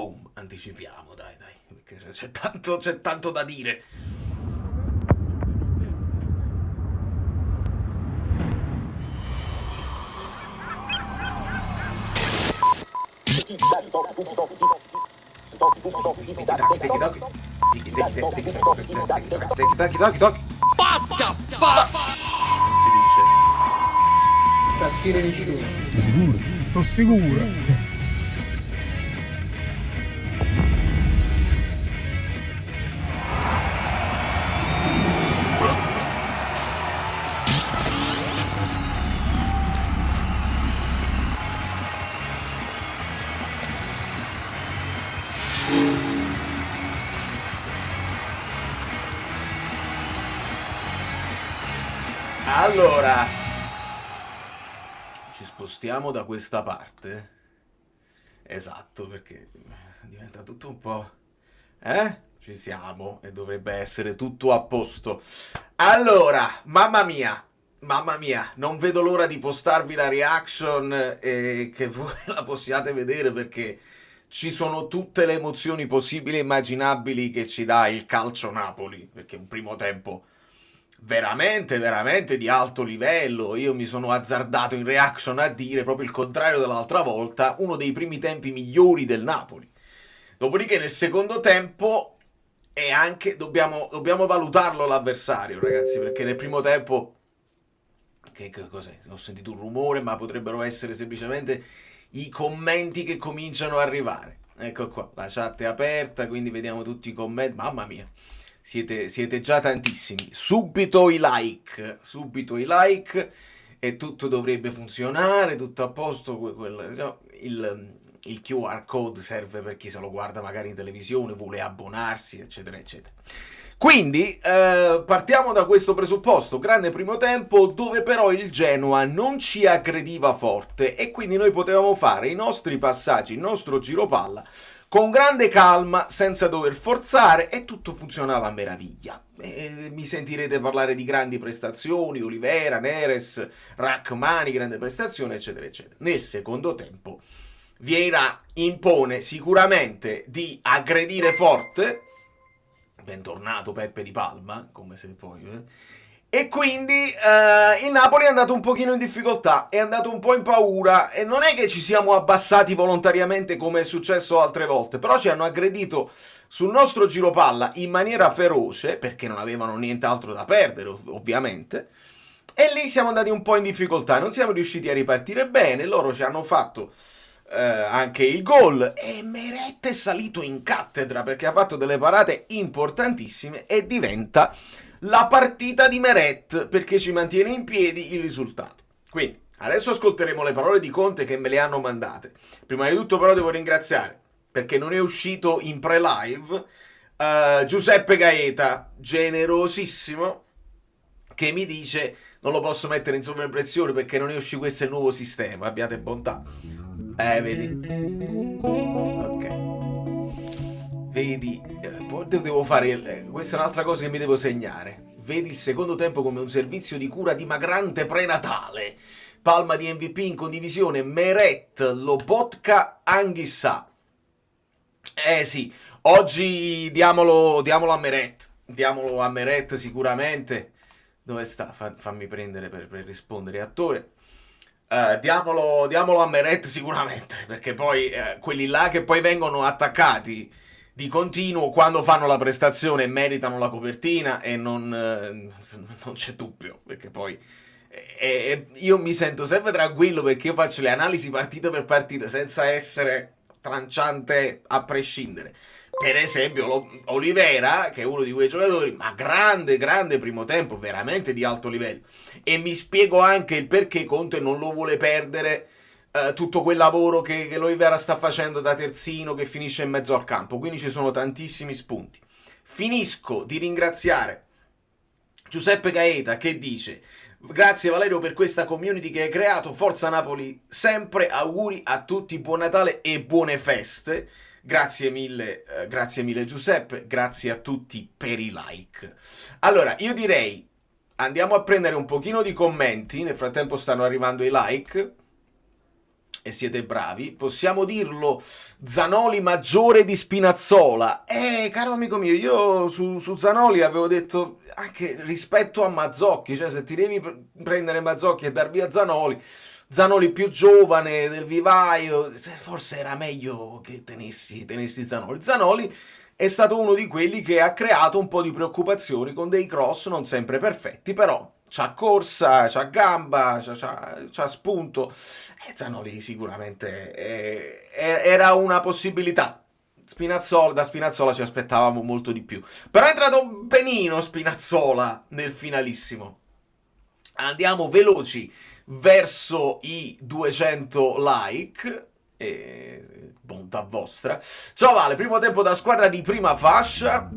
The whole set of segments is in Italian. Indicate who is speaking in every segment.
Speaker 1: boom, anticipiamo, dai, perché c'è tanto da dire. Non si dice.
Speaker 2: Tastiere di sicuro.
Speaker 3: Sicuro? Sono sicuro.
Speaker 1: Allora, ci spostiamo da questa parte. Esatto, perché diventa tutto un po'... Ci siamo e dovrebbe essere tutto a posto. Allora, mamma mia, non vedo l'ora di postarvi la reaction e che voi la possiate vedere perché ci sono tutte le emozioni possibili e immaginabili che ci dà il calcio Napoli, perché un primo tempo veramente di alto livello. Io mi sono azzardato in reaction a dire proprio il contrario dell'altra volta, uno dei primi tempi migliori del Napoli. Dopodiché nel secondo tempo e anche dobbiamo valutarlo l'avversario, ragazzi, perché nel primo tempo che cos'è? Ho sentito un rumore, ma potrebbero essere semplicemente i commenti che cominciano a arrivare. Ecco qua, la chat è aperta, quindi vediamo tutti i commenti. Mamma mia, siete già tantissimi. Subito i like e tutto dovrebbe funzionare, tutto a posto. Il QR code serve per chi se lo guarda magari in televisione, vuole abbonarsi, eccetera, eccetera. Quindi partiamo da questo presupposto, grande primo tempo dove però il Genoa non ci aggrediva forte e quindi noi potevamo fare i nostri passaggi, il nostro giro palla con grande calma, senza dover forzare e tutto funzionava a meraviglia. Mi sentirete parlare di grandi prestazioni, Olivera, Neres, Rachmani, grande prestazione, eccetera, eccetera. Nel secondo tempo Vieira impone sicuramente di aggredire forte, bentornato Peppe Di Palma, come se poi... E quindi il Napoli è andato un pochino in difficoltà, è andato un po' in paura e non è che ci siamo abbassati volontariamente come è successo altre volte, però ci hanno aggredito sul nostro giro palla in maniera feroce, perché non avevano nient'altro da perdere ovviamente, e lì siamo andati un po' in difficoltà, non siamo riusciti a ripartire bene, loro ci hanno fatto anche il gol e Meret è salito in cattedra perché ha fatto delle parate importantissime e diventa la partita di Meret perché ci mantiene in piedi il risultato. Quindi adesso ascolteremo le parole di Conte che me le hanno mandate. Prima di tutto però devo ringraziare, perché non è uscito in pre-live, Giuseppe Gaeta, generosissimo, che mi dice non lo posso mettere in sovraimpressione perché non è uscito, questo è il nuovo sistema, abbiate bontà. Vedi. Ok. Vedi, poi devo fare, questa è un'altra cosa che mi devo segnare. Vedi il secondo tempo come un servizio di cura dimagrante prenatale. Palma di MVP in condivisione, Meret, Lobotka, Anghissà. Sì, oggi diamolo a Meret. Diamolo a Meret sicuramente. Dove sta? Fammi prendere per rispondere, attore. Diamolo a Meret sicuramente, perché poi quelli là che poi vengono attaccati di continuo quando fanno la prestazione meritano la copertina e non c'è dubbio, perché poi io mi sento sempre tranquillo perché io faccio le analisi partita per partita senza essere tranciante a prescindere. Per esempio Olivera, che è uno di quei giocatori, ma grande primo tempo, veramente di alto livello, e mi spiego anche il perché Conte non lo vuole perdere tutto quel lavoro che l'Olivera sta facendo da terzino che finisce in mezzo al campo, quindi ci sono tantissimi spunti. Finisco di ringraziare Giuseppe Gaeta che dice: grazie Valerio per questa community che hai creato, forza Napoli sempre, auguri a tutti, buon Natale e buone feste. Grazie mille Giuseppe, grazie a tutti per i like. Allora, io direi andiamo a prendere un pochino di commenti, nel frattempo stanno arrivando i like. e siete bravi, possiamo dirlo, Zanoli maggiore di Spinazzola. Caro amico mio, io su Zanoli avevo detto anche rispetto a Mazzocchi, cioè se ti devi prendere Mazzocchi e dar via Zanoli, Zanoli più giovane del vivaio, forse era meglio che tenessi Zanoli. Zanoli è stato uno di quelli che ha creato un po' di preoccupazioni con dei cross non sempre perfetti, però c'ha corsa, c'ha gamba, c'ha spunto. E Zanoli sicuramente era una possibilità. Da Spinazzola ci aspettavamo molto di più. Però è entrato benino Spinazzola nel finalissimo. Andiamo veloci verso i 200 like. Bontà vostra. Ciao Vale, primo tempo da squadra di prima fascia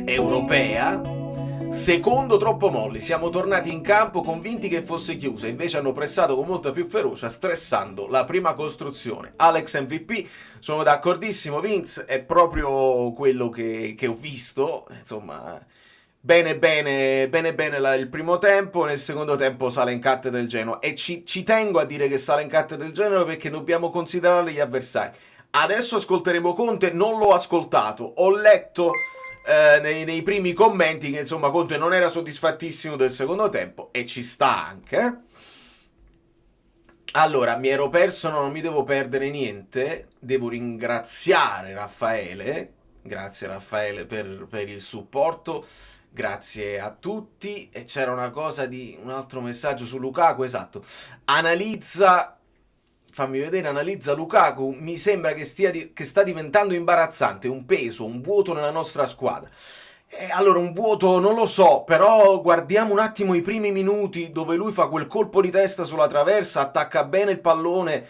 Speaker 1: europea. Secondo troppo molli, siamo tornati in campo convinti che fosse chiusa, invece hanno pressato con molta più ferocia, stressando la prima costruzione. Alex MVP, sono d'accordissimo, Vince, è proprio quello che ho visto, insomma, bene il primo tempo, nel secondo tempo sale in cattedra del Genoa, e ci tengo a dire che sale in cattedra del Genoa perché dobbiamo considerare gli avversari. Adesso ascolteremo Conte, non l'ho ascoltato, ho letto nei primi commenti che insomma Conte non era soddisfattissimo del secondo tempo, e ci sta anche. Allora, mi ero perso, non mi devo perdere niente, devo ringraziare Raffaele, grazie Raffaele per il supporto, grazie a tutti. E c'era un altro messaggio su Lukaku, esatto, analizza Lukaku, mi sembra che sta diventando imbarazzante, un peso, un vuoto nella nostra squadra. Allora, un vuoto non lo so, però guardiamo un attimo i primi minuti dove lui fa quel colpo di testa sulla traversa, attacca bene il pallone,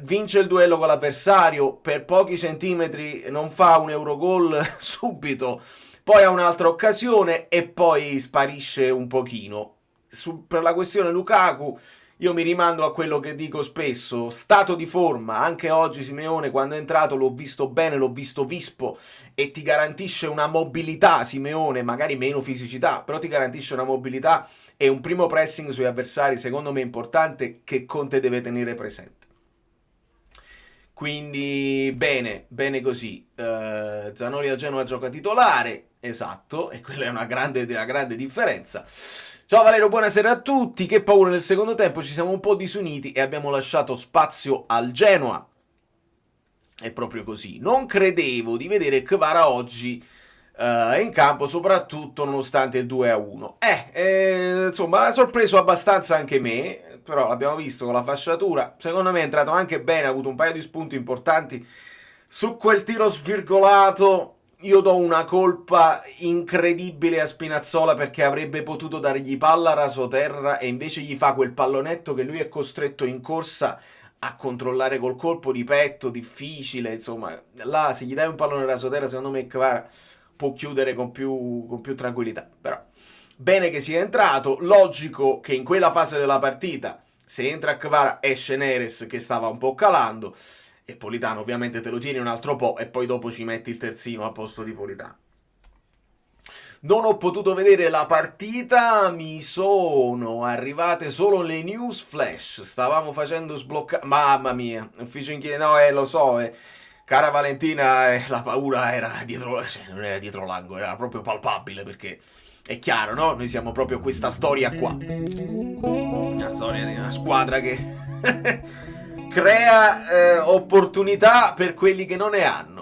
Speaker 1: vince il duello con l'avversario, per pochi centimetri non fa un Eurogol subito, poi ha un'altra occasione e poi sparisce un pochino. Per la questione Lukaku, io mi rimando a quello che dico spesso, stato di forma. Anche oggi Simeone, quando è entrato, l'ho visto bene, l'ho visto vispo, e ti garantisce una mobilità, Simeone, magari meno fisicità, però ti garantisce una mobilità e un primo pressing sui avversari, secondo me importante, che Conte deve tenere presente. Quindi bene così. Zanoli a Genoa gioca titolare, esatto, e quella è una grande differenza. Ciao Valerio, buonasera a tutti. Che paura, nel secondo tempo ci siamo un po' disuniti e abbiamo lasciato spazio al Genoa. È proprio così. Non credevo di vedere Kvara oggi in campo, soprattutto nonostante il 2-1. Insomma, ha sorpreso abbastanza anche me, però l'abbiamo visto con la fasciatura. Secondo me è entrato anche bene, ha avuto un paio di spunti importanti su quel tiro svirgolato. Io do una colpa incredibile a Spinazzola, perché avrebbe potuto dargli palla rasoterra e invece gli fa quel pallonetto che lui è costretto in corsa a controllare col colpo di petto, difficile, insomma. Là, se gli dai un pallone rasoterra, secondo me Kvara può chiudere con più tranquillità. Però bene che sia entrato, logico che in quella fase della partita, se entra Kvara, esce Neres che stava un po' calando, e Politano ovviamente te lo tieni un altro po' e poi dopo ci metti il terzino a posto di Politano. Non ho potuto vedere la partita, mi sono arrivate solo le news flash, stavamo facendo sbloccare, mamma mia, ufficio inchiesta, no, lo so, cara Valentina, la paura era dietro, cioè non era dietro l'angolo, era proprio palpabile, perché è chiaro, no? Noi siamo proprio questa storia qua, una storia di una squadra che crea opportunità per quelli che non ne hanno.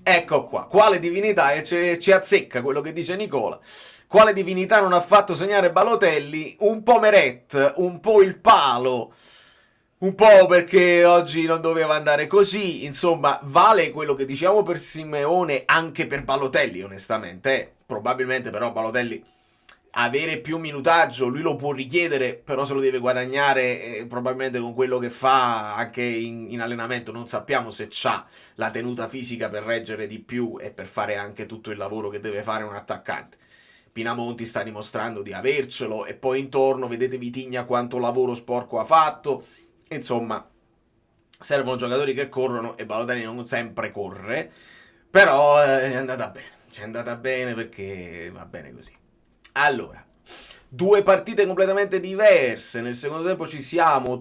Speaker 1: Ecco qua, quale divinità, e ci azzecca quello che dice Nicola, quale divinità non ha fatto segnare Balotelli? Un po' Meret, un po' il palo, un po' perché oggi non doveva andare così. Insomma, vale quello che diciamo per Simeone anche per Balotelli, onestamente. Probabilmente però Balotelli avere più minutaggio lui lo può richiedere, però se lo deve guadagnare probabilmente con quello che fa anche in allenamento. Non sappiamo se c'ha la tenuta fisica per reggere di più e per fare anche tutto il lavoro che deve fare un attaccante. Pinamonti sta dimostrando di avercelo, e poi intorno vedete Vitigna quanto lavoro sporco ha fatto. Insomma, servono giocatori che corrono, e Balotelli non sempre corre, però è andata bene, ci è andata bene perché va bene così. Allora, due partite completamente diverse. Nel secondo tempo ci siamo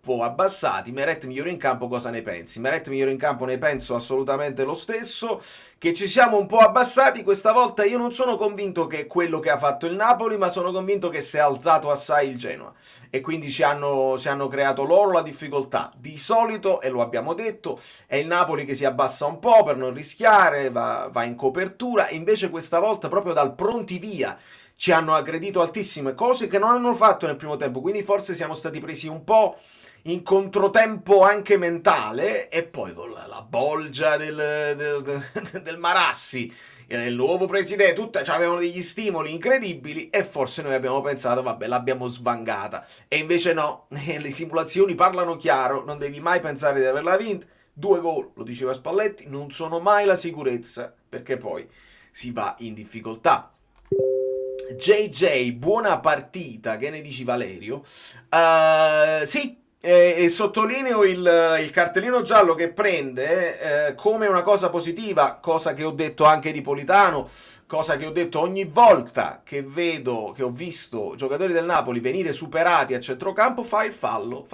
Speaker 1: troppo abbassati. Meret migliore in campo, cosa ne pensi? Meret migliore in campo, ne penso assolutamente lo stesso. Che ci siamo un po' abbassati questa volta, io non sono convinto che è quello che ha fatto il Napoli, ma sono convinto che si è alzato assai il Genoa e quindi si hanno creato loro la difficoltà. Di solito, e lo abbiamo detto, è il Napoli che si abbassa un po' per non rischiare, va in copertura, e invece questa volta proprio dal pronti via ci hanno aggredito altissime cose che non hanno fatto nel primo tempo, quindi forse siamo stati presi un po' in controtempo anche mentale, e poi con la bolgia del Marassi, il nuovo presidente, avevano degli stimoli incredibili e forse noi abbiamo pensato, vabbè, l'abbiamo svangata. E invece no, le simulazioni parlano chiaro, non devi mai pensare di averla vinta. 2 gol, lo diceva Spalletti, non sono mai la sicurezza, perché poi si va in difficoltà. JJ, buona partita, che ne dici Valerio? Sì, e sottolineo il cartellino giallo che prende come una cosa positiva, cosa che ho detto anche di Politano, cosa che ho detto ogni volta che ho visto giocatori del Napoli venire superati a centrocampo, fa il fallo.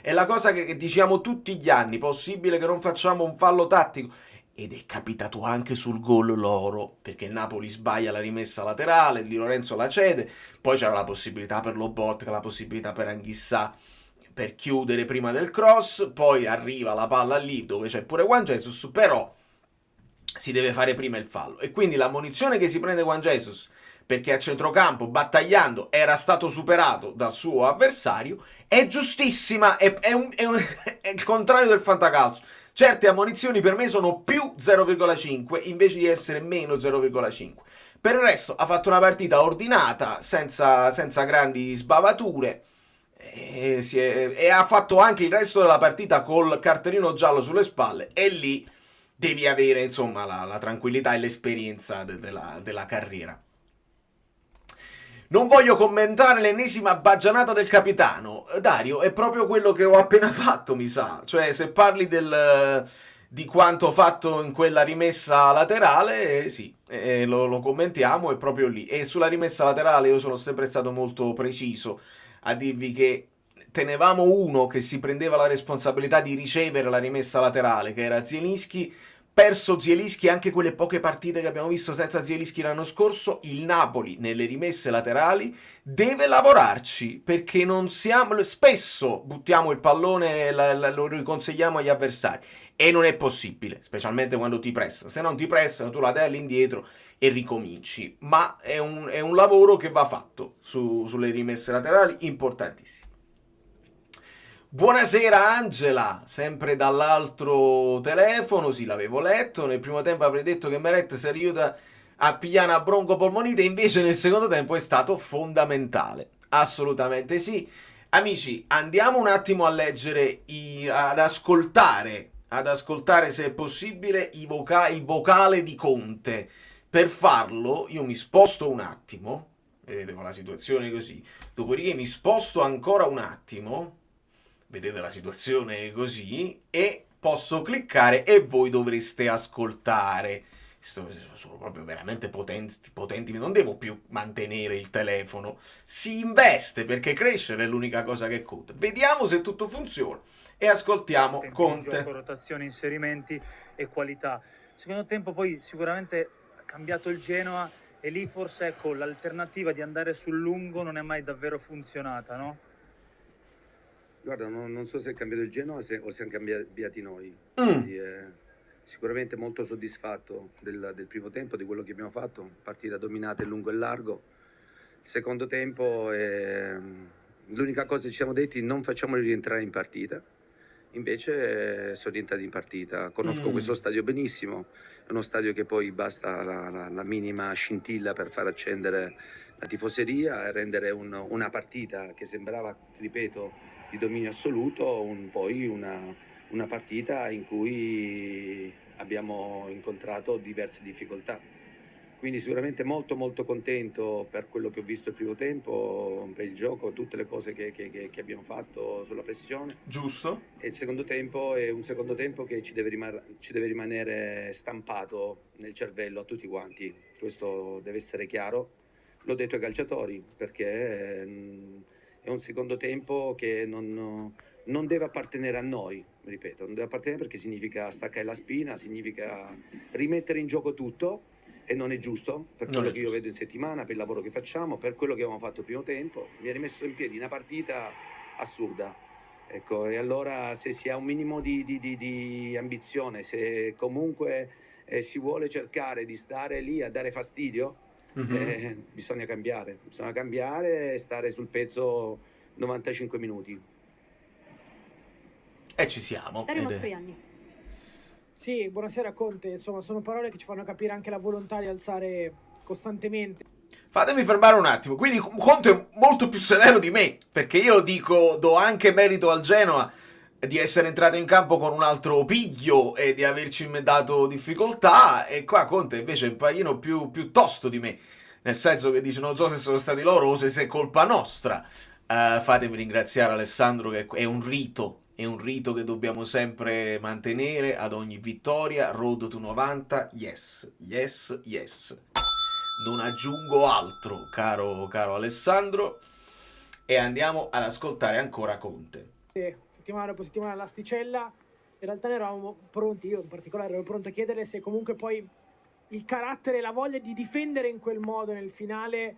Speaker 1: È la cosa che diciamo tutti gli anni, possibile che non facciamo un fallo tattico? Ed è capitato anche sul gol loro, perché il Napoli sbaglia la rimessa laterale, Di Lorenzo la cede, poi c'era la possibilità per Lobotka, la possibilità per Anghissà per chiudere prima del cross, poi arriva la palla lì dove c'è pure Juan Jesus, però si deve fare prima il fallo. E quindi la munizione che si prende Juan Jesus, perché a centrocampo, battagliando, era stato superato dal suo avversario, è giustissima, è il contrario del fantacalcio. Certe ammonizioni per me sono più 0,5 invece di essere meno 0,5. Per il resto ha fatto una partita ordinata, senza grandi sbavature, e ha fatto anche il resto della partita col cartellino giallo sulle spalle, e lì devi avere insomma la tranquillità e l'esperienza della carriera. Non voglio commentare l'ennesima baggianata del capitano. Dario, è proprio quello che ho appena fatto, mi sa. Cioè, se parli di quanto fatto in quella rimessa laterale, sì, lo commentiamo, è proprio lì. E sulla rimessa laterale io sono sempre stato molto preciso a dirvi che tenevamo uno che si prendeva la responsabilità di ricevere la rimessa laterale, che era Zielinski. Perso Zielinski anche quelle poche partite che abbiamo visto senza Zielinski l'anno scorso, il Napoli nelle rimesse laterali deve lavorarci, perché non siamo, spesso buttiamo il pallone e lo riconsegliamo agli avversari, e non è possibile, specialmente quando ti pressano. Se non ti pressano tu la dai all'indietro e ricominci, ma è un lavoro che va fatto sulle rimesse laterali, importantissimo. Buonasera Angela, sempre dall'altro telefono, sì, l'avevo letto. Nel primo tempo avrei detto che Meret si aiuta a pigliare una broncopolmonite, invece nel secondo tempo è stato fondamentale. Assolutamente sì. Amici, andiamo un attimo a leggere, ad ascoltare se è possibile il vocale di Conte. Per farlo io mi sposto un attimo, vedete con la situazione così, dopodiché mi sposto ancora un attimo, vedete la situazione così, e posso cliccare e voi dovreste ascoltare. Sono proprio veramente potenti, non devo più mantenere il telefono, si investe, perché crescere è l'unica cosa che conta. Vediamo se tutto funziona e ascoltiamo
Speaker 4: tempi
Speaker 1: Conte.
Speaker 4: di gioco, rotazioni, inserimenti e qualità. Secondo tempo poi sicuramente ha cambiato il Genoa, e lì forse ecco l'alternativa di andare sul lungo non è mai davvero funzionata, no?
Speaker 5: Guarda, non so se è cambiato il Genoa o siamo cambiati noi. Quindi, sicuramente molto soddisfatto del primo tempo, di quello che abbiamo fatto, partita dominata in lungo e largo. Secondo tempo, l'unica cosa che ci siamo detti: non facciamoli rientrare in partita. Invece sono rientrati in partita. Conosco questo stadio benissimo, è uno stadio che poi basta la minima scintilla per far accendere la tifoseria e rendere una partita che sembrava, ripeto, di dominio assoluto, poi una partita in cui abbiamo incontrato diverse difficoltà. Quindi sicuramente molto molto contento per quello che ho visto il primo tempo, per il gioco, tutte le cose che abbiamo fatto sulla pressione.
Speaker 1: Giusto?
Speaker 5: E il secondo tempo è un secondo tempo che ci deve rimanere stampato nel cervello a tutti quanti. Questo deve essere chiaro. L'ho detto ai calciatori, perché è un secondo tempo che non non deve appartenere a noi, ripeto, non deve appartenere perché significa staccare la spina, significa rimettere in gioco tutto e non è giusto per quello che io vedo in settimana, per il lavoro che facciamo, per quello che abbiamo fatto il primo tempo. Viene messo in piedi una partita assurda. Ecco, e allora se si ha un minimo di ambizione, se comunque si vuole cercare di stare lì a dare fastidio, bisogna cambiare e stare sul pezzo 95 minuti.
Speaker 1: E ci siamo.
Speaker 6: Dario Mastroianni.
Speaker 2: Sì, buonasera Conte, insomma sono parole che ci fanno capire anche la volontà di alzare costantemente.
Speaker 1: Fatemi fermare un attimo, quindi Conte è molto più severo di me, perché io dico, do anche merito al Genoa di essere entrato in campo con un altro piglio e di averci dato difficoltà, e qua Conte invece è un paio più tosto di me, nel senso che dice non so se sono stati loro o se è colpa nostra. Fatemi ringraziare Alessandro, che è un rito che dobbiamo sempre mantenere ad ogni vittoria. Road to 90, yes, yes, yes. Non aggiungo altro, caro Alessandro, e andiamo ad ascoltare ancora Conte.
Speaker 2: Settimana dopo settimana l'asticella, in realtà ne eravamo pronti, io in particolare ero pronto a chiedere se comunque poi il carattere e la voglia di difendere in quel modo nel finale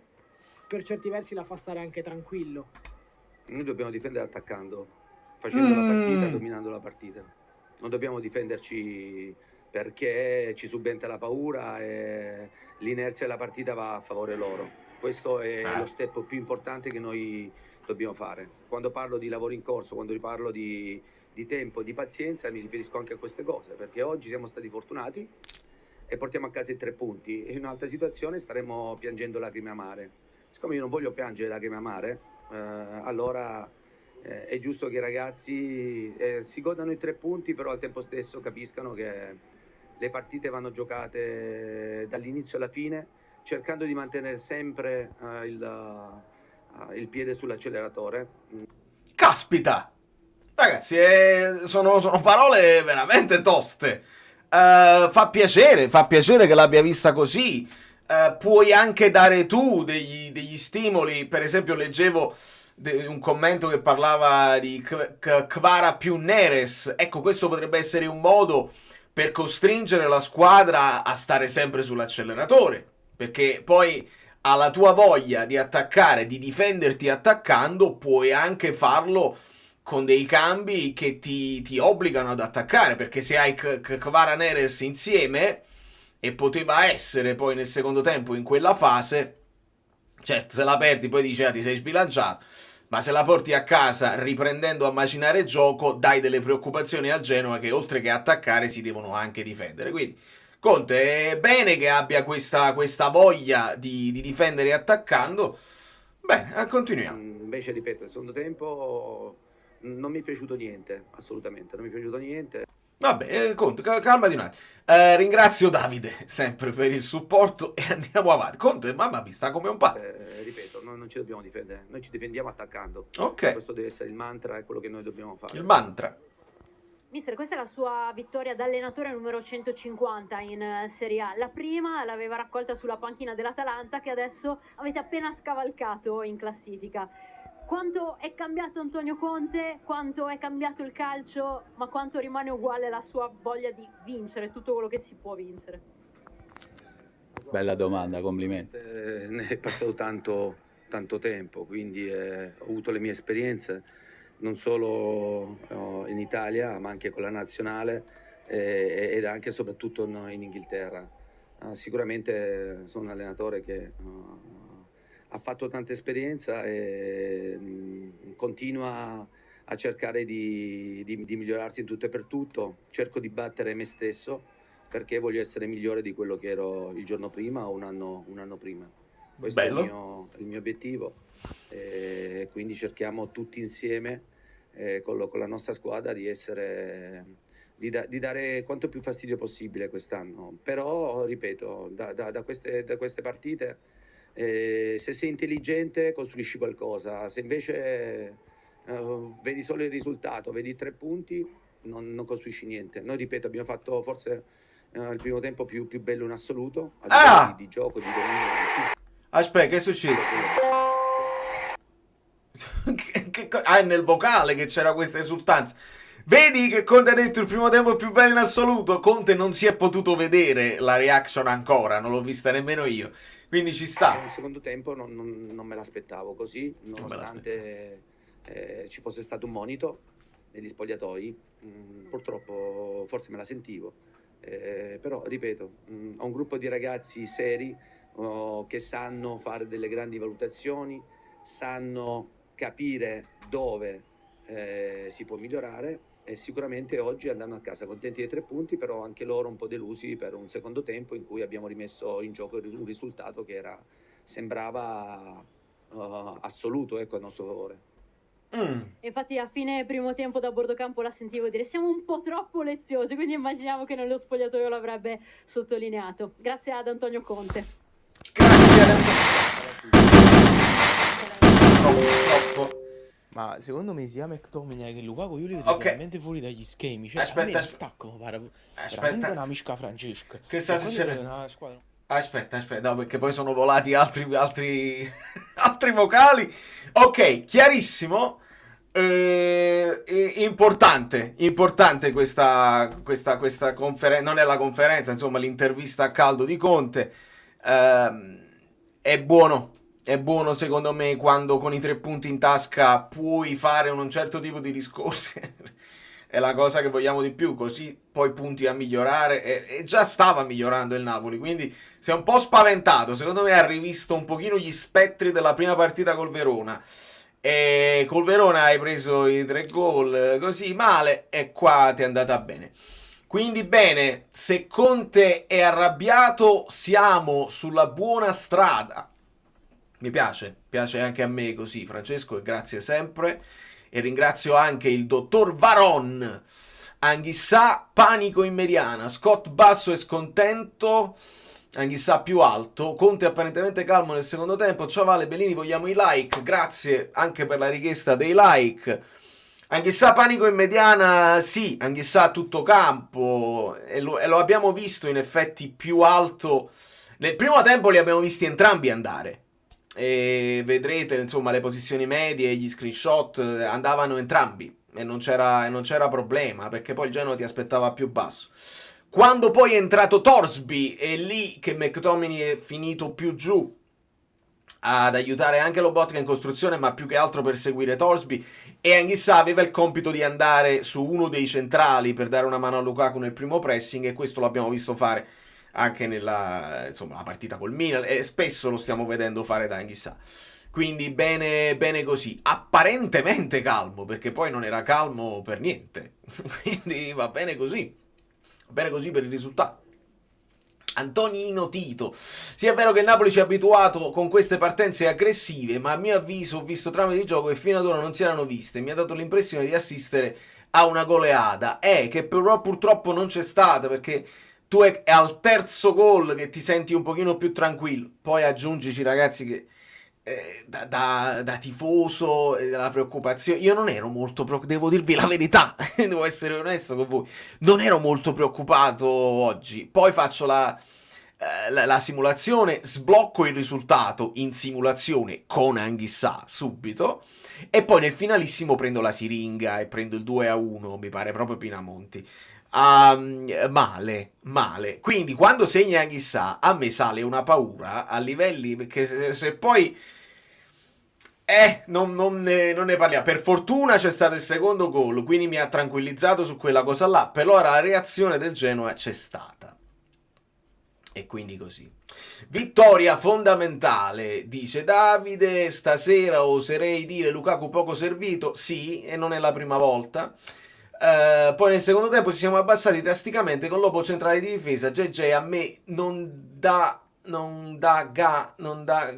Speaker 2: per certi versi la fa stare anche tranquillo.
Speaker 5: Noi dobbiamo difendere attaccando, facendo la partita, dominando la partita. Non dobbiamo difenderci perché ci subentra la paura e l'inerzia della partita va a favore loro. Questo è lo step più importante che noi dobbiamo fare. Quando parlo di lavoro in corso, quando parlo di tempo, di pazienza, mi riferisco anche a queste cose, perché oggi siamo stati fortunati e portiamo a casa i 3 punti, e in un'altra situazione staremo piangendo lacrime amare. Siccome io non voglio piangere lacrime amare, allora è giusto che i ragazzi si godano i 3 punti, però al tempo stesso capiscano che le partite vanno giocate dall'inizio alla fine, cercando di mantenere sempre il piede sull'acceleratore.
Speaker 1: Caspita! Ragazzi, sono parole veramente toste. Fa piacere che l'abbia vista così. Puoi anche dare tu degli stimoli. Per esempio leggevo un commento che parlava di Kvara più Neres. Ecco, questo potrebbe essere un modo per costringere la squadra a stare sempre sull'acceleratore, perché poi alla tua voglia di attaccare, di difenderti attaccando, puoi anche farlo con dei cambi che ti obbligano ad attaccare, perché se hai Kvara Neres insieme, e poteva essere poi nel secondo tempo in quella fase, certo se la perdi poi dici ti sei sbilanciato, ma se la porti a casa riprendendo a macinare gioco dai delle preoccupazioni al Genoa, che oltre che attaccare si devono anche difendere. Quindi Conte è bene che abbia questa voglia di difendere attaccando. Bene, continuiamo.
Speaker 5: Invece ripeto, il secondo tempo non mi è piaciuto niente, assolutamente non mi è piaciuto niente.
Speaker 1: Vabbè, Conte, calmati un attimo. Ringrazio Davide sempre per il supporto e andiamo avanti. Conte, mamma mi sta come un pazzo.
Speaker 5: Ripeto, noi non ci dobbiamo difendere, noi ci difendiamo attaccando.
Speaker 1: Ok.
Speaker 5: Questo deve essere il mantra, è quello che noi dobbiamo fare.
Speaker 1: Il mantra.
Speaker 6: Mister, questa è la sua vittoria da allenatore numero 150 in Serie A. La prima l'aveva raccolta sulla panchina dell'Atalanta, che adesso avete appena scavalcato in classifica. Quanto è cambiato Antonio Conte, quanto è cambiato il calcio, ma quanto rimane uguale la sua voglia di vincere tutto quello che si può vincere?
Speaker 7: Bella domanda, complimenti.
Speaker 5: Ne è passato tanto tempo, quindi ho avuto le mie esperienze, non solo in Italia, ma anche con la nazionale ed anche e soprattutto in Inghilterra. Sicuramente sono un allenatore che ha fatto tanta esperienza e continua a cercare di migliorarsi in tutto e per tutto. Cerco di battere me stesso perché voglio essere migliore di quello che ero il giorno prima o un anno prima. Questo è il mio obiettivo, e quindi cerchiamo tutti insieme con la nostra squadra di dare quanto più fastidio possibile quest'anno. Però ripeto, da queste partite, se sei intelligente costruisci qualcosa, se invece vedi solo il risultato, vedi 3 punti, non costruisci niente. Noi, ripeto, abbiamo fatto forse il primo tempo più bello in assoluto, a livello di gioco, di dominio, di tutto.
Speaker 1: Aspetta, che è successo? è nel vocale che c'era questa esultanza. Vedi che Conte ha detto il primo tempo più bello in assoluto. Conte non si è potuto vedere la reaction ancora, non l'ho vista nemmeno io, quindi ci sta.
Speaker 5: Un secondo tempo non me l'aspettavo così, nonostante ci fosse stato un monito negli spogliatoi. Purtroppo forse me la sentivo, però ripeto, ho un gruppo di ragazzi seri che sanno fare delle grandi valutazioni, sanno capire dove si può migliorare, e sicuramente oggi andranno a casa contenti dei 3 punti, però anche loro un po' delusi per un secondo tempo in cui abbiamo rimesso in gioco un risultato che sembrava assoluto, ecco, a nostro favore.
Speaker 6: Infatti a fine primo tempo da bordo campo la sentivo dire siamo un po' troppo leziosi, quindi immaginiamo che nello spogliatoio l'avrebbe sottolineato. Grazie ad Antonio Conte.
Speaker 1: Grazie ad troppo.
Speaker 8: Ma secondo me sia McTominay che Lukaku io li vedo totalmente fuori dagli schemi. Cioè, a me l'attacco mi pare veramente una misca Francesca.
Speaker 1: Che sta
Speaker 8: Quando
Speaker 1: succedendo?
Speaker 8: vedo una squadra...
Speaker 1: Aspetta, no, perché poi sono volati altri vocali. Ok, chiarissimo. Importante questa conferenza. Non è la conferenza, insomma, l'intervista a caldo di Conte. È buono secondo me quando con i 3 punti in tasca puoi fare un certo tipo di discorsi. È la cosa che vogliamo di più, così poi punti a migliorare, e già stava migliorando il Napoli, quindi si è un po' spaventato, secondo me ha rivisto un pochino gli spettri della prima partita col Verona, e col Verona hai preso i 3 gol così male, e qua ti è andata bene. Quindi bene, se Conte è arrabbiato siamo sulla buona strada. Mi piace anche a me così, Francesco, e grazie sempre. E ringrazio anche il dottor Varon. Anghissà, panico in mediana. Scott basso e scontento. Anghissà più alto. Conte apparentemente calmo nel secondo tempo. Ciao Vale, Bellini, vogliamo i like. Grazie anche per la richiesta dei like. Anghissà, panico in mediana, sì. Anghissà tutto campo. E lo abbiamo visto in effetti più alto. Nel primo tempo li abbiamo visti entrambi andare. E vedrete, insomma, le posizioni medie, gli screenshot andavano entrambi e non c'era problema, perché poi il Genoa ti aspettava più basso. Quando poi è entrato Torsby, è lì che McTominay è finito più giù ad aiutare anche Lobotka in costruzione, ma più che altro per seguire Torsby, e Anghissà aveva il compito di andare su uno dei centrali per dare una mano a Lukaku nel primo pressing, e questo l'abbiamo visto fare anche nella la partita col Milan, e spesso lo stiamo vedendo fare da Anghissà. Quindi bene così, apparentemente calmo, perché poi non era calmo per niente. Quindi va bene così per il risultato. Antonino Tito: sì, è vero che il Napoli ci ha abituato con queste partenze aggressive, ma a mio avviso ho visto trame di gioco che fino ad ora non si erano viste. Mi ha dato l'impressione di assistere a una goleada, che però purtroppo non c'è stata, perché tu è al terzo gol che ti senti un pochino più tranquillo. Poi aggiungici, ragazzi, che da tifoso, la preoccupazione, io non ero molto devo dirvi la verità, devo essere onesto con voi, non ero molto preoccupato oggi. Poi faccio la simulazione, sblocco il risultato in simulazione con Anghissà subito, e poi nel finalissimo prendo la siringa e prendo il 2-1, mi pare proprio Pinamonti. Male. Quindi quando segna Anghissà a me sale una paura a livelli, perché se poi non ne parliamo. Per fortuna c'è stato il secondo gol, quindi mi ha tranquillizzato su quella cosa là, però la reazione del Genoa c'è stata, e quindi così. Vittoria fondamentale, dice Davide. Stasera oserei dire Lukaku poco servito, sì, e non è la prima volta. Poi nel secondo tempo ci siamo abbassati drasticamente con l'opo centrale di difesa. JJ a me non dà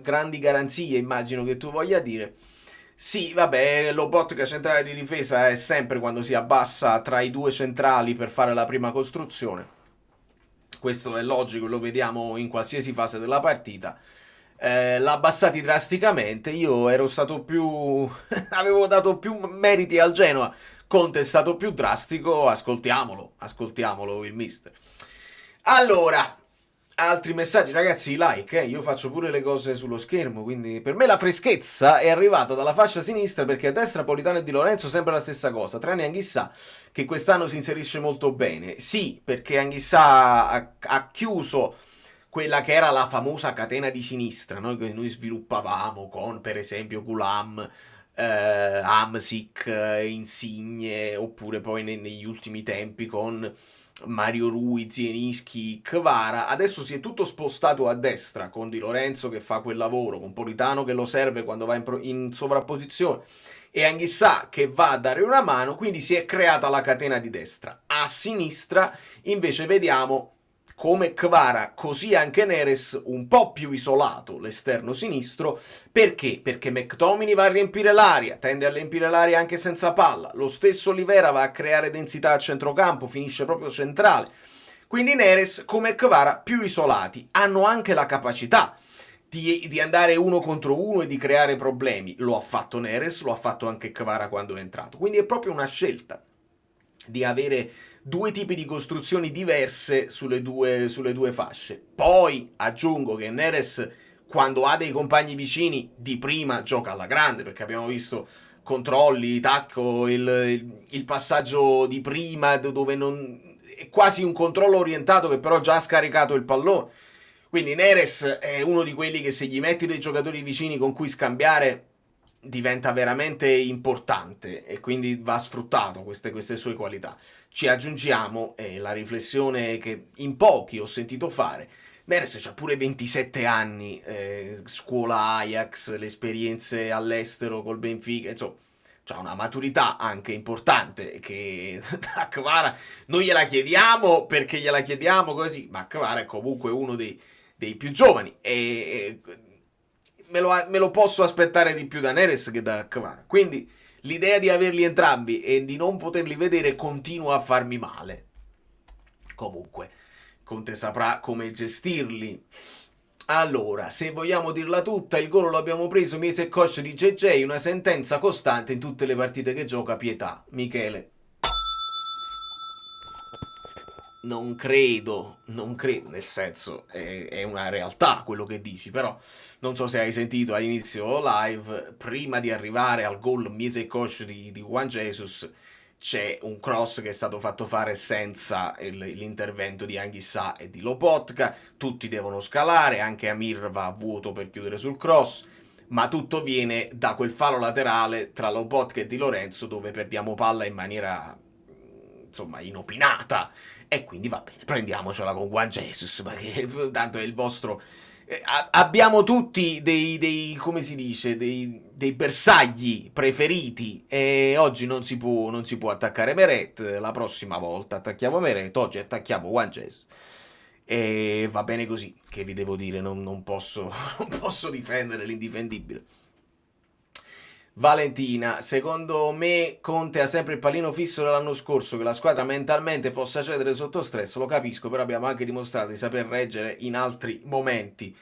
Speaker 1: grandi garanzie, immagino che tu voglia dire. Sì, vabbè, Lobotka centrale di difesa è sempre quando si abbassa tra i due centrali per fare la prima costruzione. Questo è logico, lo vediamo in qualsiasi fase della partita. L'ha abbassati drasticamente. Io ero stato più avevo dato più meriti al Genoa. Conte è stato più drastico. Ascoltiamolo il mister. Allora, Altri messaggi, ragazzi, like, io faccio pure le cose sullo schermo, quindi per me la freschezza è arrivata dalla fascia sinistra, perché a destra Politano e Di Lorenzo sempre la stessa cosa, tranne Anghissà che quest'anno si inserisce molto bene. Sì, perché Anghissà ha chiuso quella che era la famosa catena di sinistra, no? Che noi sviluppavamo con, per esempio, Gulam, Hamsik, Insigne, oppure poi negli ultimi tempi con Mario Rui, Zielinski, Kvara. Adesso si è tutto spostato a destra, con Di Lorenzo che fa quel lavoro, con Politano che lo serve quando va in sovrapposizione e Anghissà che va a dare una mano, quindi si è creata la catena di destra. A sinistra invece vediamo come Kvara, così anche Neres, un po' più isolato l'esterno sinistro. Perché? Perché McTominay va a riempire l'area, tende a riempire l'area anche senza palla. Lo stesso Olivera va a creare densità a centrocampo, finisce proprio centrale. Quindi Neres come Kvara più isolati. Hanno anche la capacità di andare uno contro uno e di creare problemi. Lo ha fatto Neres, lo ha fatto anche Kvara quando è entrato. Quindi è proprio una scelta di avere due tipi di costruzioni diverse sulle due fasce. Poi aggiungo che Neres, quando ha dei compagni vicini, di prima gioca alla grande, perché abbiamo visto controlli, tacco, il passaggio di prima dove non è quasi un controllo orientato che però già ha scaricato il pallone. Quindi Neres è uno di quelli che se gli metti dei giocatori vicini con cui scambiare diventa veramente importante e quindi va sfruttato queste sue qualità. Ci aggiungiamo la riflessione che in pochi ho sentito fare: Neres ha pure 27 anni, scuola Ajax, le esperienze all'estero col Benfica, insomma c'ha una maturità anche importante che da Kvara noi gliela chiediamo perché gliela chiediamo così, ma Kvara è comunque uno dei più giovani e me lo posso aspettare di più da Neres che da Kvara. Quindi l'idea di averli entrambi e di non poterli vedere continua a farmi male. Comunque Conte saprà come gestirli. Allora, se vogliamo dirla tutta, il gol lo abbiamo preso Miez e coach di JJ, una sentenza costante in tutte le partite che gioca. Pietà. Michele. Non credo, nel senso è una realtà quello che dici, però non so se hai sentito all'inizio live, prima di arrivare al gol Miez e coach di Juan Jesus, c'è un cross che è stato fatto fare senza l'intervento di Anghissà e di Lobotka, tutti devono scalare, anche Amir va a vuoto per chiudere sul cross, ma tutto viene da quel fallo laterale tra Lobotka e Di Lorenzo dove perdiamo palla in maniera insomma inopinata e quindi va bene, prendiamocela con Juan Jesus, perché tanto è il vostro... abbiamo tutti dei come si dice, dei bersagli preferiti e oggi non si può attaccare Meret, la prossima volta attacchiamo Meret, oggi attacchiamo Juan Jesus e va bene così, che vi devo dire, non posso difendere l'indifendibile. Valentina, secondo me Conte ha sempre il pallino fisso dell'anno scorso, che la squadra mentalmente possa cedere sotto stress, lo capisco, però abbiamo anche dimostrato di saper reggere in altri momenti.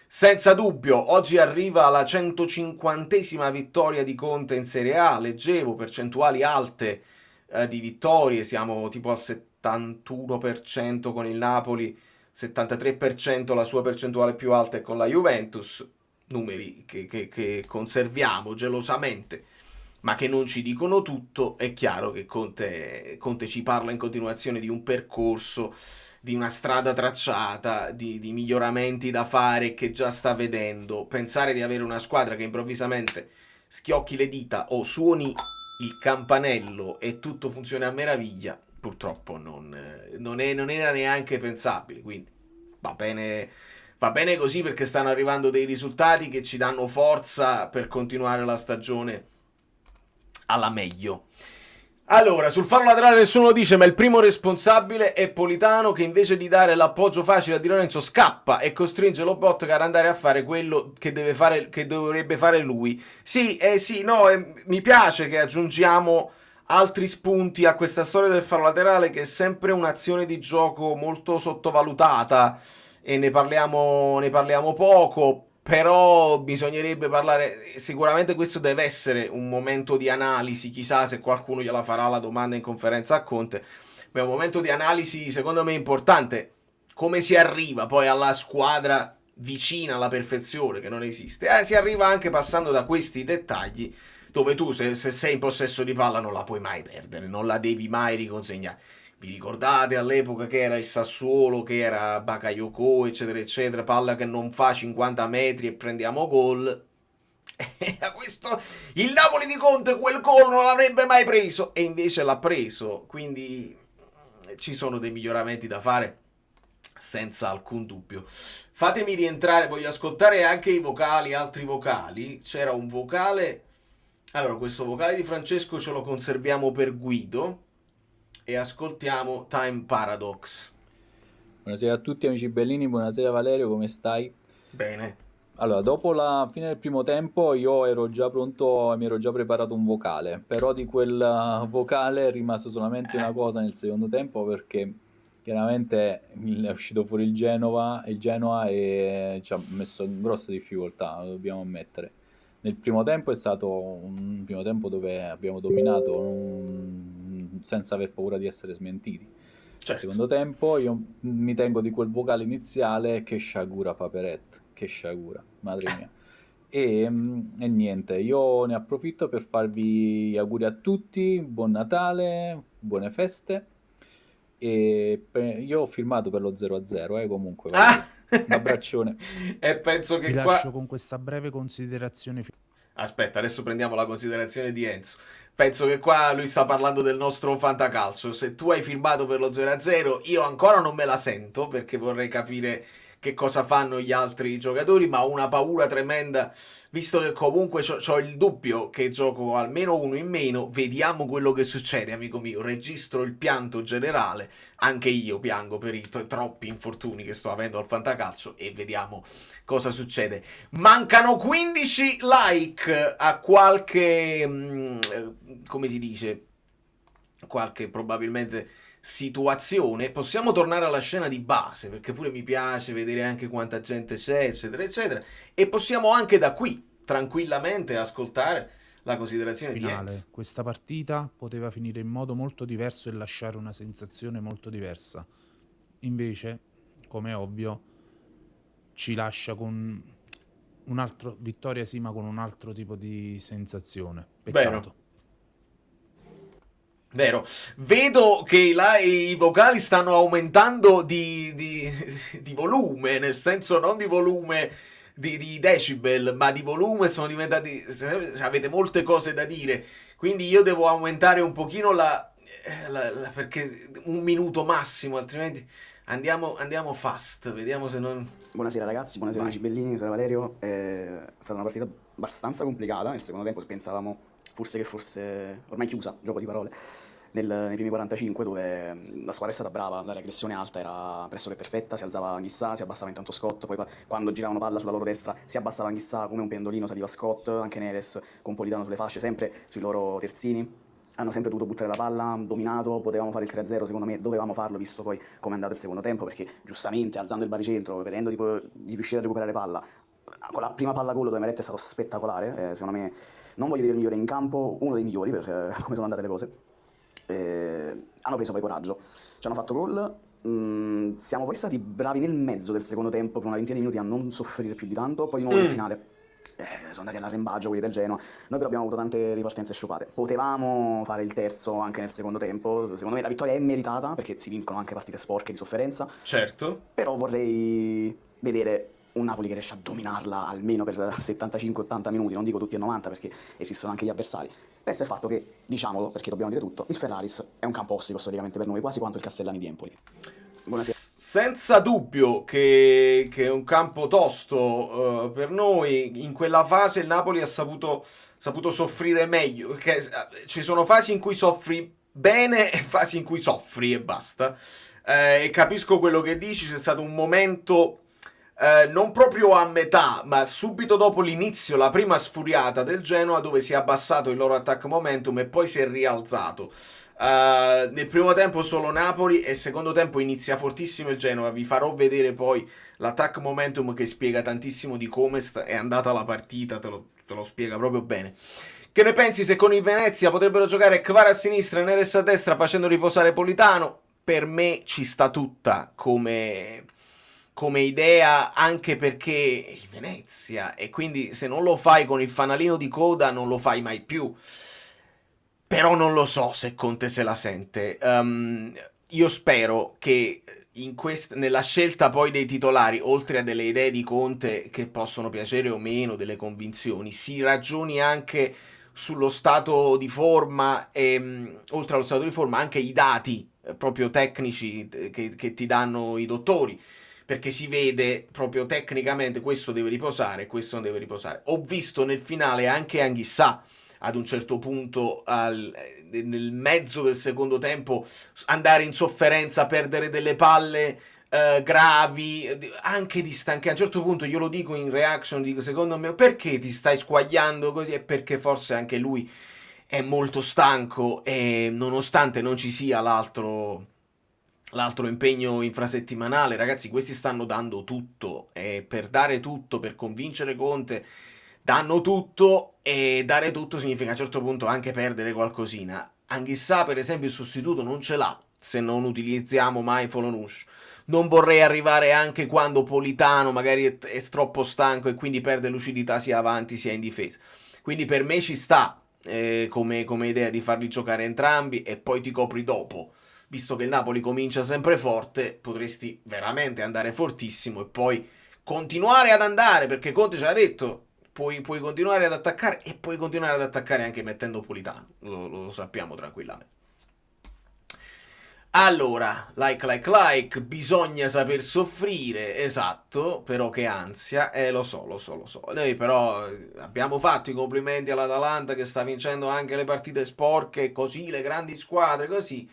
Speaker 1: Senza dubbio, oggi arriva la 150esima vittoria di Conte in Serie A, leggevo percentuali alte di vittorie, siamo tipo al 71% con il Napoli, 73% la sua percentuale più alta è con la Juventus, numeri che conserviamo gelosamente, ma che non ci dicono tutto. È chiaro che Conte ci parla in continuazione di un percorso, di una strada tracciata, di miglioramenti da fare che già sta vedendo. Pensare di avere una squadra che improvvisamente schiocchi le dita o suoni il campanello e tutto funziona a meraviglia, purtroppo non era neanche pensabile, quindi va bene così, perché stanno arrivando dei risultati che ci danno forza per continuare la stagione alla meglio. Allora, sul fallo laterale nessuno lo dice, ma il primo responsabile è Politano, che invece di dare l'appoggio facile a Di Lorenzo scappa e costringe Lobotka ad andare a fare quello che dovrebbe fare lui. Sì, mi piace che aggiungiamo altri spunti a questa storia del fallo laterale, che è sempre un'azione di gioco molto sottovalutata e ne parliamo poco, però bisognerebbe parlare. Sicuramente questo deve essere un momento di analisi, chissà se qualcuno gliela farà la domanda in conferenza a Conte, ma è un momento di analisi secondo me importante. come si arriva poi alla squadra vicina alla perfezione, che non esiste. Si arriva anche passando da questi dettagli, dove tu se sei in possesso di palla non la puoi mai perdere, non la devi mai riconsegnare. Vi ricordate all'epoca che era il Sassuolo, che era Bakayoko, eccetera, eccetera, palla che non fa 50 metri e prendiamo gol. E a questo il Napoli di Conte quel gol non l'avrebbe mai preso, e invece l'ha preso. Quindi ci sono dei miglioramenti da fare, senza alcun dubbio. Fatemi rientrare, voglio ascoltare anche i vocali, altri vocali. C'era un vocale... Allora, questo vocale di Francesco ce lo conserviamo per Guido e ascoltiamo Time Paradox.
Speaker 7: Buonasera a tutti amici bellini, buonasera Valerio, come stai?
Speaker 1: Bene.
Speaker 7: Allora, dopo la fine del primo tempo io ero già pronto, mi ero già preparato un vocale, però di quel vocale è rimasto solamente una cosa nel secondo tempo, perché chiaramente è uscito fuori il Genoa e ci ha messo in grosse difficoltà, lo dobbiamo ammettere. Nel primo tempo è stato un primo tempo dove abbiamo dominato senza aver paura di essere smentiti. Nel secondo tempo io mi tengo di quel vocale iniziale, che sciagura Paperet, che sciagura, madre mia. E niente, io ne approfitto per farvi gli auguri a tutti, buon Natale, buone feste. E io ho firmato per lo 0-0, comunque. Un abbraccione.
Speaker 1: E penso che
Speaker 3: Vi
Speaker 1: qua...
Speaker 3: lascio con questa breve considerazione.
Speaker 1: Aspetta, adesso prendiamo la considerazione di Enzo. Penso che qua lui sta parlando del nostro fantacalcio. Se tu hai firmato per lo 0-0, io ancora non me la sento, perché vorrei capire che cosa fanno gli altri giocatori, ma ho una paura tremenda, visto che comunque c'ho il dubbio che gioco almeno uno in meno. Vediamo quello che succede, amico mio. Registro il pianto generale, anche io piango per i troppi infortuni che sto avendo al fantacalcio, e vediamo cosa succede. Mancano 15 like a qualche, come si dice, qualche probabilmente situazione. Possiamo tornare alla scena di base, perché pure mi piace vedere anche quanta gente c'è, eccetera eccetera, e possiamo anche da qui tranquillamente ascoltare la considerazione
Speaker 3: finale.
Speaker 1: di Enzo.
Speaker 3: Questa partita poteva finire in modo molto diverso e lasciare una sensazione molto diversa. Invece, come è ovvio, ci lascia con un altro vittoria, sì, ma con un altro tipo di sensazione. Peccato.
Speaker 1: Vero. Vedo che i vocali stanno aumentando di volume, nel senso non di volume di decibel, ma di volume. Sono diventati... avete molte cose da dire, quindi io devo aumentare un pochino perché un minuto massimo, altrimenti andiamo fast. Vediamo se non...
Speaker 9: Buonasera ragazzi, buonasera amici bellini, sono Valerio. È stata una partita abbastanza complicata. Nel secondo tempo pensavamo che fosse ormai chiusa, gioco di parole, nei primi 45, dove la squadra è stata brava, la regressione alta era pressoché perfetta, si alzava Anghissà, si abbassava intanto Scott, poi quando giravano palla sulla loro destra si abbassava Anghissà come un pendolino, saliva Scott, anche Neres con Politano sulle fasce, sempre sui loro terzini. Hanno sempre dovuto buttare la palla, dominato, potevamo fare il 3-0, secondo me dovevamo farlo, visto poi come è andato il secondo tempo, perché giustamente alzando il baricentro, vedendo di riuscire a recuperare palla, con la prima palla gol dove Meret è stato spettacolare, secondo me, non voglio dire il migliore in campo, uno dei migliori per come sono andate le cose. Hanno preso poi coraggio, ci hanno fatto gol, siamo poi stati bravi nel mezzo del secondo tempo per una ventina di minuti a non soffrire più di tanto, poi di nuovo nel finale sono andati all'arrembaggio quelli del Genoa. Noi però abbiamo avuto tante ripartenze sciupate, potevamo fare il terzo anche nel secondo tempo. Secondo me la vittoria è meritata, perché si vincono anche partite sporche di sofferenza,
Speaker 1: certo,
Speaker 9: però vorrei vedere un Napoli che riesce a dominarla almeno per 75-80 minuti, non dico tutti e 90 perché esistono anche gli avversari. Resta il fatto che, diciamolo perché dobbiamo dire tutto, il Ferraris è un campo ostico storicamente per noi, quasi quanto il Castellani di Empoli. Buonasera.
Speaker 1: Senza dubbio che è un campo tosto per noi. In quella fase il Napoli ha saputo soffrire meglio, perché ci sono fasi in cui soffri bene e fasi in cui soffri e basta. E capisco quello che dici, c'è stato un momento non proprio a metà, ma subito dopo l'inizio, la prima sfuriata del Genoa, dove si è abbassato il loro attack momentum e poi si è rialzato. Nel primo tempo solo Napoli, e secondo tempo inizia fortissimo il Genoa. Vi farò vedere poi l'attack momentum, che spiega tantissimo di come è andata la partita, te lo spiega proprio bene. Che ne pensi se con il Venezia potrebbero giocare Kvara a sinistra e Neres a destra facendo riposare Politano? Per me ci sta tutta come come idea, anche perché è il Venezia, e quindi se non lo fai con il fanalino di coda non lo fai mai più. Però non lo so se Conte se la sente. Io spero che nella scelta poi dei titolari, oltre a delle idee di Conte che possono piacere o meno, delle convinzioni, si ragioni anche sullo stato di forma e oltre allo stato di forma anche i dati proprio tecnici che ti danno i dottori, perché si vede proprio tecnicamente questo deve riposare, questo non deve riposare. Ho visto nel finale anche Anghissà ad un certo punto nel mezzo del secondo tempo andare in sofferenza, perdere delle palle gravi, anche di stanchezza. A un certo punto io lo dico in reaction, dico secondo me perché ti stai squagliando così? È perché forse anche lui è molto stanco e nonostante non ci sia l'altro impegno infrasettimanale, ragazzi, questi stanno dando tutto e per dare tutto, per convincere Conte danno tutto, e dare tutto significa a un certo punto anche perdere qualcosina. Anghissà per esempio il sostituto non ce l'ha se non utilizziamo mai Folonush. Non vorrei arrivare anche quando Politano magari è troppo stanco e quindi perde lucidità sia avanti sia in difesa. Quindi per me ci sta come idea di farli giocare entrambi e poi ti copri dopo. Visto che il Napoli comincia sempre forte, potresti veramente andare fortissimo e poi continuare ad andare, perché Conte ce l'ha detto, puoi continuare ad attaccare e puoi continuare ad attaccare anche mettendo Politano, lo sappiamo tranquillamente. Allora, like, bisogna saper soffrire, esatto, però che ansia, lo so. Noi però abbiamo fatto i complimenti all'Atalanta che sta vincendo anche le partite sporche, così, le grandi squadre, così.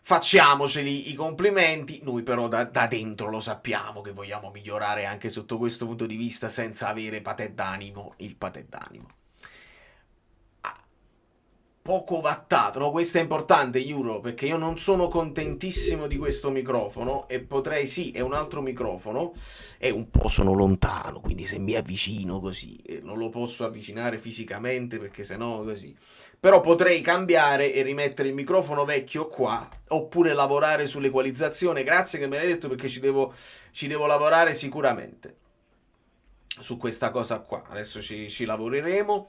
Speaker 1: Facciamoceli i complimenti, noi però da dentro lo sappiamo che vogliamo migliorare anche sotto questo punto di vista senza avere patè d'animo, il patè d'animo. Poco wattato, no? Questo è importante, Euro, perché io non sono contentissimo di questo microfono e potrei, sì, è un altro microfono e un po' sono lontano, quindi se mi avvicino così, non lo posso avvicinare fisicamente perché sennò così. Però potrei cambiare e rimettere il microfono vecchio qua, oppure lavorare sull'equalizzazione. Grazie che me l'hai detto perché ci devo lavorare sicuramente su questa cosa qua. Adesso ci lavoreremo.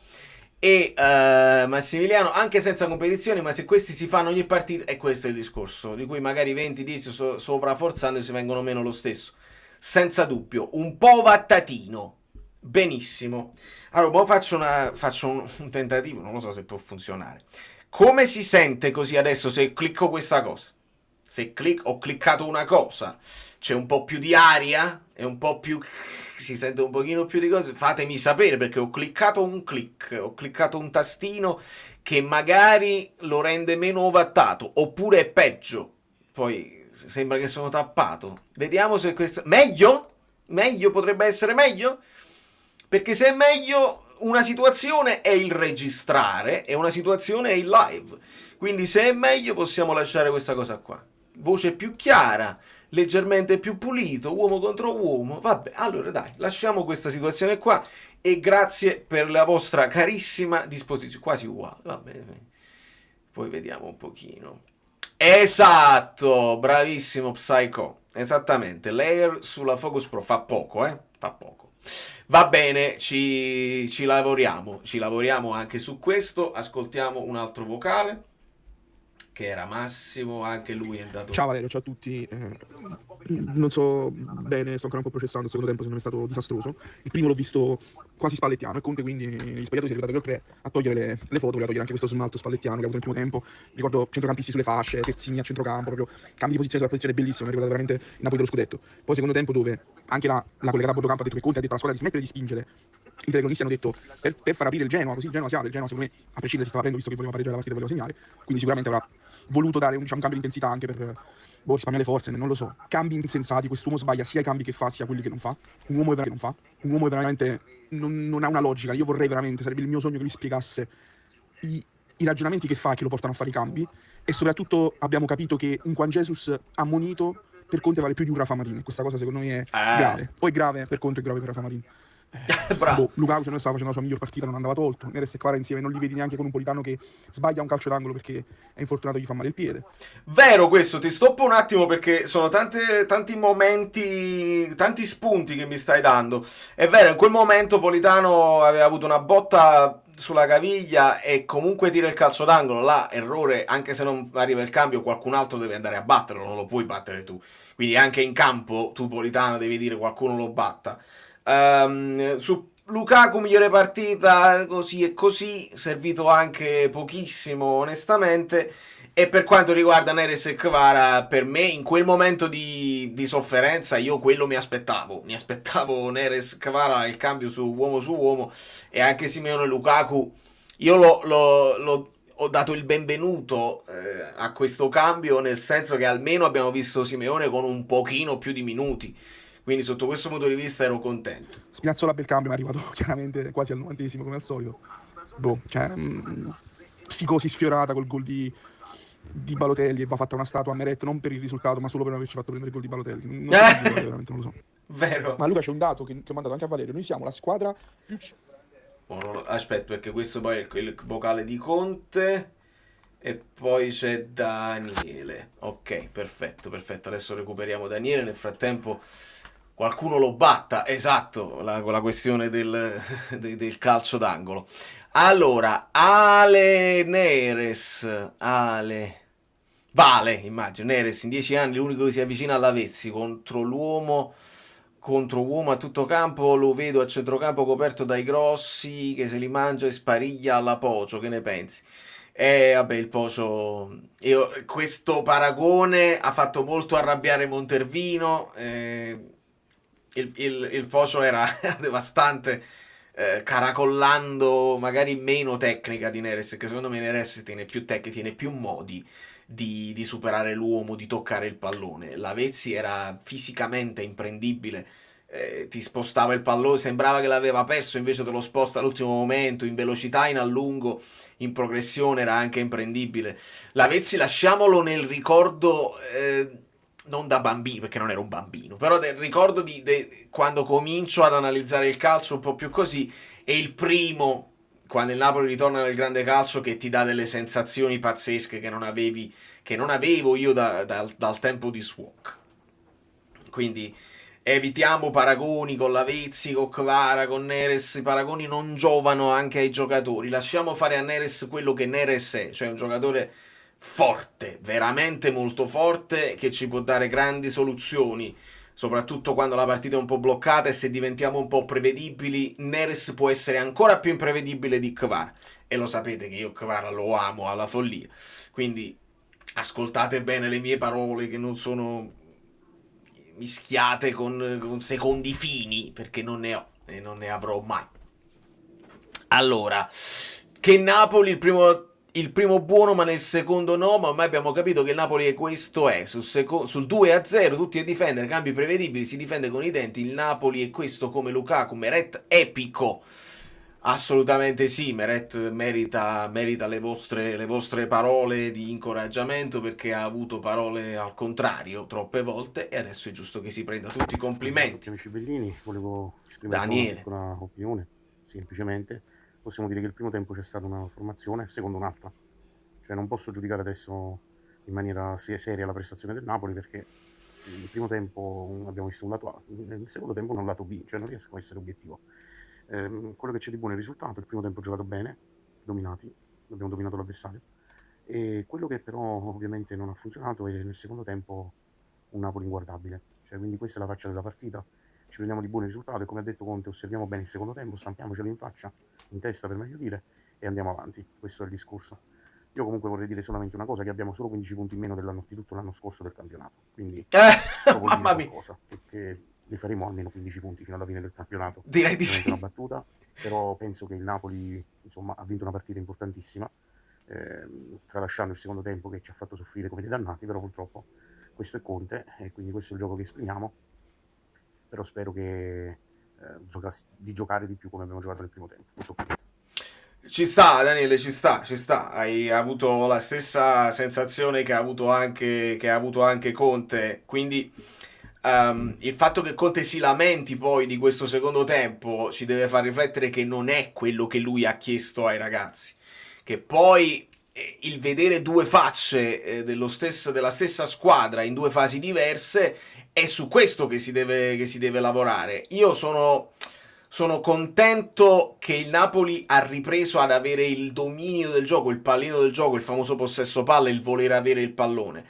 Speaker 1: E Massimiliano, anche senza competizioni, ma se questi si fanno ogni partita, e questo è il discorso, di cui magari 20-10 sovrafforzando si vengono meno lo stesso. Senza dubbio, un po' vattatino. Benissimo. Allora, faccio un tentativo, non lo so se può funzionare. Come si sente così adesso se clicco questa cosa? Se ho cliccato una cosa, c'è un po' più di aria, è un po' più... si sente un pochino più di cose, fatemi sapere perché ho cliccato un click, ho cliccato un tastino che magari lo rende meno ovattato, oppure è peggio. Poi sembra che sono tappato. Vediamo se questo... Meglio? Meglio? Potrebbe essere meglio? Perché se è meglio, una situazione è il registrare e una situazione è il live. Quindi se è meglio possiamo lasciare questa cosa qua. Voce più chiara, leggermente più pulito, uomo contro uomo. Vabbè, allora dai, lasciamo questa situazione qua e grazie per la vostra carissima disposizione. Quasi uguale, va bene. Poi vediamo un pochino. Esatto, bravissimo Psycho. Esattamente, layer sulla Focus Pro fa poco, fa poco. Va bene, ci lavoriamo anche su questo. Ascoltiamo un altro vocale che era Massimo, anche lui è andato.
Speaker 10: Ciao Valerio, ciao a tutti. Non so bene, sto ancora un po' processando, il secondo tempo secondo me è stato disastroso. Il primo l'ho visto quasi spallettiano e Conte quindi gli spogliatoi si è arrivato al 3 a togliere le foto, voleva togliere anche questo smalto spallettiano che ha avuto nel primo tempo. Ricordo centrocampisti sulle fasce, terzini a centrocampo, proprio cambi di posizione sulla posizione bellissimo, mi è arrivato veramente il Napoli dello scudetto. Poi secondo tempo dove anche la collegata a bordo campo ha detto che Conte ha detto alla squadra di smettere di spingere. I telecronisti hanno detto per far aprire il Genoa, così il Genoa si apre, il Genoa secondo me a prescindere si stava aprendo visto che voleva pareggiare la partita e voleva segnare, quindi sicuramente avrà voluto dare un cambio di intensità anche per risparmiare le forze, non lo so. Cambi insensati, quest'uomo sbaglia sia i cambi che fa sia quelli che non fa. Un uomo veramente non ha una logica. Io vorrei veramente, sarebbe il mio sogno che lui spiegasse i ragionamenti che fa che lo portano a fare i cambi, e soprattutto abbiamo capito che un Juan Jesus ammonito per Conte vale più di un Rafa Marin. Questa cosa secondo me è grave. Poi è grave per Conte e grave per Rafa Marin. Boh, Lukaku se non stava facendo la sua miglior partita, non andava tolto. Neres e Kvara insieme non li vedi neanche con un Politano che sbaglia un calcio d'angolo perché è infortunato e gli fa male il piede.
Speaker 1: Vero questo, ti stoppo un attimo perché sono tanti momenti, tanti spunti che mi stai dando. È vero, in quel momento Politano aveva avuto una botta sulla caviglia e comunque tira il calcio d'angolo. Là, errore, anche se non arriva il cambio, qualcun altro deve andare a batterlo, non lo puoi battere tu. Quindi anche in campo tu Politano devi dire qualcuno lo batta. Su Lukaku migliore partita, così e così, servito anche pochissimo onestamente. E per quanto riguarda Neres e Kvara, per me in quel momento di sofferenza io quello mi aspettavo Neres Kvara, il cambio su uomo, e anche Simeone Lukaku io ho dato il benvenuto a questo cambio, nel senso che almeno abbiamo visto Simeone con un pochino più di minuti. Quindi sotto questo punto di vista ero contento.
Speaker 10: Spinazzola bel cambio, ma è arrivato chiaramente quasi al 90esimo come al solito. Boh, cioè, psicosi sfiorata col gol di Balotelli, e va fatta una statua a Meret non per il risultato, ma solo per averci fatto prendere il gol di Balotelli. Veramente non lo so.
Speaker 1: Vero.
Speaker 10: Ma Luca, c'è un dato che ho mandato anche a Valerio. Noi siamo la squadra più...
Speaker 1: Aspetta, perché questo poi è il vocale di Conte. E poi c'è Daniele. Ok, perfetto. Adesso recuperiamo Daniele. Nel frattempo qualcuno lo batta. Esatto, la questione del calcio d'angolo. Allora, Ale Neres. Vale, immagino. Neres in 10 anni l'unico che si avvicina all'Avezzi contro uomo a tutto campo. Lo vedo a centrocampo coperto dai grossi che se li mangia e spariglia alla Pocio. Che ne pensi? Vabbè, il Pocio... questo paragone ha fatto molto arrabbiare Montervino. Il Pocio era devastante, caracollando magari meno tecnica di Neres, che secondo me Neres tiene più tecnica, tiene più modi di superare l'uomo, di toccare il pallone. Lavezzi era fisicamente imprendibile, ti spostava il pallone, sembrava che l'aveva perso, invece te lo sposta all'ultimo momento, in velocità, in allungo, in progressione, era anche imprendibile. Lavezzi lasciamolo nel ricordo, non da bambino, perché non era un bambino, però del ricordo di quando comincio ad analizzare il calcio un po' più così, è il primo, quando il Napoli ritorna nel grande calcio, che ti dà delle sensazioni pazzesche che non avevo io dal tempo di Swok. Quindi evitiamo paragoni con Lavezzi, con Kvara, con Neres. I paragoni non giovano anche ai giocatori. Lasciamo fare a Neres quello che Neres è, cioè un giocatore forte, veramente molto forte, che ci può dare grandi soluzioni, soprattutto quando la partita è un po' bloccata, e se diventiamo un po' prevedibili Neres può essere ancora più imprevedibile di Kvara, e lo sapete che io Kvara lo amo alla follia, quindi ascoltate bene le mie parole, che non sono mischiate con secondi fini, perché non ne ho e non ne avrò mai. Allora, che Napoli il primo buono, ma nel secondo no, ma ormai abbiamo capito che il Napoli è questo, sul 2-0 tutti a difendere, cambi prevedibili, si difende con i denti. Il Napoli è questo, come Lukaku, Meret epico. Assolutamente sì, Meret merita le vostre parole di incoraggiamento, perché ha avuto parole al contrario troppe volte, e adesso è giusto che si prenda tutti i complimenti.
Speaker 11: Amici bellini, volevo esprimere una opinione, semplicemente. Possiamo dire che il primo tempo c'è stata una formazione, il secondo un'altra. Cioè non posso giudicare adesso in maniera seria la prestazione del Napoli, perché nel primo tempo abbiamo visto un lato A, nel secondo tempo un lato B, cioè non riesco a essere obiettivo. Quello che c'è di buono è il risultato. Il primo tempo giocato bene, dominati, abbiamo dominato l'avversario, e quello che però ovviamente non ha funzionato è nel secondo tempo un Napoli inguardabile. Cioè, quindi questa è la faccia della partita. Ci prendiamo di buoni risultati, e come ha detto Conte, osserviamo bene il secondo tempo, stampiamocelo in faccia, in testa per meglio dire, e andiamo avanti. Questo è il discorso. Io comunque vorrei dire solamente una cosa, che abbiamo solo 15 punti in meno di tutto l'anno scorso del campionato, quindi
Speaker 1: mamma mia,
Speaker 11: qualcosa, che li faremo almeno 15 punti fino alla fine del campionato.
Speaker 1: Direi di sì.
Speaker 11: Una battuta, però penso che il Napoli, insomma, ha vinto una partita importantissima, tralasciando il secondo tempo che ci ha fatto soffrire come dei dannati, però purtroppo questo è Conte, e quindi questo è il gioco che esprimiamo. Però spero che di giocare di più come abbiamo giocato nel primo tempo. Tutto qui.
Speaker 1: Ci sta, Daniele, ci sta. Hai avuto la stessa sensazione che ha avuto anche Conte, quindi Il fatto che Conte si lamenti poi di questo secondo tempo ci deve far riflettere che non è quello che lui ha chiesto ai ragazzi, che poi il vedere due facce della stessa squadra in due fasi diverse è su questo che si deve lavorare. Io sono contento che il Napoli ha ripreso ad avere il dominio del gioco, il pallino del gioco, il famoso possesso palla, il voler avere il pallone.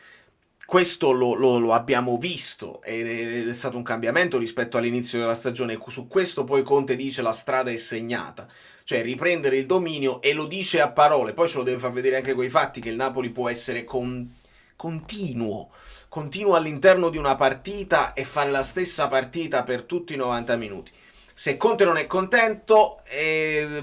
Speaker 1: Questo lo abbiamo visto ed è stato un cambiamento rispetto all'inizio della stagione. Su questo poi Conte dice la strada è segnata, cioè riprendere il dominio, e lo dice a parole, poi ce lo deve far vedere anche coi fatti, che il Napoli può essere continuo all'interno di una partita e fare la stessa partita per tutti i 90 minuti. Se Conte non è contento,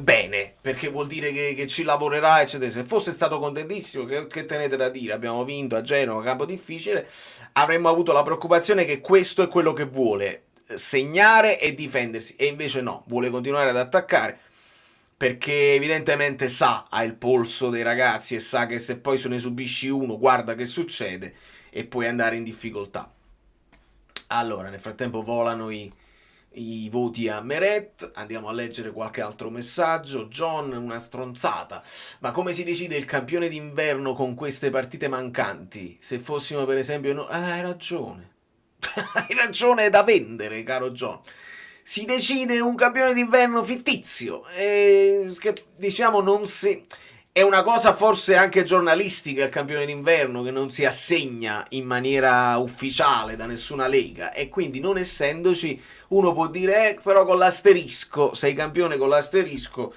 Speaker 1: bene, perché vuol dire che ci lavorerà, eccetera. Se fosse stato contentissimo, che tenete da dire? Abbiamo vinto a Genova, campo difficile, avremmo avuto la preoccupazione che questo è quello che vuole, segnare e difendersi, e invece no, vuole continuare ad attaccare, perché evidentemente ha il polso dei ragazzi e sa che se poi se ne subisci uno, guarda che succede, e puoi andare in difficoltà. Allora, nel frattempo volano i voti a Meret, andiamo a leggere qualche altro messaggio. John, una stronzata, ma come si decide il campione d'inverno con queste partite mancanti? Se fossimo per esempio hai ragione hai ragione, è da vendere, caro John. Si decide un campione d'inverno fittizio, che diciamo non si... È una cosa forse anche giornalistica, il campione d'inverno, che non si assegna in maniera ufficiale da nessuna lega, e quindi non essendoci uno può dire però con l'asterisco, sei campione con l'asterisco.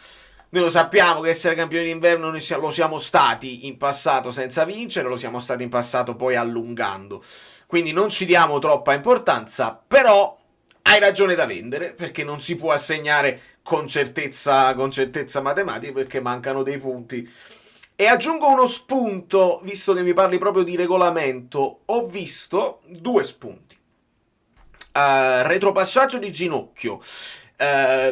Speaker 1: Noi lo sappiamo che essere campioni d'inverno noi lo siamo stati in passato senza vincere, lo siamo stati in passato poi allungando, quindi non ci diamo troppa importanza, però hai ragione da vendere, perché non si può assegnare con certezza matematica, perché mancano dei punti. E aggiungo uno spunto, visto che mi parli proprio di regolamento, ho visto due spunti. Retropassaggio di ginocchio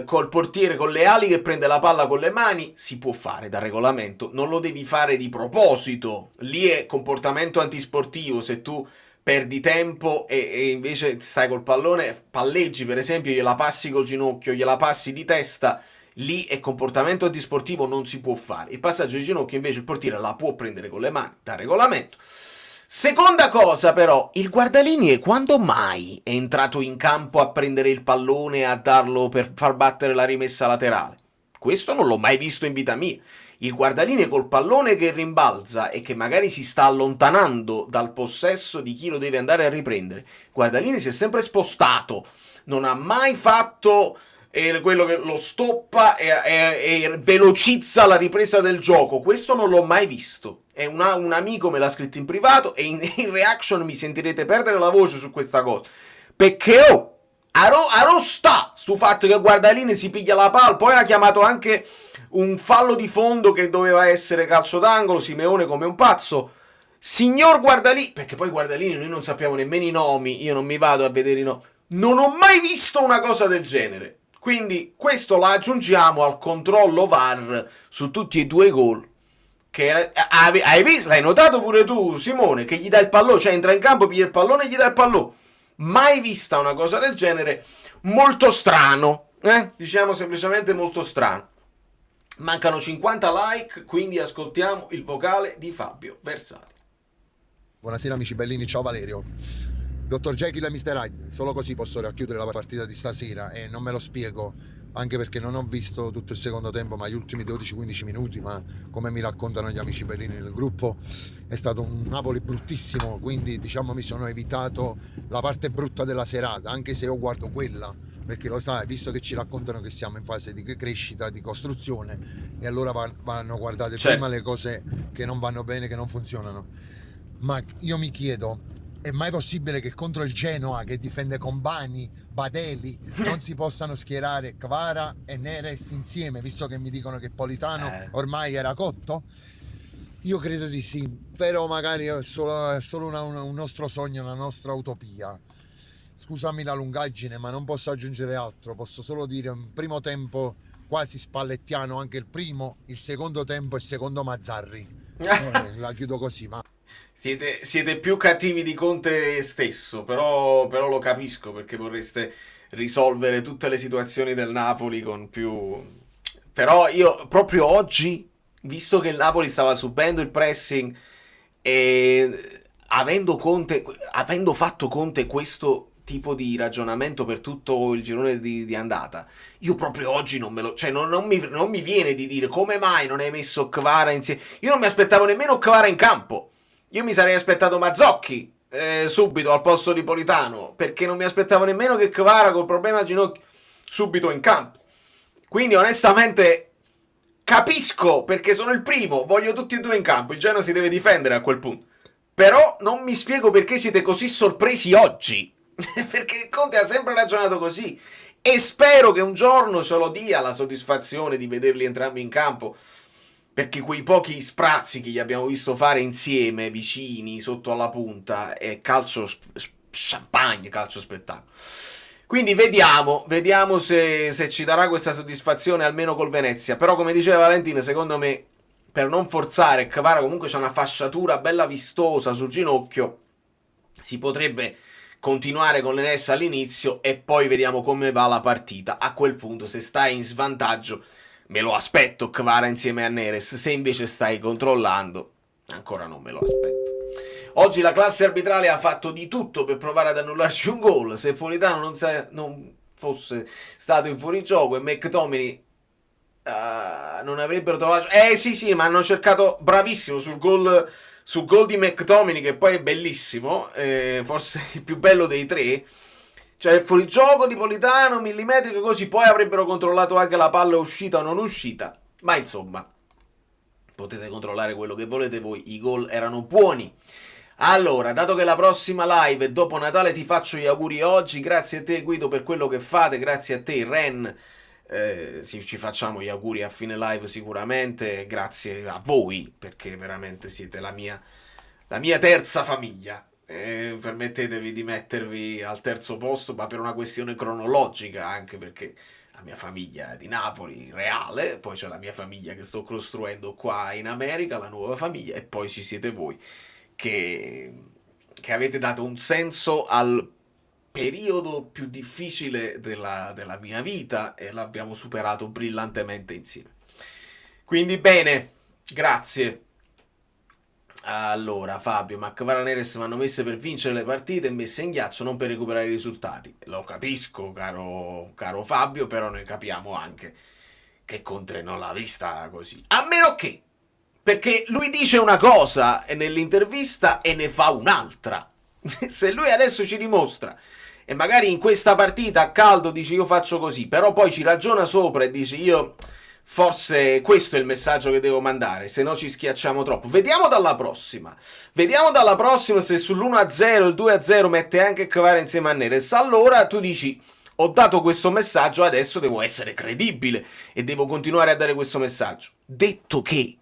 Speaker 1: col portiere con le ali che prende la palla con le mani, si può fare da regolamento, non lo devi fare di proposito, lì è comportamento antisportivo. Se tu perdi tempo e invece stai col pallone, palleggi per esempio, gliela passi col ginocchio, gliela passi di testa, lì è comportamento antisportivo, non si può fare. Il passaggio di ginocchio invece il portiere la può prendere con le mani, da regolamento. Seconda cosa però, il guardalini quando mai è entrato in campo a prendere il pallone e a darlo per far battere la rimessa laterale? Questo non l'ho mai visto in vita mia. Il guardalini col pallone che rimbalza e che magari si sta allontanando dal possesso di chi lo deve andare a riprendere, il guardalini si è sempre spostato, non ha mai fatto quello che lo stoppa e velocizza la ripresa del gioco. Questo non l'ho mai visto. È un amico me l'ha scritto in privato e in reaction mi sentirete perdere la voce su questa cosa, perché sta sto fatto che Guardalini si piglia la palla. Poi ha chiamato anche un fallo di fondo che doveva essere calcio d'angolo, Simeone come un pazzo. Signor Guardalini, perché poi Guardalini noi non sappiamo nemmeno i nomi, io non mi vado a vedere i nomi, non ho mai visto una cosa del genere. Quindi questo lo aggiungiamo al controllo VAR su tutti e due i gol. Che hai visto? L'hai notato pure tu, Simone, che gli dà il pallone, cioè entra in campo, piglia il pallone e gli dà il pallone. Mai vista una cosa del genere. Molto strano, diciamo semplicemente molto strano. Mancano 50 like, quindi ascoltiamo il vocale di Fabio Versati.
Speaker 12: Buonasera amici bellini, ciao Valerio. Dottor Jekyll e Mr. Hyde, solo così posso racchiudere la partita di stasera e non me lo spiego, anche perché non ho visto tutto il secondo tempo, ma gli ultimi 12-15 minuti, ma come mi raccontano gli amici bellini del gruppo è stato un Napoli bruttissimo, quindi diciamo mi sono evitato la parte brutta della serata, anche se io guardo quella, perché lo sai, visto che ci raccontano che siamo in fase di crescita, di costruzione, e allora vanno guardate prima le cose che non vanno bene, che non funzionano. Ma io mi chiedo, è mai possibile che contro il Genoa, che difende con Bani, Badeli, non si possano schierare Kvara e Neres insieme, visto che mi dicono che Politano ormai era cotto? Io credo di sì, però magari è solo un nostro sogno, una nostra utopia. Scusami la lungaggine, ma non posso aggiungere altro, posso solo dire un primo tempo quasi spallettiano, anche il primo, il secondo tempo il secondo Mazzarri. La chiudo così, ma...
Speaker 1: Siete più cattivi di Conte stesso, però lo capisco, perché vorreste risolvere tutte le situazioni del Napoli con più... Però io proprio oggi, visto che il Napoli stava subendo il pressing e avendo fatto Conte questo tipo di ragionamento per tutto il girone di andata, io proprio oggi non me lo... Cioè non mi viene di dire come mai non hai messo Kvara insieme. Io non mi aspettavo nemmeno Kvara in campo. Io mi sarei aspettato Mazzocchi subito al posto di Politano, perché non mi aspettavo nemmeno che Kvara col problema al ginocchio subito in campo. Quindi onestamente capisco, perché sono il primo, voglio tutti e due in campo, il Genoa si deve difendere a quel punto. Però non mi spiego perché siete così sorpresi oggi, perché Conte ha sempre ragionato così, e spero che un giorno ce lo dia la soddisfazione di vederli entrambi in campo, perché quei pochi sprazzi che gli abbiamo visto fare insieme, vicini, sotto alla punta, è calcio champagne, calcio spettacolo. Quindi vediamo se ci darà questa soddisfazione almeno col Venezia. Però come diceva Valentin, secondo me, per non forzare, Kvara comunque c'ha una fasciatura bella vistosa sul ginocchio, si potrebbe continuare con l'Enes all'inizio e poi vediamo come va la partita. A quel punto, se stai in svantaggio, me lo aspetto Kvara insieme a Neres. Se invece stai controllando, ancora non me lo aspetto. Oggi la classe arbitrale ha fatto di tutto per provare ad annullarci un gol. Se Politano non fosse stato in fuorigioco e McTominay non avrebbero trovato... sì, ma hanno cercato, bravissimo, sul gol di McTominay, che poi è bellissimo, forse il più bello dei tre. Cioè il fuorigioco di Politano, millimetrico, così, poi avrebbero controllato anche la palla uscita o non uscita. Ma insomma, potete controllare quello che volete voi, i gol erano buoni. Allora, dato che la prossima live è dopo Natale, ti faccio gli auguri oggi. Grazie a te Guido per quello che fate, grazie a te Ren. Ci facciamo gli auguri a fine live sicuramente, grazie a voi, perché veramente siete la mia terza famiglia. Permettetevi di mettervi al terzo posto, ma per una questione cronologica, anche perché la mia famiglia è di Napoli, reale, poi c'è la mia famiglia che sto costruendo qua in America, la nuova famiglia, e poi ci siete voi che avete dato un senso al periodo più difficile della mia vita e l'abbiamo superato brillantemente insieme. Quindi bene, grazie. Allora, Fabio, ma Kvara e Neres vanno messe per vincere le partite e messe in ghiaccio, non per recuperare i risultati. Lo capisco, caro Fabio, però noi capiamo anche che Conte non l'ha vista così. A meno che, perché lui dice una cosa nell'intervista e ne fa un'altra. Se lui adesso ci dimostra, e magari in questa partita a caldo dice io faccio così, però poi ci ragiona sopra e dice io... Forse questo è il messaggio che devo mandare, se no ci schiacciamo troppo. Vediamo dalla prossima se sull'1-0, il 2-0 mette anche Kvara insieme a Neres. Allora tu dici, ho dato questo messaggio, adesso devo essere credibile e devo continuare a dare questo messaggio. Detto che,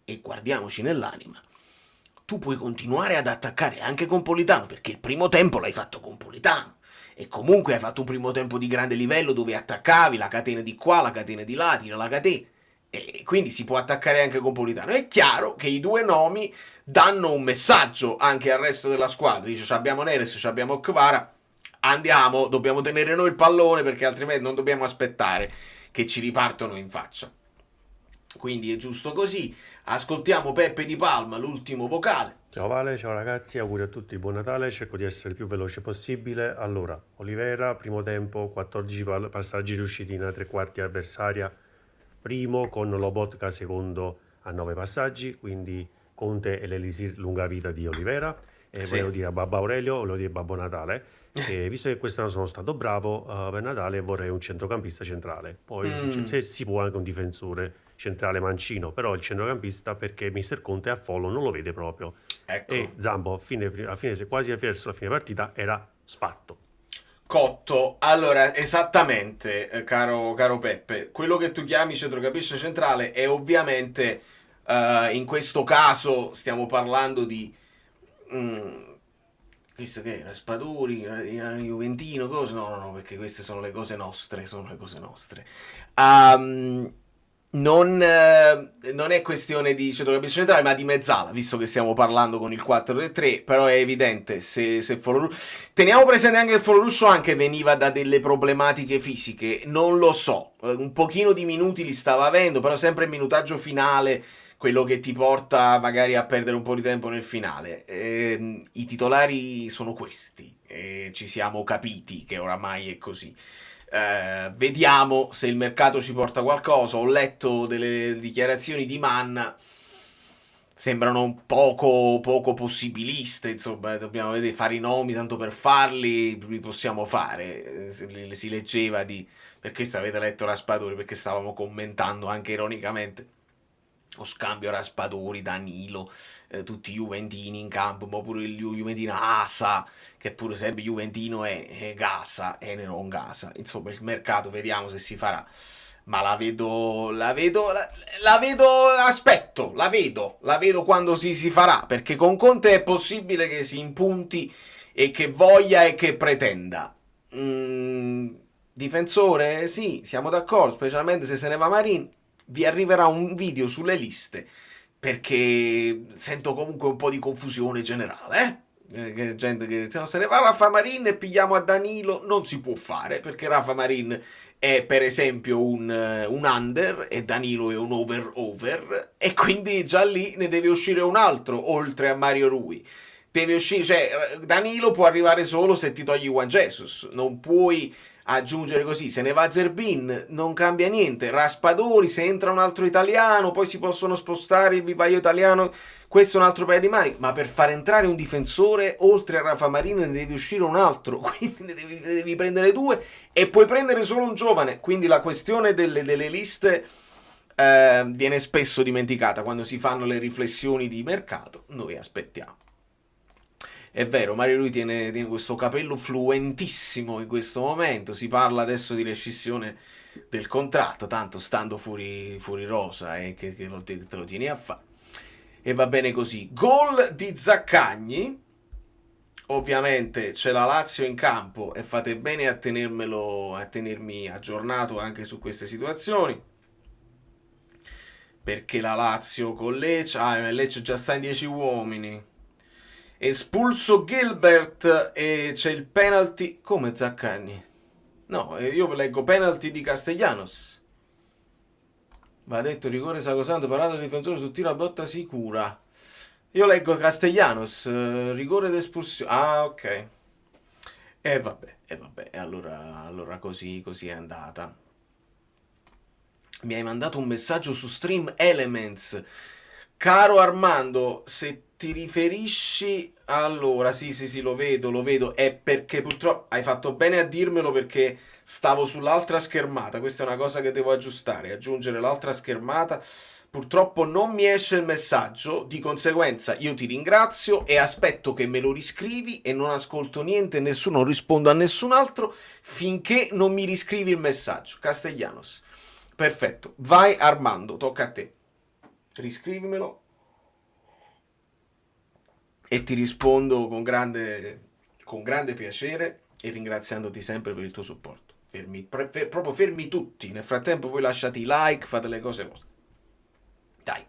Speaker 1: e guardiamoci nell'anima, tu puoi continuare ad attaccare anche con Politano, perché il primo tempo l'hai fatto con Politano. E comunque hai fatto un primo tempo di grande livello dove attaccavi la catena di qua, la catena di là, tira la catena. E quindi si può attaccare anche con Politano. È chiaro che i due nomi danno un messaggio anche al resto della squadra. Dice, abbiamo Neres, abbiamo Kvara, andiamo, dobbiamo tenere noi il pallone perché altrimenti non dobbiamo aspettare che ci ripartono in faccia. Quindi è giusto così. Ascoltiamo Peppe Di Palma, l'ultimo vocale.
Speaker 13: Ciao Vale, ciao ragazzi, auguri a tutti, buon Natale, cerco di essere il più veloce possibile. Allora, Olivera, primo tempo, 14 passaggi riusciti in tre quarti avversaria, primo con Lobotka, secondo a 9 passaggi, quindi Conte e l'elisir lunga vita di Olivera. E sì. Volevo dire a Babbo Aurelio, volevo dire Babbo Natale, che visto che quest'anno sono stato bravo, per Natale vorrei un centrocampista centrale, poi se si può anche un difensore centrale mancino, però il centrocampista perché Mister Conte a Follow non lo vede proprio. Ecco. E Zambo quasi verso la fine partita era sfatto.
Speaker 1: Cotto. Allora, esattamente, caro Peppe, quello che tu chiami centrocampista centrale è ovviamente in questo caso stiamo parlando di questo che è? Raspadori, Juventino, cosa? No, perché queste sono le cose nostre, non è questione di centrocampista centrale, ma di mezzala, visto che stiamo parlando con il 4-3, però è evidente, se teniamo presente anche che Foloruscio anche veniva da delle problematiche fisiche, non lo so, un pochino di minuti li stava avendo, però sempre il minutaggio finale, quello che ti porta magari a perdere un po' di tempo nel finale. I titolari sono questi, ci siamo capiti che oramai è così. Vediamo se il mercato ci porta qualcosa. Ho letto delle dichiarazioni di Manna, sembrano un poco possibiliste, insomma, dobbiamo vedere, fare i nomi tanto per farli, li possiamo fare. Si leggeva di, per questo avete letto Raspadori, perché stavamo commentando anche ironicamente lo scambio Raspadori, Danilo, tutti juventini in campo, ma pure il juventino Asa, che pure sempre juventino è Gasa, e non Gasa. Insomma, il mercato vediamo se si farà, ma la vedo, aspetto, la vedo quando si farà, perché con Conte è possibile che si impunti e che voglia e che pretenda. Difensore? Sì, siamo d'accordo, specialmente se se ne va Marin. Vi arriverà un video sulle liste, perché sento comunque un po' di confusione generale, gente che se ne va Rafa Marin e pigliamo a Danilo, non si può fare, perché Rafa Marin è per esempio un under e Danilo è un over, e quindi già lì ne deve uscire un altro, oltre a Mario Rui. Deve uscire, cioè Danilo può arrivare solo se ti togli Juan Jesus, non puoi aggiungere così. Se ne va Zerbin non cambia niente. Raspadori, se entra un altro italiano, poi si possono spostare il vivaio italiano, questo è un altro paio di mani, ma per far entrare un difensore oltre a Rafa Marin ne devi uscire un altro, quindi ne devi prendere due e puoi prendere solo un giovane. Quindi la questione delle liste viene spesso dimenticata quando si fanno le riflessioni di mercato. Noi aspettiamo. È vero, Mario Rui tiene questo capello fluentissimo in questo momento, si parla adesso di rescissione del contratto, tanto stando fuori rosa, che te lo tieni a fare. E va bene così. Gol di Zaccagni, ovviamente c'è la Lazio in campo e fate bene a tenermi aggiornato anche su queste situazioni, perché la Lazio con Lecce, Lecce già sta in 10 uomini. Espulso Gilbert e c'è il penalty. Come Zaccagni? No, io leggo penalty di Castellanos. Va detto rigore sacrosanto, parata del difensore su tiro a botta sicura. Io leggo Castellanos, rigore d'espulsione. Ah, ok. E vabbè, allora così è andata. Mi hai mandato un messaggio su Stream Elements. Caro Armando, se ti riferisci, allora sì, lo vedo, è perché purtroppo hai fatto bene a dirmelo, perché stavo sull'altra schermata. Questa è una cosa che devo aggiungere l'altra schermata. Purtroppo non mi esce il messaggio, di conseguenza io ti ringrazio e aspetto che me lo riscrivi, e non ascolto niente, non rispondo a nessun altro finché non mi riscrivi il messaggio. Castellanos, perfetto, vai Armando, tocca a te, riscrivimelo e ti rispondo con grande piacere, e ringraziandoti sempre per il tuo supporto. Proprio fermi tutti. Nel frattempo voi lasciate i like, fate le cose vostre. Dai.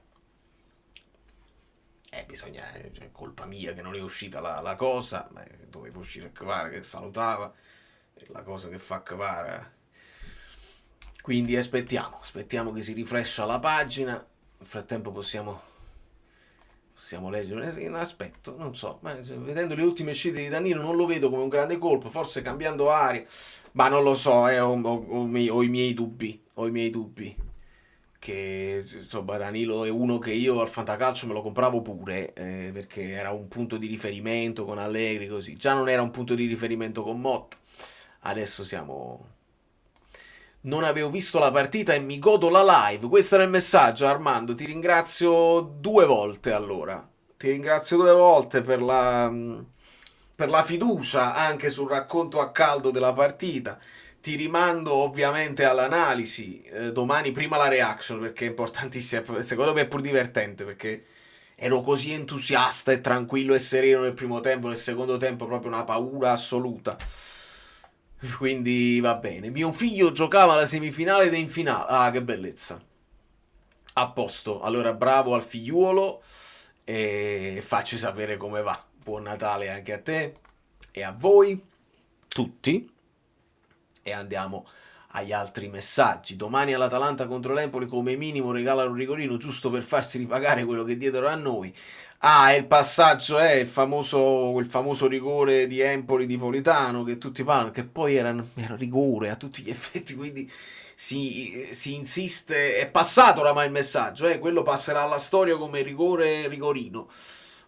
Speaker 1: Bisogna, cioè, colpa mia che non è uscita la cosa, ma dovevo uscire Kvara che salutava, è la cosa che fa Kvara. Quindi aspettiamo che si rifrescia la pagina. Nel frattempo possiamo leggere. In aspetto, non so, ma vedendo le ultime uscite di Danilo non lo vedo come un grande colpo, forse cambiando aria, ma non lo so, ho i miei dubbi, che insomma Danilo è uno che io al fantacalcio me lo compravo pure, perché era un punto di riferimento con Allegri, così, già non era un punto di riferimento con Motta, adesso non avevo visto la partita e mi godo la live. Questo era il messaggio, Armando. Ti ringrazio 2 volte, allora. Ti ringrazio 2 volte per la fiducia anche sul racconto a caldo della partita. Ti rimando ovviamente all'analisi. Domani prima la reaction, perché è importantissima. Secondo me è pur divertente, perché ero così entusiasta e tranquillo e sereno nel primo tempo. Nel secondo tempo proprio una paura assoluta. Quindi va bene. Mio figlio giocava alla semifinale ed in finale. Ah, che bellezza. A posto, allora bravo al figliuolo e facci sapere come va. Buon Natale anche a te e a voi tutti e andiamo agli altri messaggi. Domani all'Atalanta contro l'Empoli come minimo regala un rigorino giusto per farsi ripagare quello che diedero a noi. Ah, il passaggio è il famoso rigore di Empoli di Politano che tutti parlano, che poi era rigore a tutti gli effetti, quindi si insiste, è passato oramai il messaggio, quello passerà alla storia come rigorino.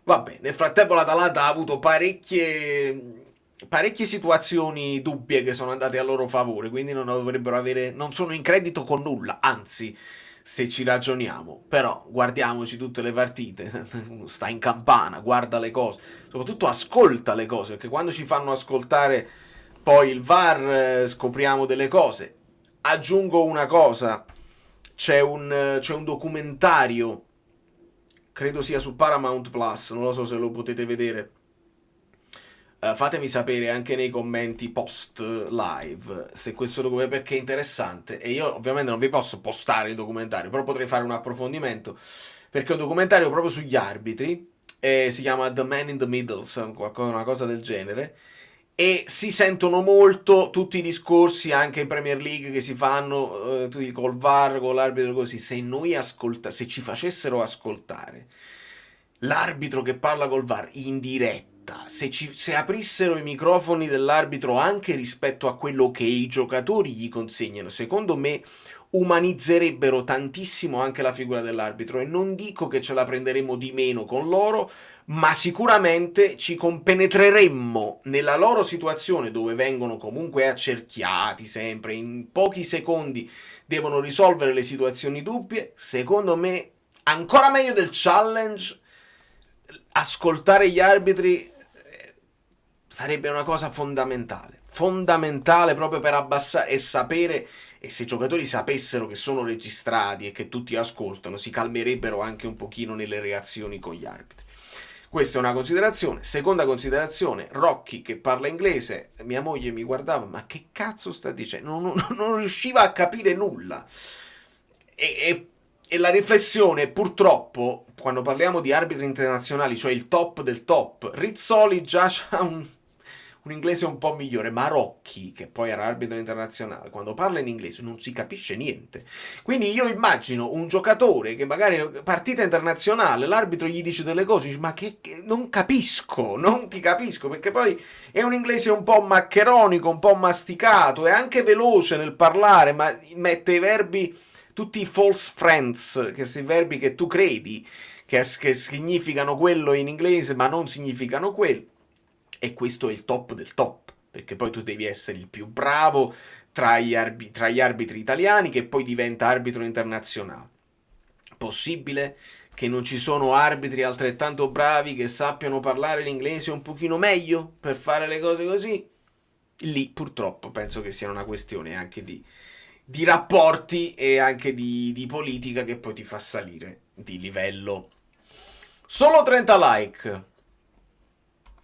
Speaker 1: Vabbè, nel frattempo l'Atalanta ha avuto parecchie situazioni dubbie che sono andate a loro favore, quindi non sono in credito con nulla, anzi, se ci ragioniamo, però guardiamoci tutte le partite, sta in campana, guarda le cose, soprattutto ascolta le cose, perché quando ci fanno ascoltare poi il VAR scopriamo delle cose. Aggiungo una cosa, c'è un documentario, credo sia su Paramount Plus, non lo so se lo potete vedere. Fatemi sapere anche nei commenti post live se questo documentario, perché è interessante e io ovviamente non vi posso postare il documentario, però potrei fare un approfondimento perché è un documentario proprio sugli arbitri, si chiama The Man in the Middle, una cosa del genere, e si sentono molto tutti i discorsi anche in Premier League che si fanno col VAR, con l'arbitro così. Se ci facessero ascoltare l'arbitro che parla col VAR in diretta, se aprissero i microfoni dell'arbitro anche rispetto a quello che i giocatori gli consegnano, secondo me umanizzerebbero tantissimo anche la figura dell'arbitro, e non dico che ce la prenderemo di meno con loro, ma sicuramente ci compenetreremmo nella loro situazione, dove vengono comunque accerchiati sempre, in pochi secondi devono risolvere le situazioni dubbie. Secondo me ancora meglio del challenge, ascoltare gli arbitri sarebbe una cosa fondamentale proprio per abbassare e sapere, e se i giocatori sapessero che sono registrati e che tutti ascoltano, si calmerebbero anche un pochino nelle reazioni con gli arbitri. Questa è una considerazione. Seconda considerazione, Rocky che parla inglese, mia moglie mi guardava, ma che cazzo sta dicendo? Non riusciva a capire nulla. E la riflessione, purtroppo, quando parliamo di arbitri internazionali, cioè il top del top, Rizzoli già ha un inglese un po' migliore, ma Rocchi, che poi era arbitro internazionale, quando parla in inglese non si capisce niente. Quindi io immagino un giocatore che magari partita internazionale, l'arbitro gli dice delle cose, dice, ma che non ti capisco, perché poi è un inglese un po' maccheronico, un po' masticato, è anche veloce nel parlare, ma mette i verbi, tutti i false friends, che sono i verbi che tu credi che significano quello in inglese, ma non significano quello. E questo è il top del top, perché poi tu devi essere il più bravo tra gli arbitri italiani, che poi diventa arbitro internazionale. Possibile che non ci sono arbitri altrettanto bravi che sappiano parlare l'inglese un pochino meglio per fare le cose così? Lì purtroppo penso che sia una questione anche di rapporti e anche di politica che poi ti fa salire di livello. Solo 30 like.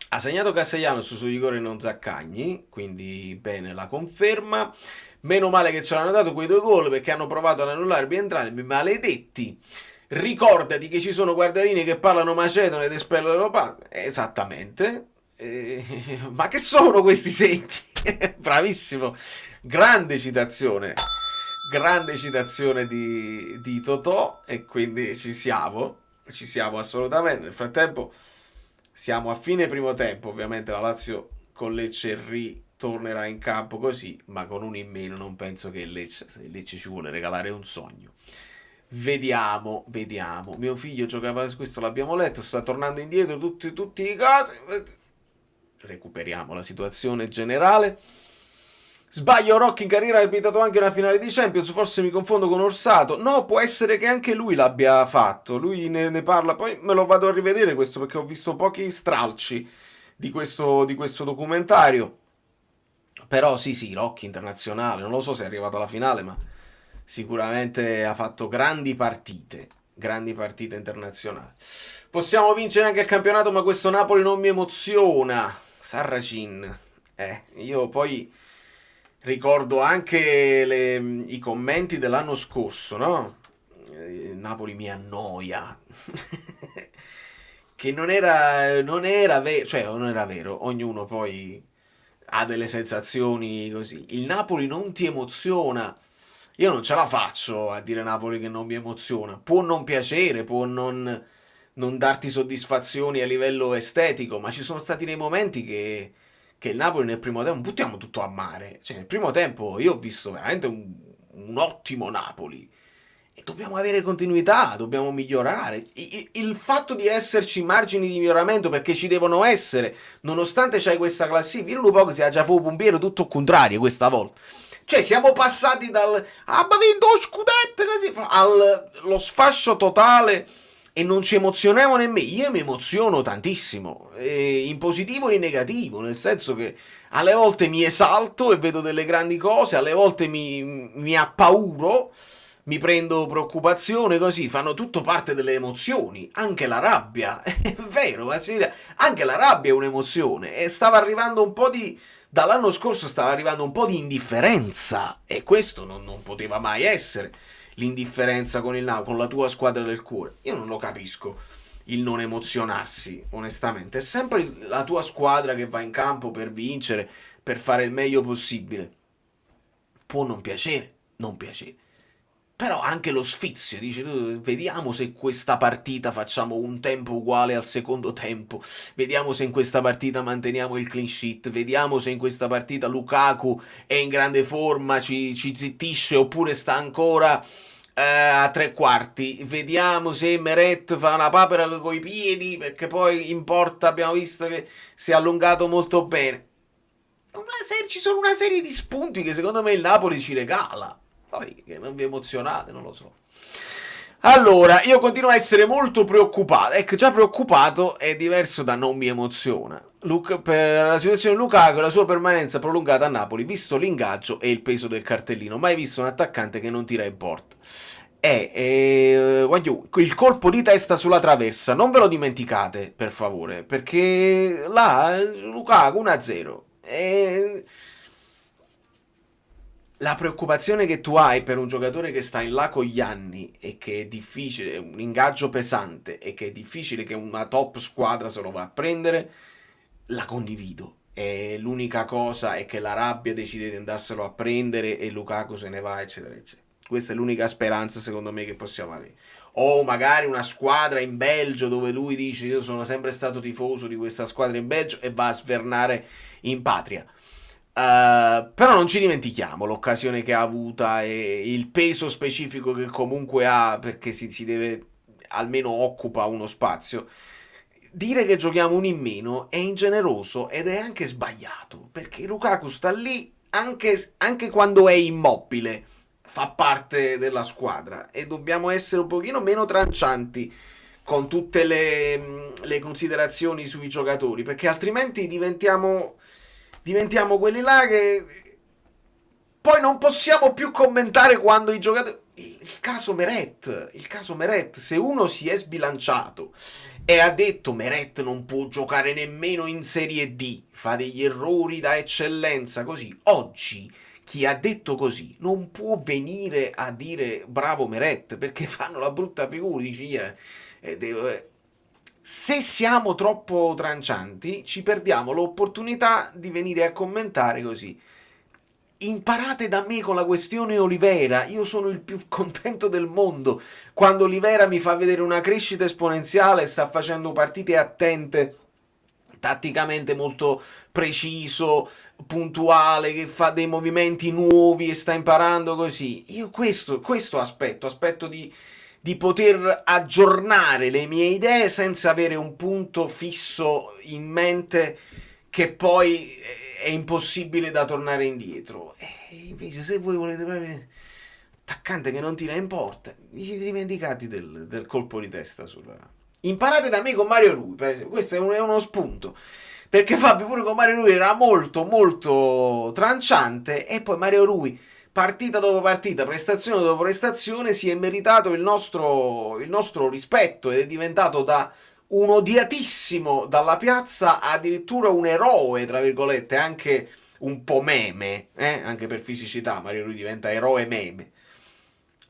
Speaker 1: Ha segnato Castellanos su rigore non Zaccagni, quindi bene la conferma. Meno male che ce l'hanno dato quei 2 gol, perché hanno provato ad annullare entrambi, maledetti. Ricordati che ci sono guardiarini che parlano macedone ed espellono le palle. Esattamente. Ma che sono questi segni? Bravissimo. Grande citazione di Totò, e quindi ci siamo assolutamente. Nel frattempo siamo a fine primo tempo, ovviamente la Lazio con Lecce ritornerà in campo così, ma con uno in meno non penso che Lecce ci vuole regalare un sogno. Vediamo. Mio figlio giocava, questo l'abbiamo letto, sta tornando indietro tutti i casi. Recuperiamo la situazione generale. Sbaglio, Rocchi in carriera ha arbitrato anche una finale di Champions, forse mi confondo con Orsato. No, può essere che anche lui l'abbia fatto, lui ne parla, poi me lo vado a rivedere questo, perché ho visto pochi stralci di questo documentario. Però sì, Rocchi internazionale, non lo so se è arrivato alla finale, ma sicuramente ha fatto grandi partite internazionali. Possiamo vincere anche il campionato, ma questo Napoli non mi emoziona. Sarracin, io poi ricordo anche i commenti dell'anno scorso, no? Napoli mi annoia. Che non era vero, cioè non era vero, ognuno poi ha delle sensazioni così. Il Napoli non ti emoziona. Io non ce la faccio a dire Napoli che non mi emoziona. Può non piacere, può non darti soddisfazioni a livello estetico, ma ci sono stati dei momenti che il Napoli nel primo tempo, buttiamo tutto a mare, cioè nel primo tempo io ho visto veramente un ottimo Napoli. E dobbiamo avere continuità, dobbiamo migliorare. Il fatto di esserci margini di miglioramento, perché ci devono essere, nonostante c'hai questa classifica, io un po' si ha già fu pompiere tutto il contrario questa volta. Cioè siamo passati dal abbiamo vinto scudetto così allo sfascio totale e non ci emozioniamo nemmeno. Io mi emoziono tantissimo, in positivo e in negativo, nel senso che alle volte mi esalto e vedo delle grandi cose, alle volte mi appauro, mi prendo preoccupazione, così fanno tutto parte delle emozioni, anche la rabbia, è vero, anche la rabbia è un'emozione e stava arrivando un po' dall'anno scorso stava arrivando un po' di indifferenza e questo non poteva mai essere, l'indifferenza con la tua squadra del cuore. Io non lo capisco, il non emozionarsi, onestamente, è sempre la tua squadra che va in campo per vincere, per fare il meglio possibile. Può non piacere, però anche lo sfizio, dice vediamo se questa partita facciamo un tempo uguale al secondo tempo, vediamo se in questa partita manteniamo il clean sheet, vediamo se in questa partita Lukaku è in grande forma, ci zittisce oppure sta ancora a tre quarti, vediamo se Meret fa una papera coi piedi, perché poi in porta abbiamo visto che si è allungato molto bene. Ci sono una serie di spunti che secondo me il Napoli ci regala. Poi che non vi emozionate, non lo so. Allora, io continuo a essere molto preoccupato. Ecco, già preoccupato è diverso da non mi emoziona. Per la situazione di Lukaku e la sua permanenza prolungata a Napoli, visto l'ingaggio e il peso del cartellino. Mai visto un attaccante che non tira in porta. Il colpo di testa sulla traversa, non ve lo dimenticate, per favore, perché là Lukaku 1-0. La preoccupazione che tu hai per un giocatore che sta in là con gli anni e che è difficile, è un ingaggio pesante e che è difficile che una top squadra se lo va a prendere, la condivido. E l'unica cosa è che la rabbia decide di andarselo a prendere e Lukaku se ne va, eccetera, eccetera. Questa è l'unica speranza, secondo me, che possiamo avere. O magari una squadra in Belgio dove lui dice io sono sempre stato tifoso di questa squadra in Belgio e va a svernare in patria. Però non ci dimentichiamo l'occasione che ha avuta e il peso specifico che comunque ha, perché si deve, almeno occupa uno spazio. Dire che giochiamo uno in meno è ingeneroso ed è anche sbagliato, perché Lukaku sta lì anche quando è immobile, fa parte della squadra e dobbiamo essere un pochino meno trancianti con tutte le considerazioni sui giocatori, perché altrimenti diventiamo quelli là che poi non possiamo più commentare quando i giocatori... Il caso Meret, se uno si è sbilanciato e ha detto Meret non può giocare nemmeno in Serie D, fa degli errori da eccellenza, così, oggi chi ha detto così non può venire a dire bravo Meret, perché fanno la brutta figura, dici se siamo troppo trancianti ci perdiamo l'opportunità di venire a commentare così. Imparate da me con la questione Olivera, io sono il più contento del mondo quando Olivera mi fa vedere una crescita esponenziale, sta facendo partite attente, tatticamente molto preciso, puntuale, che fa dei movimenti nuovi e sta imparando così. Io questo aspetto di poter aggiornare le mie idee senza avere un punto fisso in mente che poi è impossibile da tornare indietro. E invece se voi volete proprio attaccante che non tira in porta, vi siete dimenticati del colpo di testa sulla... Imparate da me con Mario Rui, per esempio. Questo è uno spunto, perché Fabio pure con Mario Rui era molto molto tranciante e poi Mario Rui partita dopo partita, prestazione dopo prestazione, si è meritato il nostro rispetto ed è diventato da un odiatissimo dalla piazza addirittura un eroe, tra virgolette, anche un po' meme, anche per fisicità, Mario Rui diventa eroe meme.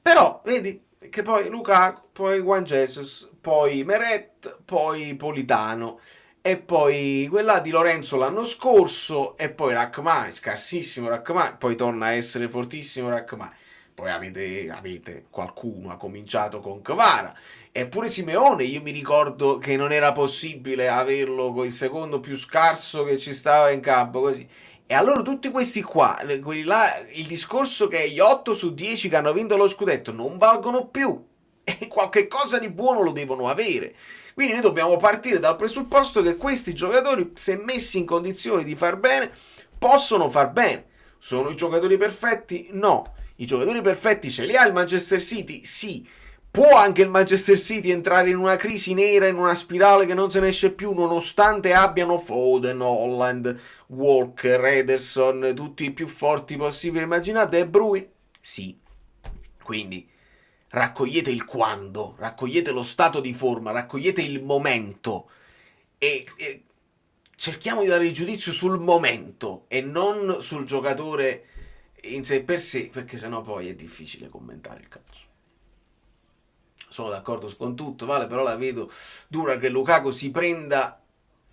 Speaker 1: Però, vedi, Che poi Lukaku, poi Juan Jesus, poi Meret, poi Politano, e poi quella di Lorenzo l'anno scorso, e poi Rachmani, scarsissimo Rachmani, poi torna a essere fortissimo Rachmani. Poi avete qualcuno, ha cominciato con Kvara, eppure Simeone, io mi ricordo che non era possibile averlo con il secondo più scarso che ci stava in campo, così. E allora tutti questi qua, quelli là, il discorso che gli 8 su 10 che hanno vinto lo scudetto non valgono più, e qualche cosa di buono lo devono avere. Quindi noi dobbiamo partire dal presupposto che questi giocatori, se messi in condizioni di far bene, possono far bene. Sono i giocatori perfetti? No. I giocatori perfetti ce li ha il Manchester City? Sì. Può anche il Manchester City entrare in una crisi nera, in una spirale che non se ne esce più, nonostante abbiano Foden, Holland, Walker, Ederson, tutti i più forti possibili immaginate, e Bruyne? Sì. Quindi raccogliete il quando, raccogliete lo stato di forma, raccogliete il momento e cerchiamo di dare il giudizio sul momento e non sul giocatore in sé per sé, perché sennò poi è difficile commentare il calcio. Sono d'accordo con tutto, Vale, però la vedo dura che Lukaku si prenda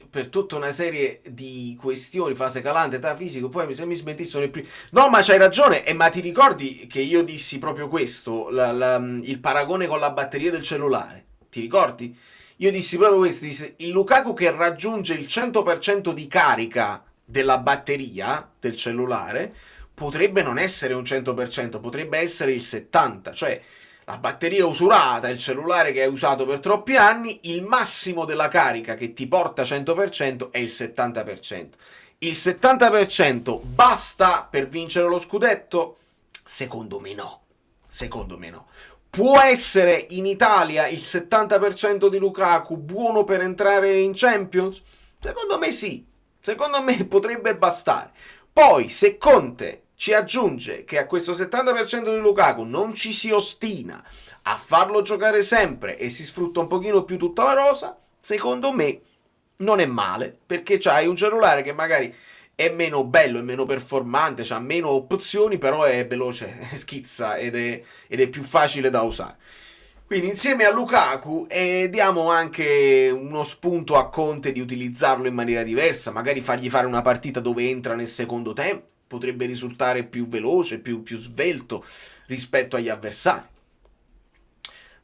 Speaker 1: per tutta una serie di questioni, fase calante, età fisico, poi se mi smentiscono nel primo... No, ma c'hai ragione, ma ti ricordi che io dissi proprio questo, il paragone con la batteria del cellulare? Ti ricordi? Io dissi proprio questo, dissi, il Lukaku che raggiunge il 100% di carica della batteria del cellulare potrebbe non essere un 100%, potrebbe essere il 70%, cioè la batteria usurata, il cellulare che hai usato per troppi anni, il massimo della carica che ti porta 100% è il 70%. Il 70% basta per vincere lo scudetto? Secondo me no. Secondo me no. Può essere in Italia il 70% di Lukaku buono per entrare in Champions? Secondo me sì. Secondo me potrebbe bastare. Poi, se Conte ci aggiunge che a questo 70% di Lukaku non ci si ostina a farlo giocare sempre e si sfrutta un pochino più tutta la rosa, secondo me non è male, perché c'hai un cellulare che magari è meno bello, è meno performante, c'ha meno opzioni, però è veloce, schizza ed è più facile da usare. Quindi insieme a Lukaku diamo anche uno spunto a Conte di utilizzarlo in maniera diversa, magari fargli fare una partita dove entra nel secondo tempo, potrebbe risultare più veloce, più svelto rispetto agli avversari.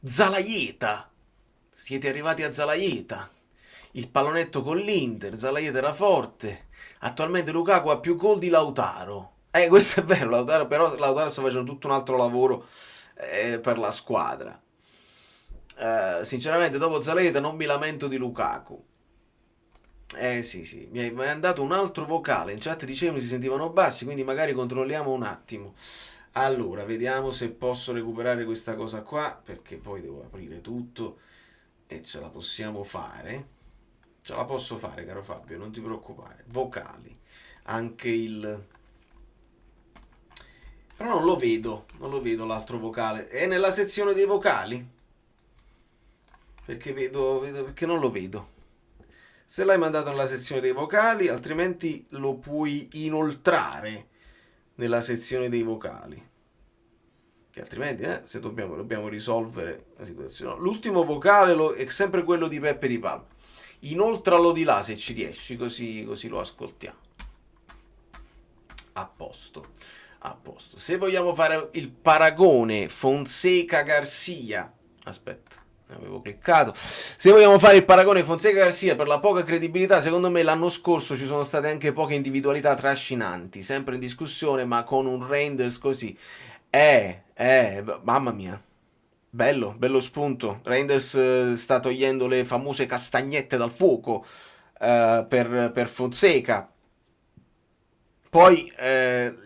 Speaker 1: Zalaieta, siete arrivati a Zalaieta, il pallonetto con l'Inter, Zalaieta era forte, attualmente Lukaku ha più gol di Lautaro. Questo è vero, però Lautaro sta facendo tutto un altro lavoro per la squadra. Sinceramente dopo Zalaieta non mi lamento di Lukaku. Sì, mi hai mandato un altro vocale, in chat dicevano si sentivano bassi, quindi magari controlliamo un attimo. Allora, vediamo se posso recuperare questa cosa qua, perché poi devo aprire tutto e ce la possiamo fare. Ce la posso fare, caro Fabio, non ti preoccupare. Vocali, anche il... Però non lo vedo l'altro vocale. È nella sezione dei vocali? Perché perché non lo vedo. Se l'hai mandato nella sezione dei vocali, altrimenti lo puoi inoltrare nella sezione dei vocali. Che altrimenti, se dobbiamo risolvere la situazione. L'ultimo vocale è sempre quello di Peppe Di Palma. Inoltralo di là se ci riesci, così lo ascoltiamo. A posto. Se vogliamo fare il paragone Fonseca-Garcia, aspetta, avevo cliccato. Se vogliamo fare il paragone Fonseca-Garcia per la poca credibilità, secondo me l'anno scorso ci sono state anche poche individualità trascinanti, sempre in discussione, ma con un Reinders così. Mamma mia. Bello spunto. Reinders sta togliendo le famose castagnette dal fuoco per Fonseca. Poi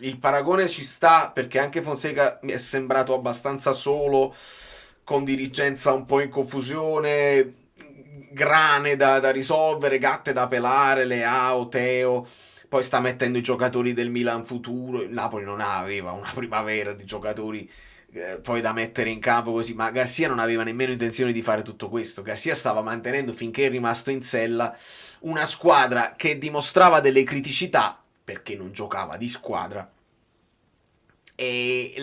Speaker 1: il paragone ci sta perché anche Fonseca mi è sembrato abbastanza solo, con dirigenza un po' in confusione, grane da risolvere, gatte da pelare, Leao, Teo. Poi sta mettendo i giocatori del Milan futuro. Il Napoli non aveva una primavera di giocatori poi da mettere in campo così, ma Garcia non aveva nemmeno intenzione di fare tutto questo. Garcia stava mantenendo, finché è rimasto in sella, una squadra che dimostrava delle criticità perché non giocava di squadra, e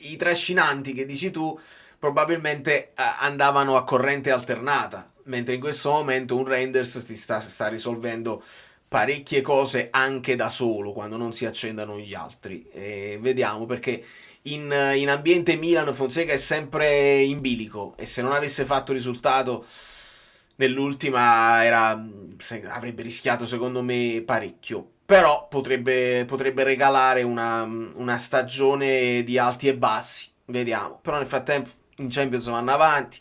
Speaker 1: i trascinanti che dici tu probabilmente andavano a corrente alternata, mentre in questo momento un Reinders sta risolvendo parecchie cose anche da solo quando non si accendano gli altri. E vediamo, perché in ambiente Milan Fonseca è sempre in bilico, e se non avesse fatto risultato nell'ultima avrebbe rischiato secondo me parecchio. Però potrebbe regalare una stagione di alti e bassi, vediamo. Però nel frattempo in Champions vanno avanti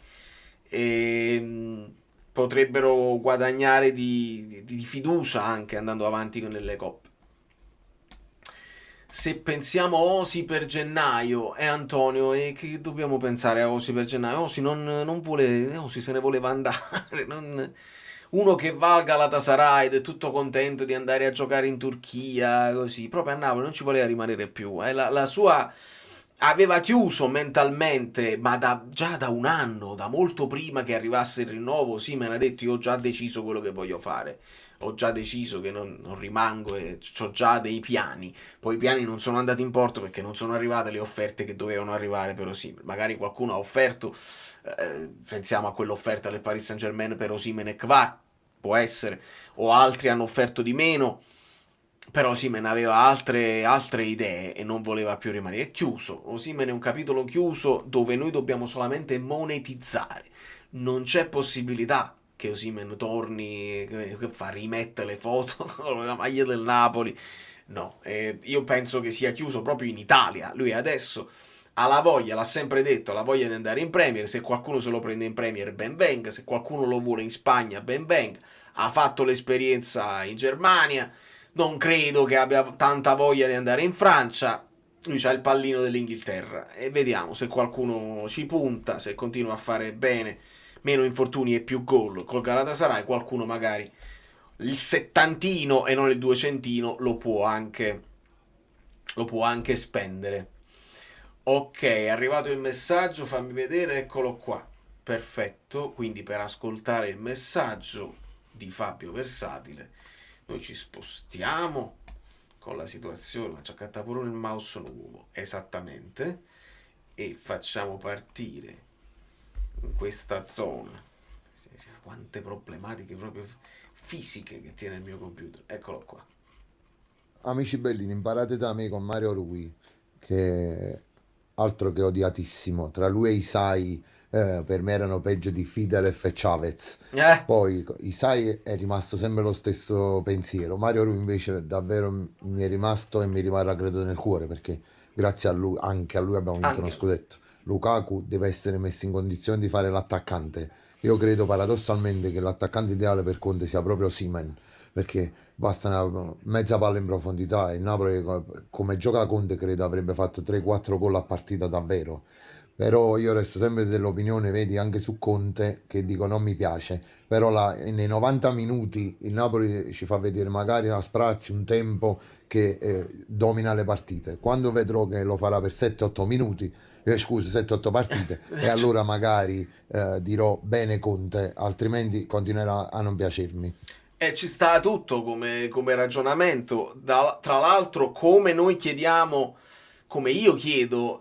Speaker 1: e potrebbero guadagnare di fiducia anche andando avanti nelle coppe. Se pensiamo a Osi per gennaio, Antonio, e che dobbiamo pensare a Osi per gennaio? Osi non vuole, Osi se ne voleva andare. Uno che va al Galatasaray ed è tutto contento di andare a giocare in Turchia, così, proprio a Napoli non ci voleva rimanere più. La sua aveva chiuso mentalmente, ma già da un anno, da molto prima che arrivasse il rinnovo. Sì, me l'ha detto, io ho già deciso quello che voglio fare, ho già deciso che non rimango e ho già dei piani. Poi i piani non sono andati in porto perché non sono arrivate le offerte che dovevano arrivare per Osimhen. Magari qualcuno ha offerto, pensiamo a quell'offerta del Paris Saint-Germain per Osimhen e Kvara, può essere, o altri hanno offerto di meno, però Osimhen aveva altre idee e non voleva più rimanere. È chiuso, Osimhen è un capitolo chiuso dove noi dobbiamo solamente monetizzare. Non c'è possibilità che Osimhen torni, che rimette le foto con la maglia del Napoli. No, io penso che sia chiuso proprio in Italia. Lui adesso ha la voglia, l'ha sempre detto, ha la voglia di andare in Premier. Se qualcuno se lo prende in Premier, ben venga. Se qualcuno lo vuole in Spagna, ben venga. Ha fatto l'esperienza in Germania, non credo che abbia tanta voglia di andare in Francia. Lui c'ha il pallino dell'Inghilterra e vediamo se qualcuno ci punta, se continua a fare bene, meno infortuni e più gol col Galatasaray, qualcuno magari il settantino e non il 200 lo può anche spendere. Ok, è arrivato il messaggio, fammi vedere, eccolo qua, perfetto. Quindi per ascoltare il messaggio di Fabio Versatile noi ci spostiamo con la situazione, ma ci accatta pure il mouse nuovo, esattamente, e facciamo partire in questa zona. Quante problematiche proprio fisiche che tiene il mio computer, eccolo qua.
Speaker 12: Amici bellini, imparate da me con Mario Rui, che altro che odiatissimo. Tra lui e Isai per me erano peggio di Fidelef e Chavez. Poi Isai è rimasto sempre lo stesso pensiero. Mario Rui invece davvero mi è rimasto e mi rimarrà credo nel cuore, perché grazie a lui, anche a lui abbiamo vinto uno scudetto. Lukaku deve essere messo in condizione di fare l'attaccante. Io credo paradossalmente che l'attaccante ideale per Conte sia proprio Osimhen, perché basta una mezza palla in profondità e il Napoli, come gioca Conte, credo avrebbe fatto 3-4 gol a partita davvero. Però io resto sempre dell'opinione, vedi, anche su Conte, che dico non mi piace, però nei 90 minuti il Napoli ci fa vedere magari a sprazzi un tempo che domina le partite. Quando vedrò che lo farà per 7-8 minuti, 7-8 partite, e allora magari dirò bene Conte, altrimenti continuerà a non piacermi.
Speaker 1: E ci sta tutto come ragionamento. Tra l'altro, come noi chiediamo, come io chiedo,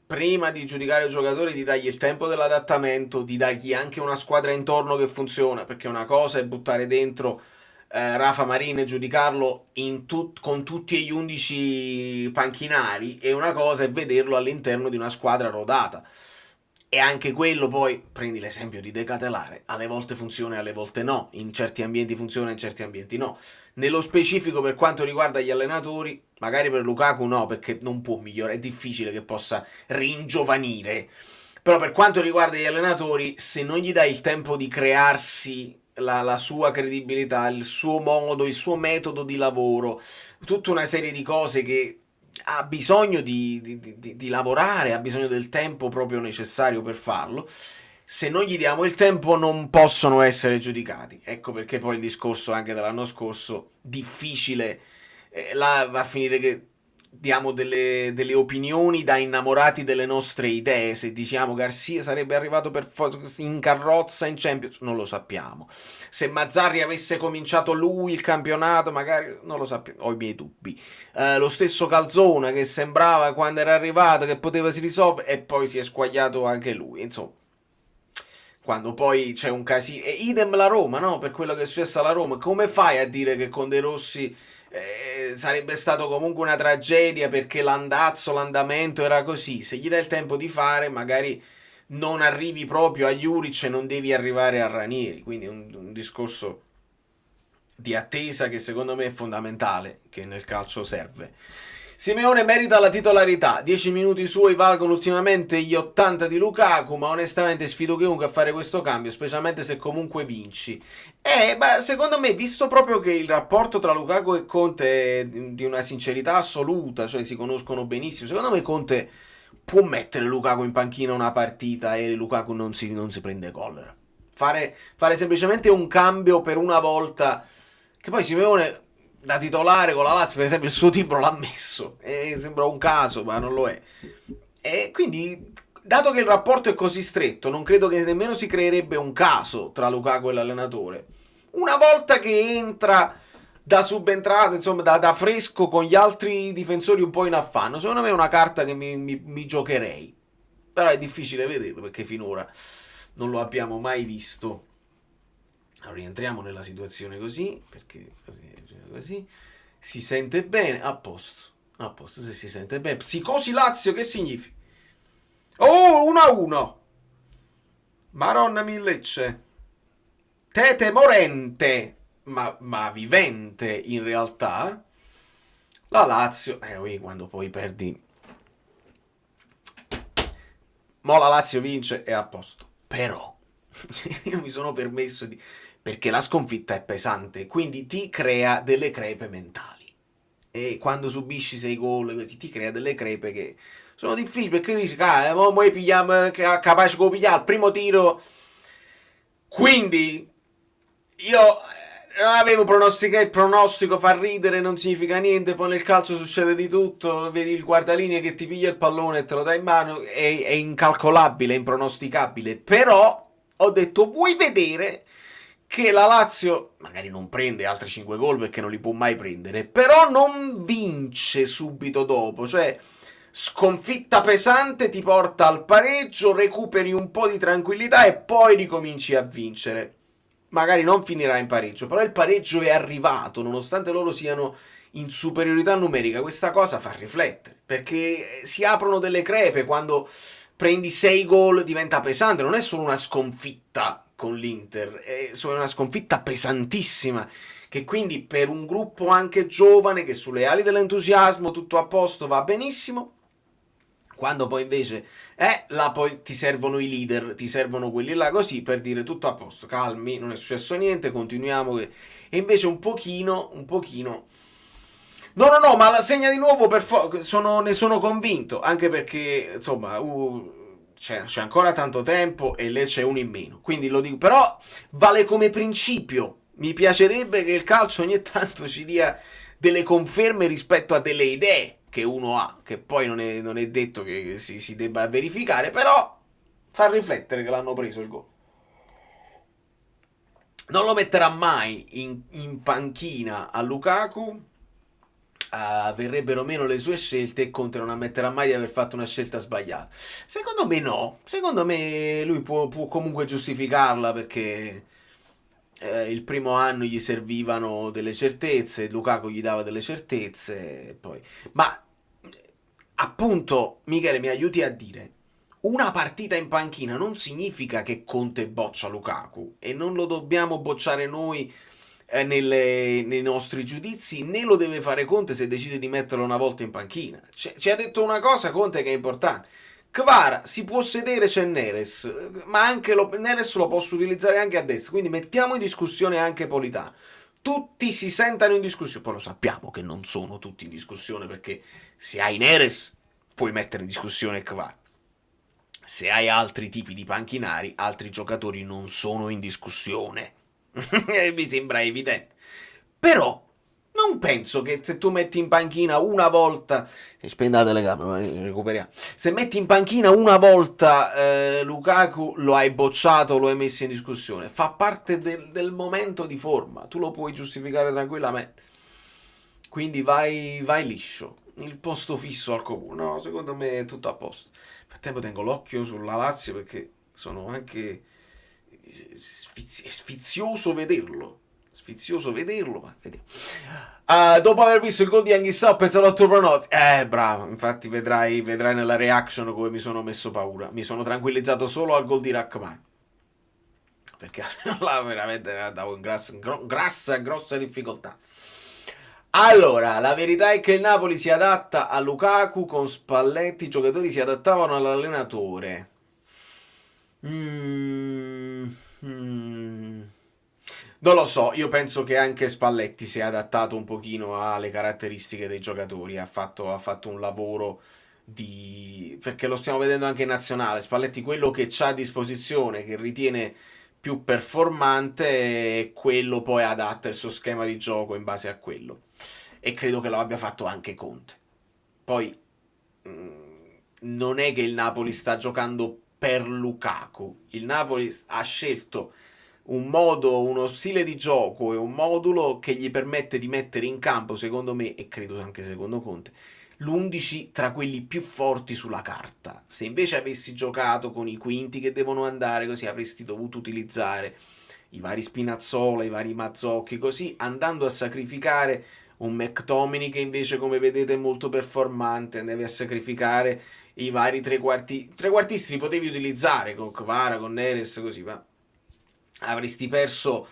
Speaker 1: prima di giudicare i giocatori, di dargli il tempo dell'adattamento, di dargli anche una squadra intorno che funziona, perché una cosa è buttare dentro Rafa Marin e giudicarlo con tutti gli 11 panchinari, e una cosa è vederlo all'interno di una squadra rodata. E anche quello, poi prendi l'esempio di De Ketelare, alle volte funziona e alle volte no, in certi ambienti funziona, in certi ambienti no. Nello specifico, per quanto riguarda gli allenatori, magari per Lukaku no, perché non può migliorare, è difficile che possa ringiovanire, però per quanto riguarda gli allenatori, se non gli dai il tempo di crearsi la sua credibilità, il suo modo, il suo metodo di lavoro, tutta una serie di cose che ha bisogno di lavorare, ha bisogno del tempo proprio necessario per farlo. Se non gli diamo il tempo non possono essere giudicati. Ecco perché poi il discorso anche dell'anno scorso, difficile, là va a finire che diamo delle opinioni da innamorati delle nostre idee. Se diciamo Garcia sarebbe arrivato in carrozza in Champions, non lo sappiamo. Se Mazzarri avesse cominciato lui il campionato, magari non lo sappiamo, ho i miei dubbi. Lo stesso Calzona, che sembrava quando era arrivato che poteva si risolvere, e poi si è squagliato anche lui, insomma. Quando poi c'è un casino, e idem la Roma, no? Per quello che è successo alla Roma, come fai a dire che con De Rossi sarebbe stato comunque una tragedia perché l'andamento era così? Se gli dai il tempo di fare, magari non arrivi proprio a Juric e non devi arrivare a Ranieri. Quindi un discorso di attesa che secondo me è fondamentale, che nel calcio serve. Simeone merita la titolarità, 10 minuti suoi valgono ultimamente gli 80 di Lukaku, ma onestamente sfido chiunque a fare questo cambio, specialmente se comunque vinci. Secondo me, visto proprio che il rapporto tra Lukaku e Conte è di una sincerità assoluta, cioè si conoscono benissimo, secondo me Conte può mettere Lukaku in panchina una partita e Lukaku non si prende gol. Fare semplicemente un cambio per una volta, che poi Simeone da titolare con la Lazio, per esempio, il suo timbro l'ha messo, e sembra un caso, ma non lo è. E quindi, dato che il rapporto è così stretto, non credo che nemmeno si creerebbe un caso tra Lukaku e l'allenatore. Una volta che entra da subentrato, insomma, da fresco con gli altri difensori un po' in affanno, secondo me è una carta che mi giocherei. Però è difficile vederlo, perché finora non lo abbiamo mai visto. Allora, rientriamo nella situazione così, perché così si sente bene, a posto, se si sente bene. Psicosi Lazio, che significa? Oh, 1-1. Maronna millecce. Tete morente, ma vivente in realtà. La Lazio, quando poi perdi, mo la Lazio vince, è a posto. Però io mi sono permesso di, perché la sconfitta è pesante, quindi ti crea delle crepe mentali. E quando subisci 6 gol, ti crea delle crepe che sono difficili, perché dici, mo pigliamo, capace di pigliare il primo tiro. Quindi io non avevo pronosticato, il pronostico fa ridere, non significa niente, poi nel calcio succede di tutto, vedi il guardalinee che ti piglia il pallone e te lo dà in mano, è incalcolabile, è impronosticabile. Però ho detto, vuoi vedere che la Lazio magari non prende altri 5 gol, perché non li può mai prendere, però non vince subito dopo, cioè sconfitta pesante ti porta al pareggio, recuperi un po' di tranquillità e poi ricominci a vincere. Magari non finirà in pareggio, però il pareggio è arrivato, nonostante loro siano in superiorità numerica. Questa cosa fa riflettere, perché si aprono delle crepe. Quando prendi 6 gol diventa pesante, non è solo una sconfitta con l'Inter, è solo una sconfitta pesantissima, che quindi per un gruppo anche giovane, che sulle ali dell'entusiasmo tutto a posto, va benissimo. Quando poi invece là poi ti servono i leader, ti servono quelli là così per dire tutto a posto, calmi, non è successo niente, continuiamo. E invece un pochino no, ma la segna di nuovo ne sono convinto, anche perché insomma c'è ancora tanto tempo e lei c'è uno in meno, quindi lo dico, però vale come principio. Mi piacerebbe che il calcio ogni tanto ci dia delle conferme rispetto a delle idee che uno ha, che poi non è detto che si debba verificare, però fa riflettere che l'hanno preso il gol. Non lo metterà mai in panchina a Lukaku, verrebbero meno le sue scelte, e Conte non ammetterà mai di aver fatto una scelta sbagliata. Secondo me no, secondo me lui può comunque giustificarla, perché il primo anno gli servivano delle certezze, Lukaku gli dava delle certezze, poi. Ma appunto, Michele, mi aiuti a dire, una partita in panchina non significa che Conte boccia Lukaku, e non lo dobbiamo bocciare noi nei nostri giudizi, né lo deve fare Conte se decide di metterlo una volta in panchina. Ci ha detto una cosa Conte che è importante: Kvara si può sedere, c'è Neres, ma anche Neres lo posso utilizzare anche a destra, quindi mettiamo in discussione anche Politano. Tutti si sentano in discussione, poi lo sappiamo che non sono tutti in discussione, perché se hai Neres puoi mettere in discussione Kvara. Se hai altri tipi di panchinari, altri giocatori non sono in discussione. Mi sembra evidente. Però non non penso che se tu metti in panchina una volta, spendate le gambe, ma recuperiamo, se metti in panchina una volta Lukaku, lo hai bocciato, lo hai messo in discussione, fa parte del momento di forma, tu lo puoi giustificare tranquillamente, quindi vai liscio, il posto fisso al Comune, no, secondo me è tutto a posto. Nel frattempo tengo l'occhio sulla Lazio perché sono anche è sfizioso vederlo, ma vediamo. Dopo aver visto il gol di Anghissà ho pensato al tuo pronostico. Bravo, infatti vedrai nella reaction come mi sono messo paura. Mi sono tranquillizzato solo al gol di Rachmani, perché là veramente andavo in grossa difficoltà. Allora, la verità è che il Napoli si adatta a Lukaku, con Spalletti i giocatori si adattavano all'allenatore. Non lo so, io penso che anche Spalletti si è adattato un pochino alle caratteristiche dei giocatori, ha fatto un lavoro perché lo stiamo vedendo anche in nazionale, Spalletti quello che c'ha a disposizione, che ritiene più performante, e quello poi adatta il suo schema di gioco in base a quello, e credo che lo abbia fatto anche Conte. Poi non è che il Napoli sta giocando per Lukaku, il Napoli ha scelto un modo, uno stile di gioco e un modulo che gli permette di mettere in campo, secondo me, e credo anche secondo Conte, l'11 tra quelli più forti sulla carta. Se invece avessi giocato con i quinti che devono andare così, avresti dovuto utilizzare i vari Spinazzola, i vari Mazzocchi, così, andando a sacrificare un McTominay che invece, come vedete, è molto performante, andavi a sacrificare i vari trequartisti, li potevi utilizzare con Kvara, con Neres, così, ma avresti perso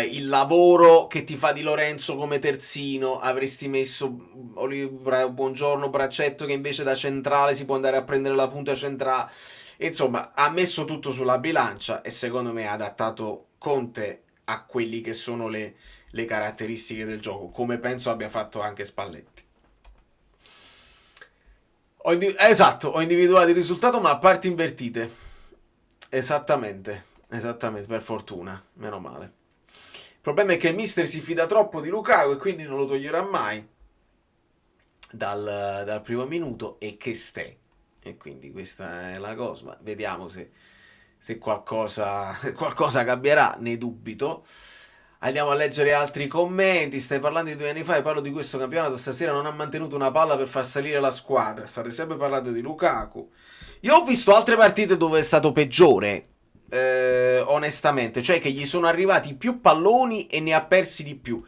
Speaker 1: il lavoro che ti fa Di Lorenzo come terzino, avresti messo Buongiorno Braccetto che invece da centrale si può andare a prendere la punta centrale, insomma ha messo tutto sulla bilancia, e secondo me ha adattato Conte a quelli che sono le caratteristiche del gioco, come penso abbia fatto anche Spalletti. Ho individuato il risultato, ma a parti invertite. Esattamente, per fortuna, meno male. Il problema è che il mister si fida troppo di Lukaku e quindi non lo toglierà mai dal primo minuto, e che ste. E quindi questa è la cosa, ma vediamo se qualcosa cambierà, ne dubito. Andiamo a leggere altri commenti. Stai parlando di 2 anni fa e parlo di questo campionato. Stasera non ha mantenuto una palla per far salire la squadra. State sempre parlando di Lukaku. Io ho visto altre partite dove è stato peggiore, onestamente. Cioè che gli sono arrivati più palloni e ne ha persi di più.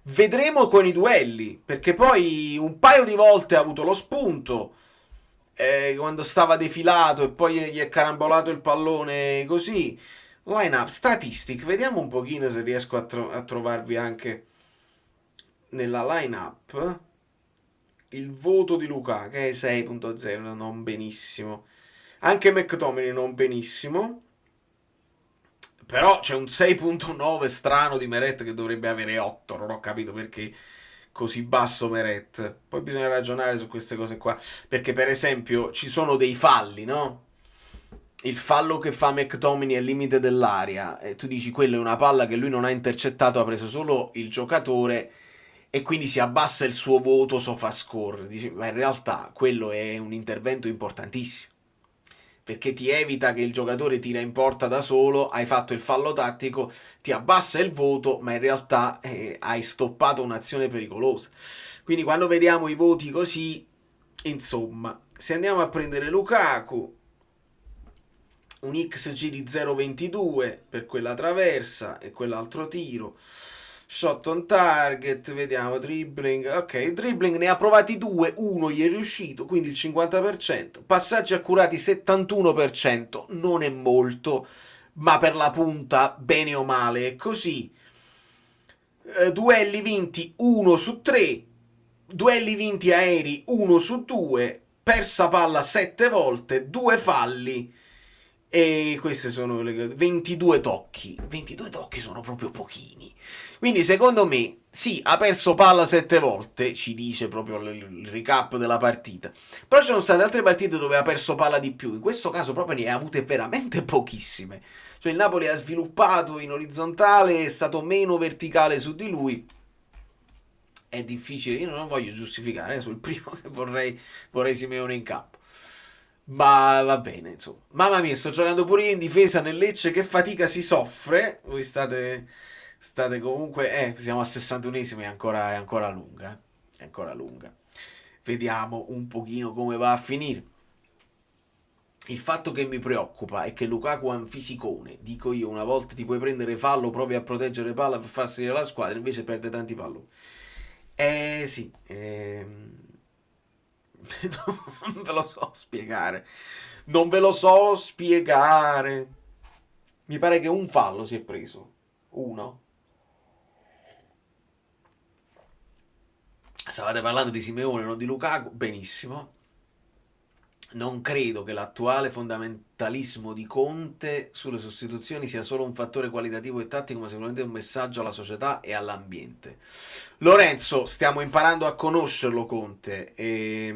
Speaker 1: Vedremo con i duelli, perché poi un paio di volte ha avuto lo spunto, quando stava defilato e poi gli è carambolato il pallone così. Line-up, statistic, vediamo un pochino se riesco a trovarvi anche nella line-up il voto di Lukaku, che è 6.0, non benissimo. Anche McTominay non benissimo, però c'è un 6.9 strano di Meret che dovrebbe avere 8, non ho capito perché così basso Meret. Poi bisogna ragionare su queste cose qua, perché per esempio ci sono dei falli, no? Il fallo che fa McTominay al limite dell'area, e tu dici quello è una palla che lui non ha intercettato, ha preso solo il giocatore, e quindi si abbassa il suo voto SofaScore. Dici, ma in realtà quello è un intervento importantissimo, perché ti evita che il giocatore tira in porta da solo, hai fatto il fallo tattico, ti abbassa il voto, ma in realtà hai stoppato un'azione pericolosa. Quindi quando vediamo i voti così, insomma, se andiamo a prendere Lukaku, un XG di 0.22 per quella traversa e quell'altro tiro, shot on target, vediamo, dribbling, ok, dribbling ne ha provati 2, uno gli è riuscito, quindi il 50%, passaggi accurati 71%, non è molto, ma per la punta bene o male è così. Duelli vinti 1 su 3, duelli vinti aerei 1 su 2, persa palla 7 volte, 2 falli, e queste sono le 22 tocchi. 22 tocchi sono proprio pochini. Quindi secondo me, sì, ha perso palla 7 volte, ci dice proprio il recap della partita. Però ci sono state altre partite dove ha perso palla di più. In questo caso proprio ne ha avute veramente pochissime. Cioè il Napoli ha sviluppato in orizzontale, è stato meno verticale su di lui, è difficile, io non voglio giustificare, sul primo che vorrei Simeone in campo. Ma va bene, insomma. Mamma mia, sto giocando pure io in difesa nel Lecce, che fatica si soffre. Voi state comunque, siamo al 61esimo, è ancora lunga, è ancora lunga. Vediamo un pochino come va a finire. Il fatto che mi preoccupa è che Lukaku è un fisicone. Dico io, una volta ti puoi prendere fallo, provi a proteggere palla per far salire la squadra, invece perde tanti palloni. Sì, non ve lo so spiegare. Non ve lo so spiegare. Mi pare che un fallo si è preso. Uno. Stavate parlando di Simeone, non di Lukaku. Benissimo. Non credo che l'attuale fondamentalismo di Conte sulle sostituzioni sia solo un fattore qualitativo e tattico, ma sicuramente un messaggio alla società e all'ambiente. Lorenzo, stiamo imparando a conoscerlo Conte e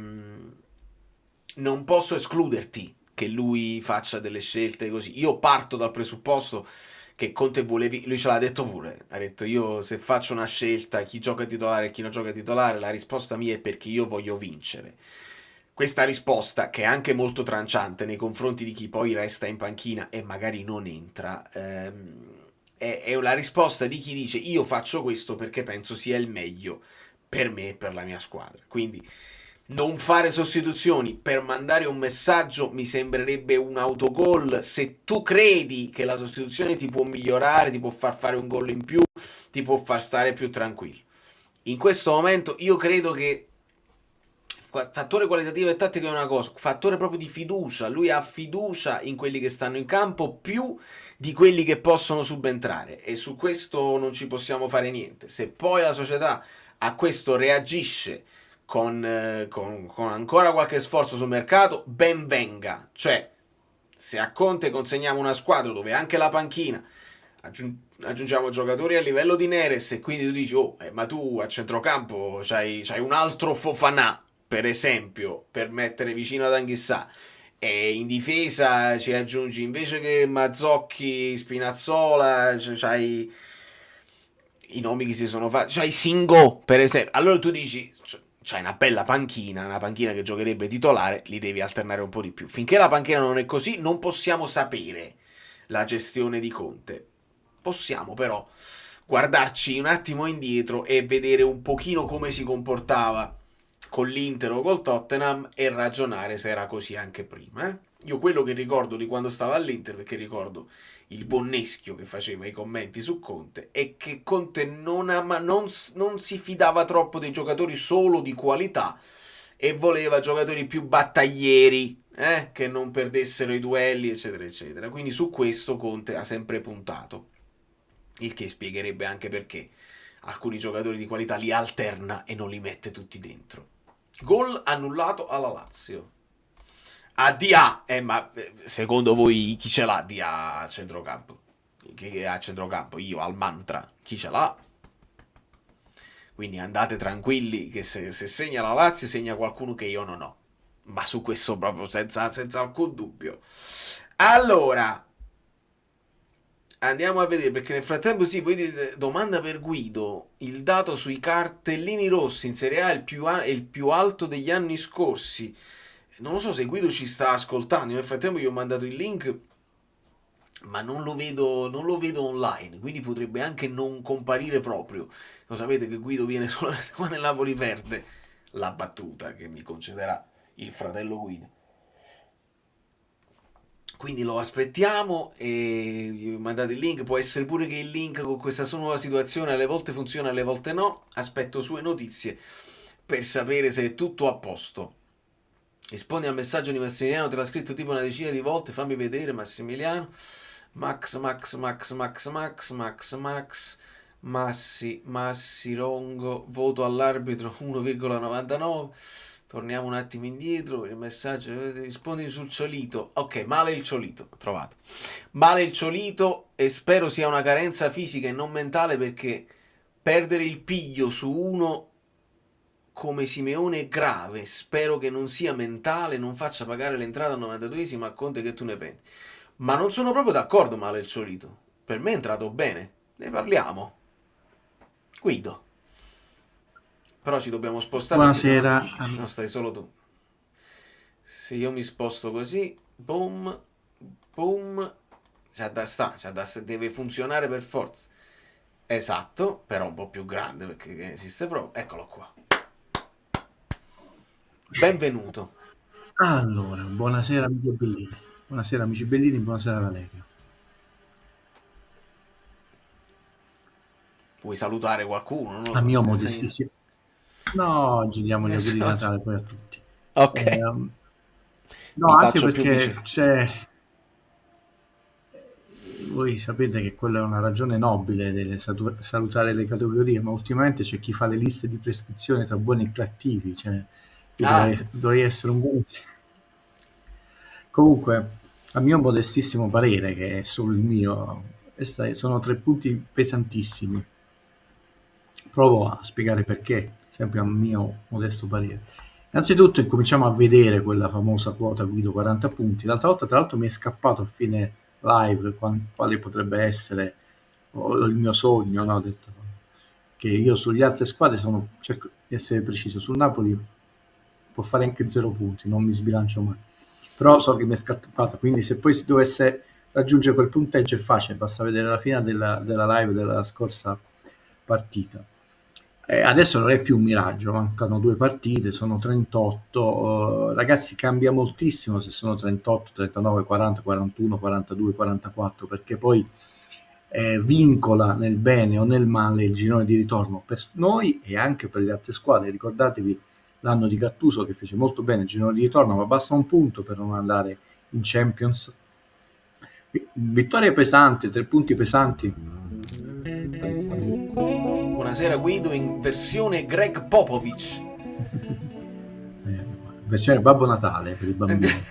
Speaker 1: non posso escluderti che lui faccia delle scelte così. Io parto dal presupposto che Conte lui ce l'ha detto pure, ha detto io se faccio una scelta chi gioca titolare e chi non gioca titolare, la risposta mia è perché io voglio vincere. Questa risposta, che è anche molto tranciante nei confronti di chi poi resta in panchina e magari non entra, è la risposta di chi dice io faccio questo perché penso sia il meglio per me e per la mia squadra. Quindi non fare sostituzioni per mandare un messaggio mi sembrerebbe un autogol. Se tu credi che la sostituzione ti può migliorare, ti può far fare un gol in più, ti può far stare più tranquillo. In questo momento io credo che fattore qualitativo e tattico è una cosa, fattore proprio di fiducia. Lui ha fiducia in quelli che stanno in campo più di quelli che possono subentrare e su questo non ci possiamo fare niente. Se poi la società a questo reagisce con ancora qualche sforzo sul mercato, ben venga. Cioè, se a Conte consegniamo una squadra dove anche la panchina aggiungiamo giocatori a livello di Neres e quindi tu dici ma tu a centrocampo c'hai un altro Fofana, per esempio, per mettere vicino ad Anghissà, e in difesa ci aggiungi invece che Mazzocchi, Spinazzola, c'hai i nomi che si sono fatti, c'hai Singo per esempio, allora tu dici c'hai una bella panchina, una panchina che giocherebbe titolare, li devi alternare un po' di più. Finché la panchina non è così non possiamo sapere la gestione di Conte. Possiamo però guardarci un attimo indietro e vedere un pochino come si comportava con l'Inter o col Tottenham e ragionare se era così anche prima. Io quello che ricordo di quando stava all'Inter, perché ricordo il Bonneschio che faceva i commenti su Conte, è che Conte non si fidava troppo dei giocatori solo di qualità e voleva giocatori più battaglieri, che non perdessero i duelli, eccetera, eccetera. Quindi su questo Conte ha sempre puntato, il che spiegherebbe anche perché alcuni giocatori di qualità li alterna e non li mette tutti dentro. Gol annullato alla Lazio. A Dia, ma secondo voi chi ce l'ha Dia a centrocampo? Chi a centrocampo? Io al mantra. Chi ce l'ha? Quindi andate tranquilli che se segna la Lazio segna qualcuno che io non ho. Ma su questo proprio senza alcun dubbio. Allora, andiamo a vedere, perché nel frattempo sì, voi dite, domanda per Guido, il dato sui cartellini rossi in Serie A è il più alto degli anni scorsi. Non lo so se Guido ci sta ascoltando, nel frattempo io ho mandato il link, ma non lo vedo online, quindi potrebbe anche non comparire proprio. Lo sapete che Guido viene solo quando il Napoli perde, la battuta che mi concederà il fratello Guido. Quindi lo aspettiamo e vi mandate il link. Può essere pure che il link con questa sua nuova situazione alle volte funziona, alle volte no. Aspetto sue notizie per sapere se è tutto a posto. Rispondi al messaggio di Massimiliano, te l'ha scritto tipo una decina di volte, fammi vedere Massimiliano. Max, Massi Rongo, voto all'arbitro 1,99. Torniamo un attimo indietro, il messaggio, rispondi sul Ciolito. Ok, male il Ciolito, trovato. Male il Ciolito e spero sia una carenza fisica e non mentale, perché perdere il piglio su uno come Simeone è grave. Spero che non sia mentale, non faccia pagare l'entrata al 92esimo a Conte. Che tu ne pensi? Ma non sono proprio d'accordo, male il Ciolito. Per me è entrato bene. Ne parliamo. Guido. Però ci dobbiamo spostare.
Speaker 14: Buonasera.
Speaker 1: No, stai solo tu. Se io mi sposto così, boom, boom, deve funzionare per forza. Esatto, però un po' più grande perché esiste proprio. Eccolo qua. Benvenuto.
Speaker 14: Allora, buonasera amici bellini. Buonasera amici bellini, buonasera Valerio.
Speaker 1: Vuoi salutare qualcuno?
Speaker 14: A mio modestissimo. No, oggi diamo gli auguri di Natale poi a tutti.
Speaker 1: Ok.
Speaker 14: No, anche perché voi sapete che quella è una ragione nobile delle salutare le categorie, ma ultimamente c'è chi fa le liste di prescrizione tra buoni e cattivi, cioè dovrei essere un buon... Comunque, a mio modestissimo parere, che è solo il mio, sono 3 punti pesantissimi. Provo a spiegare perché, sempre a mio modesto parere. Innanzitutto incominciamo a vedere quella famosa quota Guido 40 punti. L'altra volta, tra l'altro, mi è scappato a fine live quale potrebbe essere il mio sogno, no? Ho detto che io sulle altre squadre cerco di essere preciso. Sul Napoli può fare anche 0 punti, non mi sbilancio mai. Però so che mi è scappato, quindi se poi si dovesse raggiungere quel punteggio è facile, basta vedere la fine della live della scorsa partita. Adesso non è più un miraggio, mancano 2 partite, sono 38, ragazzi, cambia moltissimo se sono 38, 39, 40, 41, 42, 44, perché poi vincola nel bene o nel male il girone di ritorno per noi e anche per le altre squadre. Ricordatevi l'anno di Gattuso che fece molto bene il girone di ritorno, ma basta un punto per non andare in Champions. Vittorie pesanti, 3 punti pesanti.
Speaker 1: Buonasera Guido in versione Greg Popovich.
Speaker 14: Versione Babbo Natale per i bambini.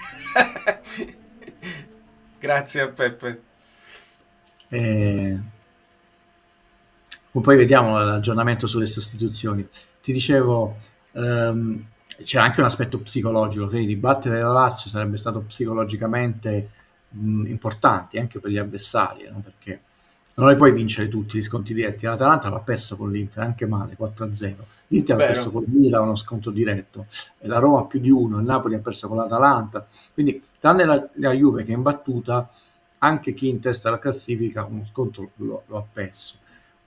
Speaker 1: Grazie a Peppe.
Speaker 14: Poi vediamo l'aggiornamento sulle sostituzioni. Ti dicevo, c'è anche un aspetto psicologico, vedi, battere la Lazio sarebbe stato psicologicamente importante anche per gli avversari, no? Perché non le puoi vincere tutti gli sconti diretti. L'Atalanta l'ha perso con l'Inter, anche male, 4-0. L'Inter ha perso con il Milan uno sconto diretto, e la Roma più di 1, il Napoli ha perso con l'Atalanta. Quindi, tranne la Juve che è imbattuta, anche chi in testa alla classifica uno sconto lo ha perso.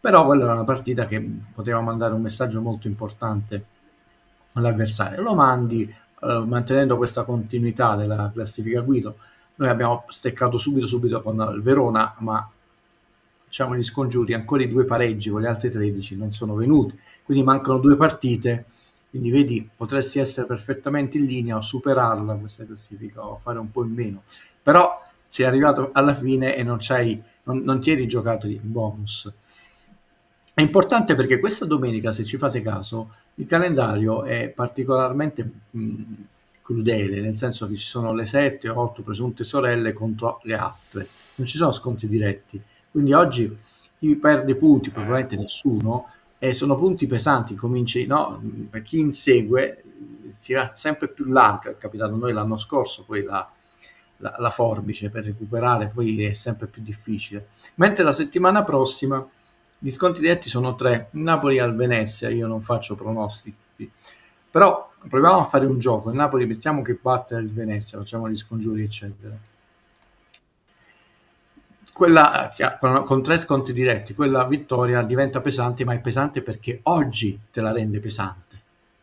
Speaker 14: Però quella era una partita che poteva mandare un messaggio molto importante all'avversario. Lo mandi mantenendo questa continuità della classifica Guido. Noi abbiamo steccato subito con il Verona, ma facciamo gli scongiuri, ancora i 2 pareggi con gli altri 13 non sono venuti, quindi mancano 2 partite, quindi vedi, potresti essere perfettamente in linea o superarla questa classifica o fare un po' in meno, però sei arrivato alla fine e non ti eri giocato il bonus. È importante perché questa domenica, se ci fate caso, il calendario è particolarmente crudele, nel senso che ci sono le 7 o 8 presunte sorelle contro le altre, non ci sono scontri diretti. Quindi oggi chi perde punti, probabilmente nessuno, e sono punti pesanti, per chi insegue si va sempre più larga, è capitato a noi l'anno scorso, poi la forbice per recuperare poi è sempre più difficile. Mentre la settimana prossima gli sconti diretti sono 3, Napoli al Venezia, io non faccio pronostici, però proviamo a fare un gioco, il Napoli mettiamo che batte il Venezia, facciamo gli scongiuri eccetera. Quella con 3 sconti diretti, quella vittoria diventa pesante, ma è pesante perché oggi te la rende pesante.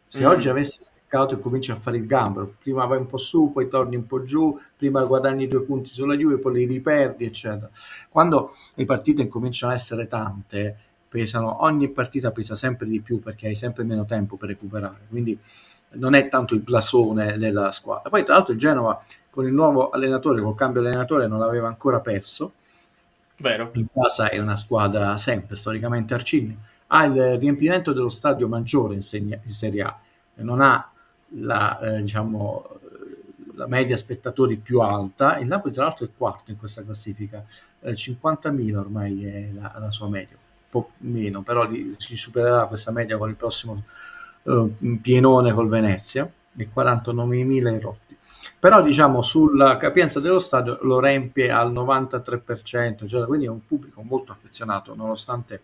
Speaker 14: Se oggi avessi steccato e cominci a fare il gambero, prima vai un po' su, poi torni un po' giù, prima guadagni 2 punti sulla Juve, poi li riperdi, eccetera. Quando le partite incominciano a essere tante, ogni partita pesa sempre di più perché hai sempre meno tempo per recuperare, quindi non è tanto il blasone della squadra. Poi tra l'altro il Genova con il nuovo allenatore, col cambio allenatore non l'aveva ancora perso.
Speaker 1: Vero.
Speaker 14: In casa è una squadra sempre storicamente arcigna, ha il riempimento dello stadio maggiore in Serie A, non ha la media spettatori più alta. Il Napoli tra l'altro è quarto in questa classifica, 50.000 ormai è la sua media, un po' meno, però si supererà questa media con il prossimo pienone col Venezia, e 49.000 rotti. Però sulla capienza dello stadio lo riempie al 93%, quindi è un pubblico molto affezionato, nonostante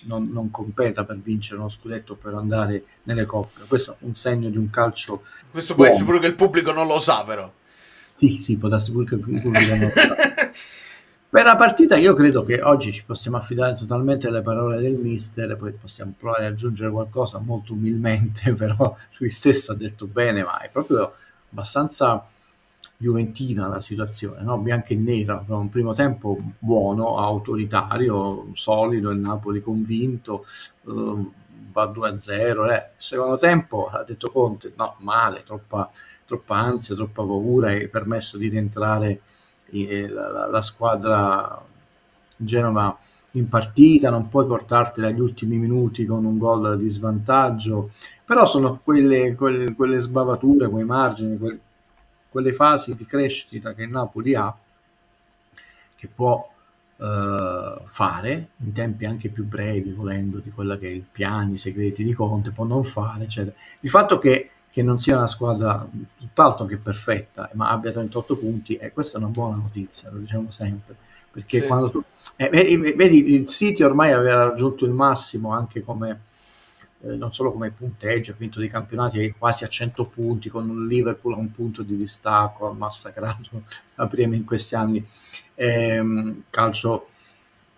Speaker 14: non competa per vincere uno scudetto, per andare nelle coppe. Questo è un segno di un calcio
Speaker 1: questo può essere pure che il pubblico non lo sa, però.
Speaker 14: Sì, può darsi pure che il pubblico non lo sa. Per la partita io credo che oggi ci possiamo affidare totalmente alle parole del mister, e poi possiamo provare ad aggiungere qualcosa molto umilmente, però lui stesso ha detto bene, ma è proprio abbastanza juventina la situazione, no? Bianca e nera, un primo tempo buono, autoritario, solido, il Napoli convinto, va 2-0, il secondo tempo ha detto Conte, no, male, troppa ansia, troppa paura, e permesso di rientrare la squadra Genova in partita, non puoi portartela agli ultimi minuti con un gol di svantaggio, però sono quelle sbavature, quei margini, quelle fasi di crescita che il Napoli ha, che può fare in tempi anche più brevi, volendo, di quella che è i piani segreti di Conte, può non fare, eccetera. Il fatto che non sia una squadra tutt'altro che perfetta, ma abbia 38 punti, e questa è una buona notizia, lo diciamo sempre, perché
Speaker 1: Sì.
Speaker 14: quando tu vedi, il City ormai aveva raggiunto il massimo anche come non solo come punteggio, ha vinto dei campionati quasi a 100 punti, con un Liverpool a un punto di distacco, ha massacrato la Premier in questi anni, calcio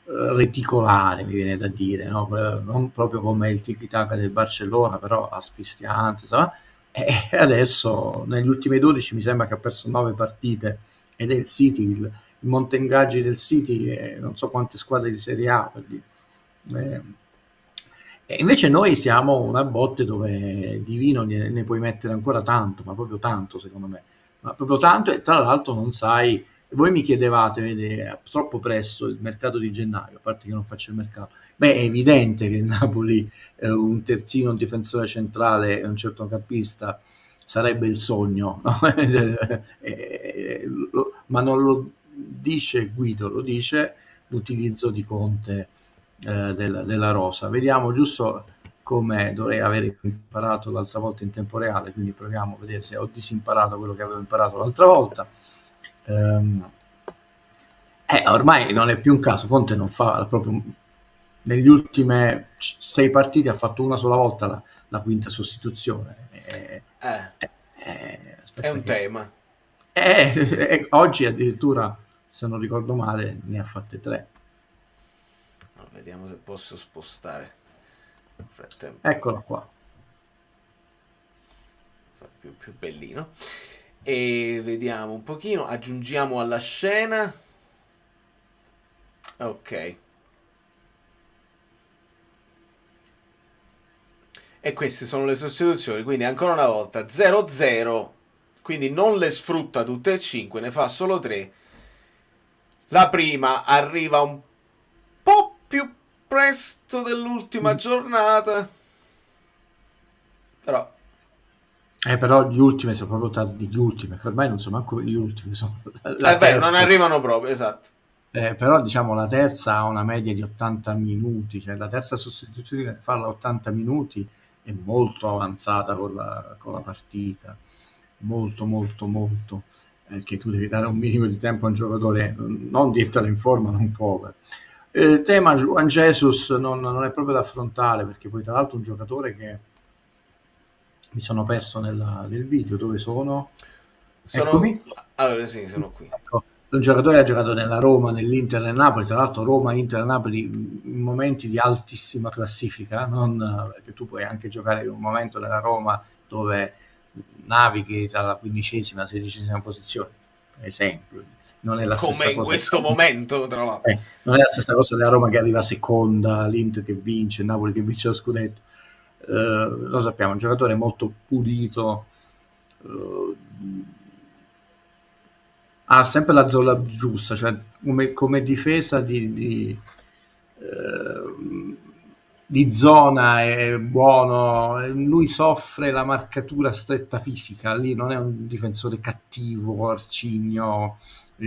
Speaker 14: reticolare, mi viene da dire, no? Non proprio come il tiki-taka del Barcellona, però asfissiante, insomma. E adesso negli ultimi 12 mi sembra che ha perso 9 partite, ed è il City, il monte ingaggi del City, non so quante squadre di Serie A, per dire. E invece noi siamo una botte dove di vino ne puoi mettere ancora tanto, ma proprio tanto, secondo me, ma proprio tanto. E tra l'altro non sai, voi mi chiedevate, vede, troppo presto il mercato di gennaio, a parte che non faccio il mercato. Beh, è evidente che il Napoli, un terzino, un difensore centrale e un centrocampista sarebbe il sogno, no? Ma non lo dice Guido, lo dice l'utilizzo di Conte della rosa. Vediamo giusto come dovrei aver imparato l'altra volta in tempo reale, quindi proviamo a vedere se ho disimparato quello che avevo imparato l'altra volta. Ormai non è più un caso, Conte non fa proprio, negli ultimi 6 partite ha fatto una sola volta la quinta sostituzione.
Speaker 1: È un tema.
Speaker 14: Oggi addirittura, se non ricordo male, ne ha fatte 3.
Speaker 1: Vediamo se posso spostare nel frattempo.
Speaker 14: Eccola qua.
Speaker 1: Fa più bellino. E vediamo un pochino, aggiungiamo alla scena. Ok. E queste sono le sostituzioni, quindi ancora una volta 0-0, quindi non le sfrutta tutte e 5, ne fa solo 3. La prima arriva un po' più presto dell'ultima giornata,
Speaker 14: però gli ultimi sono proprio tardi, gli ultimi, che ormai non sono manco gli ultimi, sono
Speaker 1: non arrivano proprio, esatto.
Speaker 14: Però diciamo la terza ha una media di 80 minuti, cioè la terza sostituzione che fa a 80 minuti è molto avanzata con la partita, molto, che tu devi dare un minimo di tempo a un giocatore, non di entrare in forma, non può. Il tema Juan Jesus non è proprio da affrontare, perché poi tra l'altro un giocatore che mi sono perso nel video, dove sono? Eccomi.
Speaker 1: Allora sì, sono qui.
Speaker 14: Ecco. Un giocatore ha giocato nella Roma, nell'Inter, nel Napoli, tra l'altro Roma, Inter, Napoli in momenti di altissima classifica, non perché tu puoi anche giocare in un momento nella Roma dove navighi tra la 15ª e la 16ª posizione, per esempio. Non è la
Speaker 1: come
Speaker 14: stessa
Speaker 1: in
Speaker 14: cosa
Speaker 1: questo momento, tra l'altro.
Speaker 14: Non è la stessa cosa della Roma che arriva seconda, l'Inter che vince, il Napoli che vince lo scudetto. Lo sappiamo, un giocatore molto pulito, ha sempre la zona giusta, cioè come difesa di zona è buono. Lui soffre la marcatura stretta fisica, lì non è un difensore cattivo, arcigno,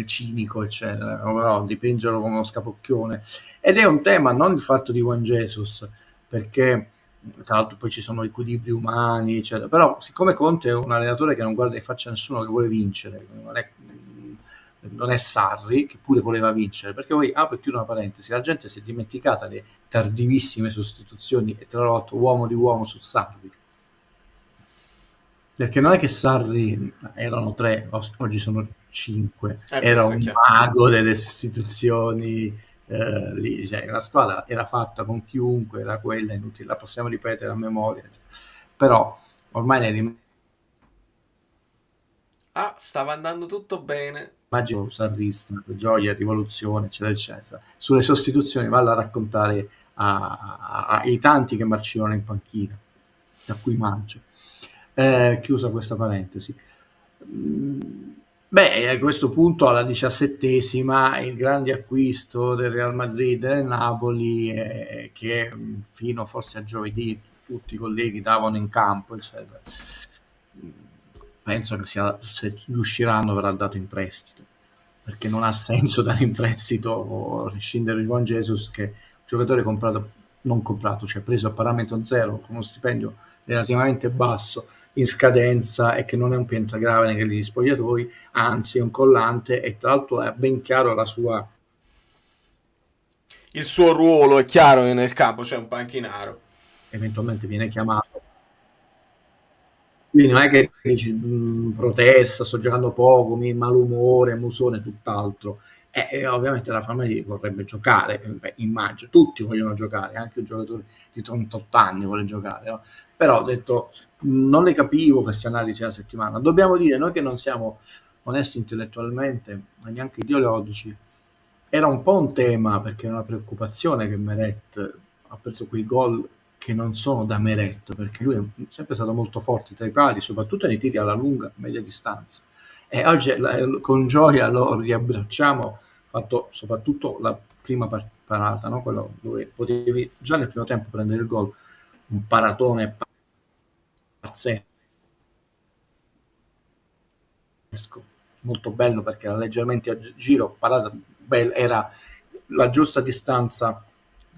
Speaker 14: cinico, eccetera, però dipingerlo come uno scapocchione. Ed è un tema non il fatto di Juan Jesus, perché tra l'altro poi ci sono equilibri umani, eccetera, però siccome Conte è un allenatore che non guarda in faccia a nessuno, che vuole vincere, non è non è Sarri, che pure voleva vincere, perché poi, apro e chiudo una parentesi, la gente si è dimenticata le tardivissime sostituzioni, e tra l'altro uomo di uomo su Sarri, perché non è che Sarri erano 3, oggi sono 5, era un mago delle sostituzioni, lì, cioè, la squadra era fatta con chiunque, era quella, inutile, la possiamo ripetere a memoria, cioè. Però ormai
Speaker 1: stava andando tutto bene.
Speaker 14: Immagino sarrista, gioia, rivoluzione, eccetera, eccetera. Sulle sostituzioni valla a raccontare ai tanti che marcivano in panchina, da cui mangio. Chiusa questa parentesi. A questo punto, alla 17ª, il grande acquisto del Real Madrid e del Napoli, che fino forse a giovedì tutti i colleghi davano in campo, eccetera. Penso che se riusciranno verrà dato in prestito, perché non ha senso dare in prestito o rescindere Juan Jesus, che è un giocatore cioè preso a parametro zero con uno stipendio relativamente basso, in scadenza, e che non è un pentagrave negli spogliatoi, anzi è un collante, e tra l'altro è ben chiaro
Speaker 1: il suo ruolo è chiaro nel campo, c'è un panchinaro,
Speaker 14: eventualmente viene chiamato, quindi non è che dici protesta, sto giocando poco, mi malumore, musone, tutt'altro. Ovviamente la famiglia vorrebbe giocare, immagino, tutti vogliono giocare, anche un giocatore di 38 anni vuole giocare, no? Però ho detto, non le capivo queste analisi della settimana. Dobbiamo dire, noi che non siamo onesti intellettualmente, ma neanche ideologici, era un po' un tema, perché è una preoccupazione che Meret ha preso quei gol che non sono da Meret, perché lui è sempre stato molto forte tra i pali, soprattutto nei tiri alla lunga, media distanza. E oggi con gioia lo riabbracciamo, fatto soprattutto la prima parata, no? Quello dove potevi già nel primo tempo prendere il gol, un paratone pazzesco, molto bello, perché era leggermente a giro, parata bella, era la giusta distanza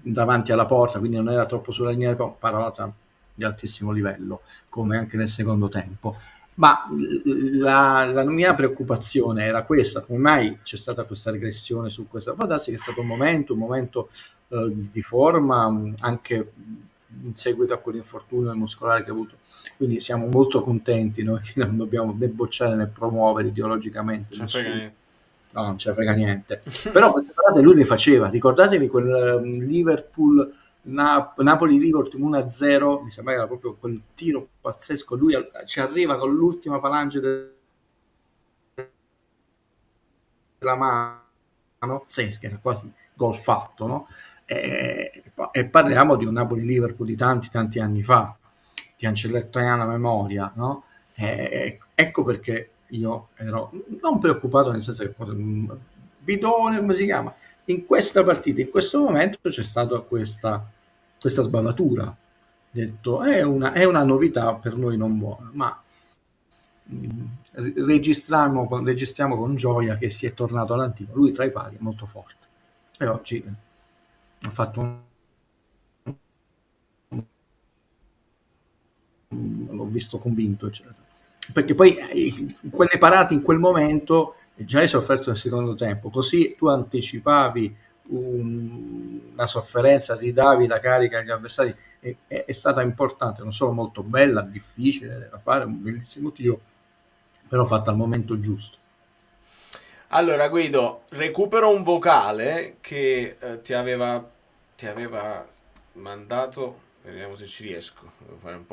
Speaker 14: davanti alla porta, quindi non era troppo sulla linea, parata di altissimo livello, come anche nel secondo tempo. Ma la mia preoccupazione era questa: come mai c'è stata questa regressione su questa? Può darsi che è stato un momento di forma, anche in seguito a quell'infortunio muscolare che ha avuto, quindi siamo molto contenti noi, che non dobbiamo né bocciare né promuovere ideologicamente nessuno. No, non ce ne frega niente. Però queste parate lui le faceva. Ricordatevi quel Liverpool Napoli-Liverpool 1-0, mi sembra che era proprio quel tiro pazzesco, lui ci arriva con l'ultima falange della mano, che era quasi gol fatto, no? E parliamo di un Napoli-Liverpool di tanti anni fa, di ancellettiana memoria, no? Ecco perché io ero non preoccupato, nel senso che bidone, come si chiama, in questa partita, in questo momento c'è stata questa sbavatura. Detto, è una novità per noi non buona, ma registriamo con gioia che si è tornato all'antico. Lui tra i pali è molto forte, e oggi ha fatto l'ho visto convinto, eccetera. Perché poi quelle parate in quel momento già hai sofferto nel secondo tempo, così tu anticipavi una sofferenza, ridavi la carica agli avversari, è stata importante, non solo molto bella, difficile da fare, un bellissimo tiro, però fatta al momento giusto.
Speaker 1: Allora Guido, recupero un vocale che ti aveva mandato, vediamo se ci riesco, devo fare un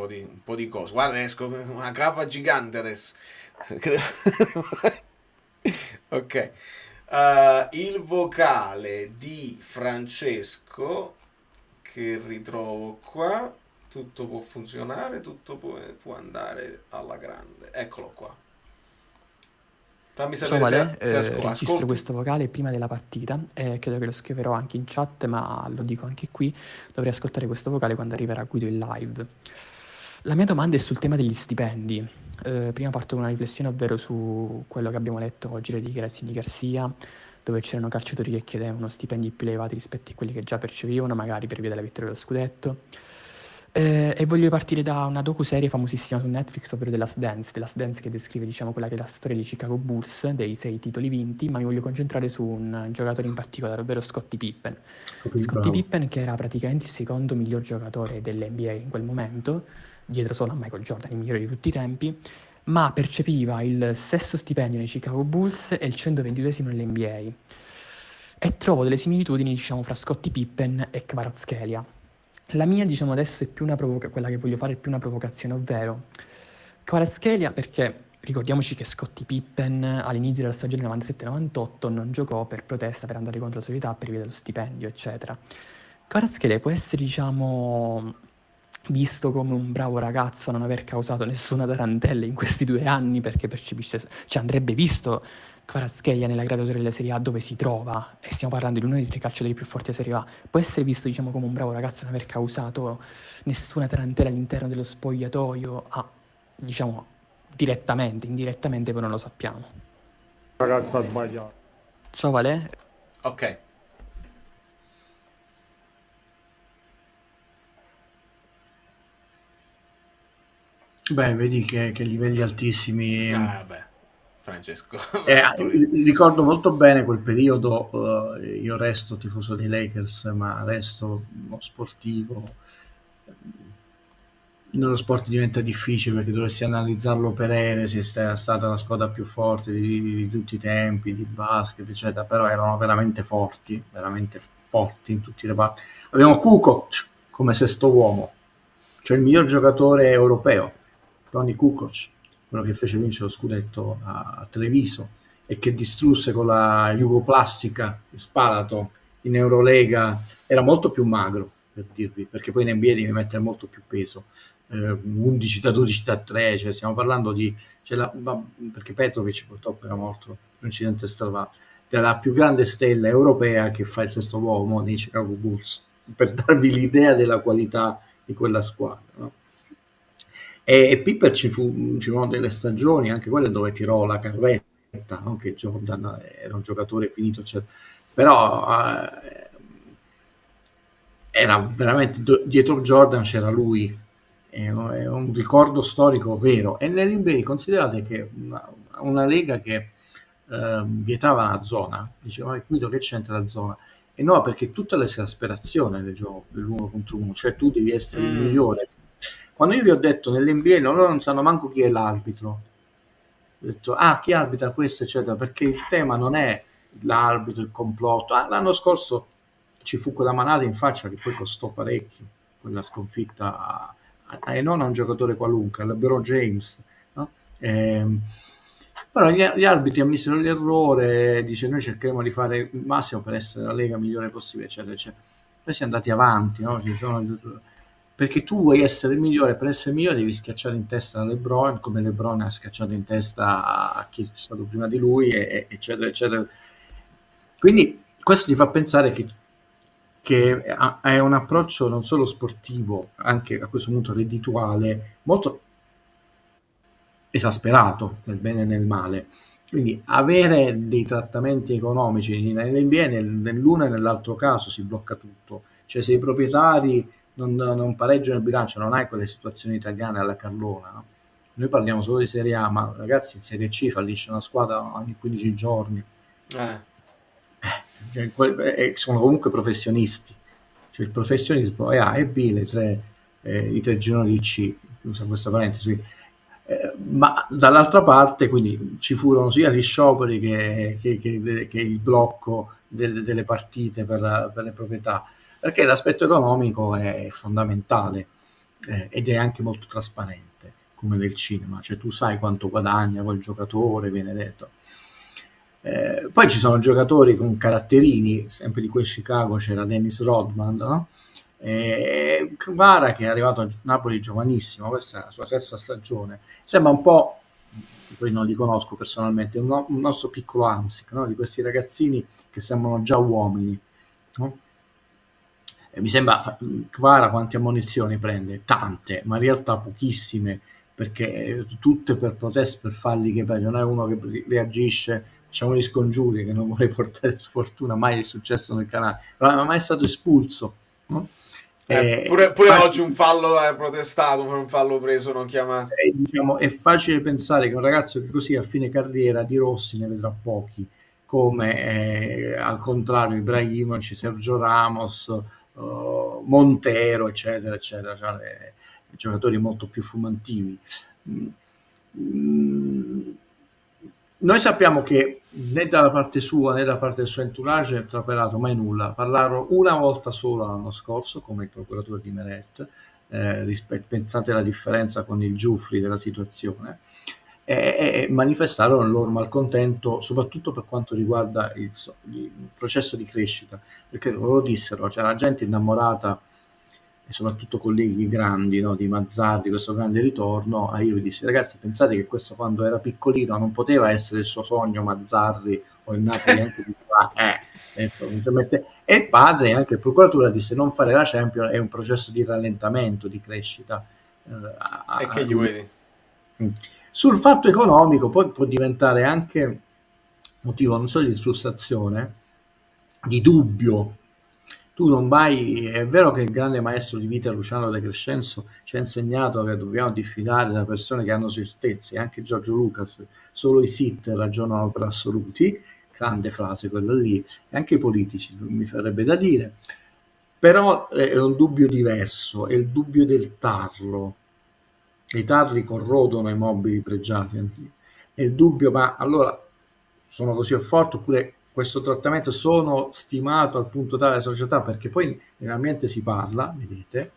Speaker 1: po' di cose. Guarda, esco una cava gigante adesso. Ok. Il vocale di Francesco, che ritrovo qua. Tutto può funzionare, tutto può andare alla grande. Eccolo qua. Fammi sapere se
Speaker 15: registro questo vocale prima della partita, credo che lo scriverò anche in chat, ma lo dico anche qui: dovrei ascoltare questo vocale quando arriverà Guido in live. La mia domanda è sul tema degli stipendi. Prima parto con una riflessione, ovvero su quello che abbiamo letto oggi, le dichiarazioni di Garcia, dove c'erano calciatori che chiedevano stipendi più elevati rispetto a quelli che già percepivano, magari per via della vittoria dello scudetto. E voglio partire da una docuserie famosissima su Netflix, ovvero The Last Dance che descrive, diciamo, quella che è la storia dei Chicago Bulls, dei 6 titoli vinti, ma mi voglio concentrare su un giocatore in particolare, ovvero Scottie Pippen. Scottie Pippen, che era praticamente il secondo miglior giocatore dell'NBA in quel momento, dietro solo a Michael Jordan, il migliore di tutti i tempi, ma percepiva il sesto stipendio nei Chicago Bulls e il 122esimo nell'NBA. E trovo delle similitudini, diciamo, fra Scottie Pippen e Kvaratskhelia. La mia, diciamo, adesso è più quella che voglio fare è più una provocazione, ovvero Kvaratskhelia, perché ricordiamoci che Scottie Pippen all'inizio della stagione 97-98 non giocò per protesta, per andare contro la società, per via dello stipendio, eccetera. Kvaratskhelia può essere, diciamo, visto come un bravo ragazzo a non aver causato nessuna tarantella in questi 2 anni, perché percepisce, cioè andrebbe visto Kvaratskhelia nella graduatoria della Serie A dove si trova, e stiamo parlando di uno dei 3 calciatori più forti della Serie A, può essere visto, diciamo, come un bravo ragazzo a non aver causato nessuna tarantella all'interno dello spogliatoio, diciamo, direttamente, indirettamente poi non lo sappiamo.
Speaker 16: Ragazza ha sbagliato.
Speaker 15: Ciao Vale.
Speaker 1: Ok.
Speaker 14: Beh, vedi che livelli altissimi.
Speaker 1: Beh, Francesco.
Speaker 14: Ricordo molto bene quel periodo, io resto tifoso dei Lakers, ma resto uno sportivo. Nello sport diventa difficile perché dovresti analizzarlo per ere, se è stata la squadra più forte di tutti i tempi, di basket, eccetera, però erano veramente forti in tutti i reparti. Abbiamo Kukoc come sesto uomo, cioè il miglior giocatore europeo, Toni Kukoc, quello che fece vincere lo scudetto a Treviso e che distrusse con la Jugoplastica Spalato in Eurolega. Era molto più magro, per dirvi, perché poi in NBA devi mettere molto più peso, 11 da 12 da 3, cioè stiamo parlando di perché Petrovic purtroppo era morto in un incidente stradale, della più grande stella europea che fa il sesto uomo nei Chicago Bulls, per darvi l'idea della qualità di quella squadra, no? E Pippen ci furono delle stagioni, anche quelle dove tirò la carretta, no? Che Jordan era un giocatore finito, eccetera. Però era veramente dietro Jordan c'era lui, è un ricordo storico vero. E nell'NBA considerate che una lega che vietava la zona, diceva capito che c'entra la zona, e no, perché tutta l'esasperazione del gioco dell'1 contro 1, cioè tu devi essere il migliore. Quando io vi ho detto nell'NBA loro non sanno manco chi è l'arbitro, ho detto chi arbitra questo, eccetera, perché il tema non è l'arbitro, il complotto. L'anno scorso ci fu quella manata in faccia che poi costò parecchio, quella sconfitta e non a un giocatore qualunque, a LeBron James, no? Però gli arbitri ammisero l'errore, dice noi cercheremo di fare il massimo per essere la lega migliore possibile, eccetera, eccetera. Poi si è andati avanti, no? Perché tu vuoi essere il migliore, per essere migliore devi schiacciare in testa a LeBron, come LeBron ha schiacciato in testa a chi è stato prima di lui, eccetera, eccetera. Quindi questo ti fa pensare che è un approccio non solo sportivo, anche a questo punto reddituale, molto esasperato nel bene e nel male. Quindi avere dei trattamenti economici nell'NBA, nell'uno e nell'altro caso si blocca tutto. Cioè se i proprietari non pareggiano il bilancio, non hai quelle situazioni italiane alla Carlona, no? Noi parliamo solo di Serie A, ma ragazzi in Serie C fallisce una squadra ogni 15 giorni. Sono comunque professionisti, cioè il professionismo è A e B, i 3 gironi di C, usa questa parentesi, ma dall'altra parte quindi ci furono sia gli scioperi che il blocco delle partite per le proprietà, perché l'aspetto economico è fondamentale ed è anche molto trasparente, come nel cinema, cioè tu sai quanto guadagna quel giocatore, viene detto. Poi ci sono giocatori con caratterini, sempre di quel Chicago c'era Dennis Rodman, no? Kvara che è arrivato a Napoli giovanissimo, questa è la sua terza stagione, sembra un po', poi non li conosco personalmente, un nostro piccolo Hamsik, no? Di questi ragazzini che sembrano già uomini, no? E mi sembra Kvara quante ammonizioni prende? Tante, ma in realtà pochissime, perché tutte per proteste, per falli che prende. Non è uno che reagisce, diciamo gli scongiuri, che non vorrei portare sfortuna, mai è successo nel canale, però non è mai stato espulso, no?
Speaker 1: Pure oggi un fallo protestato per un fallo preso, non chiamato.
Speaker 14: Diciamo, è facile pensare che un ragazzo che così a fine carriera di Rossi ne vedrà pochi, come al contrario Ibrahimovic, Sergio Ramos, Montero, eccetera, eccetera, cioè giocatori molto più fumantivi. Noi sappiamo che né dalla parte sua né da parte del suo entourage è trapelato mai nulla. Parlarono una volta solo l'anno scorso come il procuratore di Meret, pensate alla differenza con il Giuffri della situazione, e manifestarono il loro malcontento soprattutto per quanto riguarda il processo di crescita, perché loro dissero c'era gente innamorata e soprattutto colleghi grandi, no, di Mazzarri, questo grande ritorno. Io vi dissi ragazzi, pensate che questo quando era piccolino non poteva essere il suo sogno Mazzarri o il Napoli anche di qua, e il padre e anche il procuratore disse non fare la Champions è un processo di rallentamento, di crescita.
Speaker 1: E che gli vuoi dire?
Speaker 14: Sul fatto economico poi può diventare anche motivo non solo di frustrazione, di dubbio. Tu non vai, è vero che il grande maestro di vita Luciano De Crescenzo ci ha insegnato che dobbiamo diffidare da persone che hanno certezze, anche Giorgio Lucas, solo i SIT ragionano per assoluti, grande frase quella lì, e anche i politici, mi farebbe da dire, però è un dubbio diverso, è il dubbio del tarlo. I tarli corrodono i mobili pregiati, è il dubbio, ma allora sono così forte oppure questo trattamento sono stimato al punto tale della società, perché poi nell'ambiente si parla, vedete,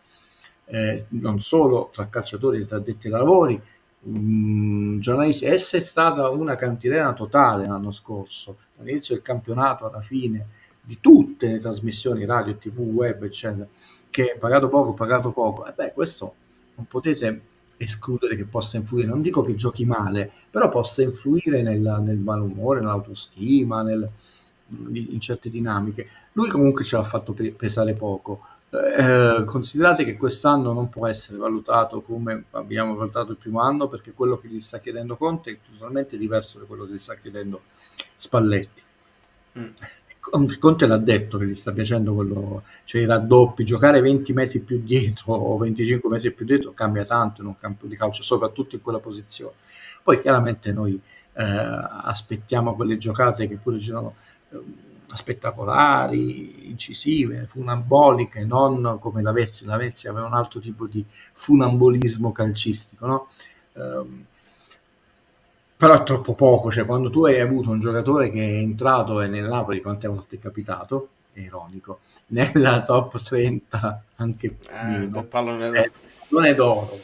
Speaker 14: non solo tra calciatori e tra addetti ai lavori, giornalisti, essa è stata una cantilena totale l'anno scorso, dall'inizio del campionato alla fine, di tutte le trasmissioni radio, tv, web, eccetera, che pagato poco, questo non potete escludere che possa influire, non dico che giochi male, però possa influire nel malumore, nell'autostima, in certe dinamiche. Lui comunque ce l'ha fatto pesare poco. Considerate che quest'anno non può essere valutato come abbiamo valutato il primo anno, perché quello che gli sta chiedendo Conte è totalmente diverso da quello che gli sta chiedendo Spalletti. Conte l'ha detto che gli sta piacendo quello, cioè i raddoppi, giocare 20 metri più dietro o 25 metri più dietro cambia tanto in un campo di calcio, soprattutto in quella posizione. Poi chiaramente noi aspettiamo quelle giocate che pure sono spettacolari, incisive, funamboliche, non come la Vezzi aveva un altro tipo di funambolismo calcistico, no? Però è troppo poco, cioè quando tu hai avuto un giocatore che è entrato e nel Napoli quante volte è capitato, è ironico, nella top 30 anche meno, non è d'oro,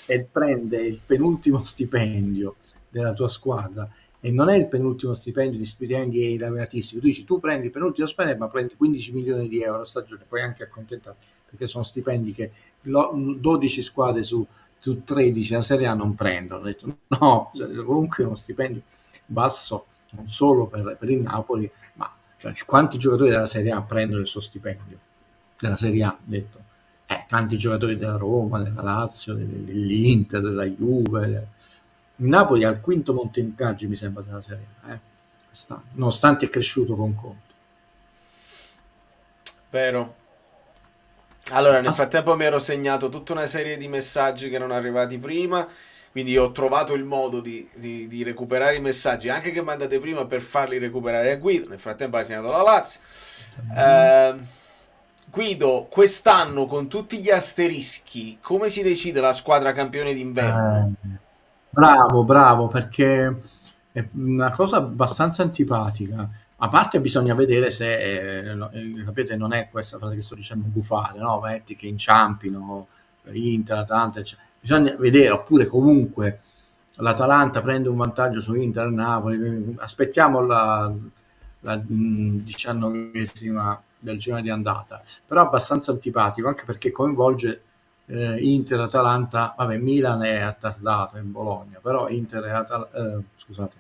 Speaker 14: e prende il penultimo stipendio della tua squadra, e non è il penultimo stipendio di stipendi laureatistici, tu dici tu prendi il penultimo stipendio ma prendi 15 milioni di euro a stagione, puoi anche accontentarti, perché sono stipendi che 12 squadre su 13 la Serie A non prendono. Ho detto no, comunque uno stipendio basso non solo per il Napoli, ma cioè, quanti giocatori della Serie A prendono il suo stipendio della Serie A? Ho detto tanti giocatori della Roma, della Lazio, dell'Inter, della Juve. Il Napoli ha il quinto monte ingaggi mi sembra della Serie A quest'anno, nonostante è cresciuto con Conte.
Speaker 1: Vero. Allora, nel frattempo mi ero segnato tutta una serie di messaggi che erano arrivati prima, quindi ho trovato il modo di recuperare i messaggi anche che mandate prima per farli recuperare a Guido. Nel frattempo ha segnato la Lazio. Guido, quest'anno con tutti gli asterischi, come si decide la squadra campione d'inverno?
Speaker 14: Bravo, perché è una cosa abbastanza antipatica. A parte bisogna vedere se, sapete, non è questa frase che sto dicendo gufare, no? Metti che inciampino Inter, Atalanta, eccetera. Bisogna vedere, oppure comunque l'Atalanta prende un vantaggio su Inter, Napoli, aspettiamo la 19esima del girone di andata, però abbastanza antipatico, anche perché coinvolge Inter, Atalanta, vabbè, Milan è attardato in Bologna, però Inter e scusate,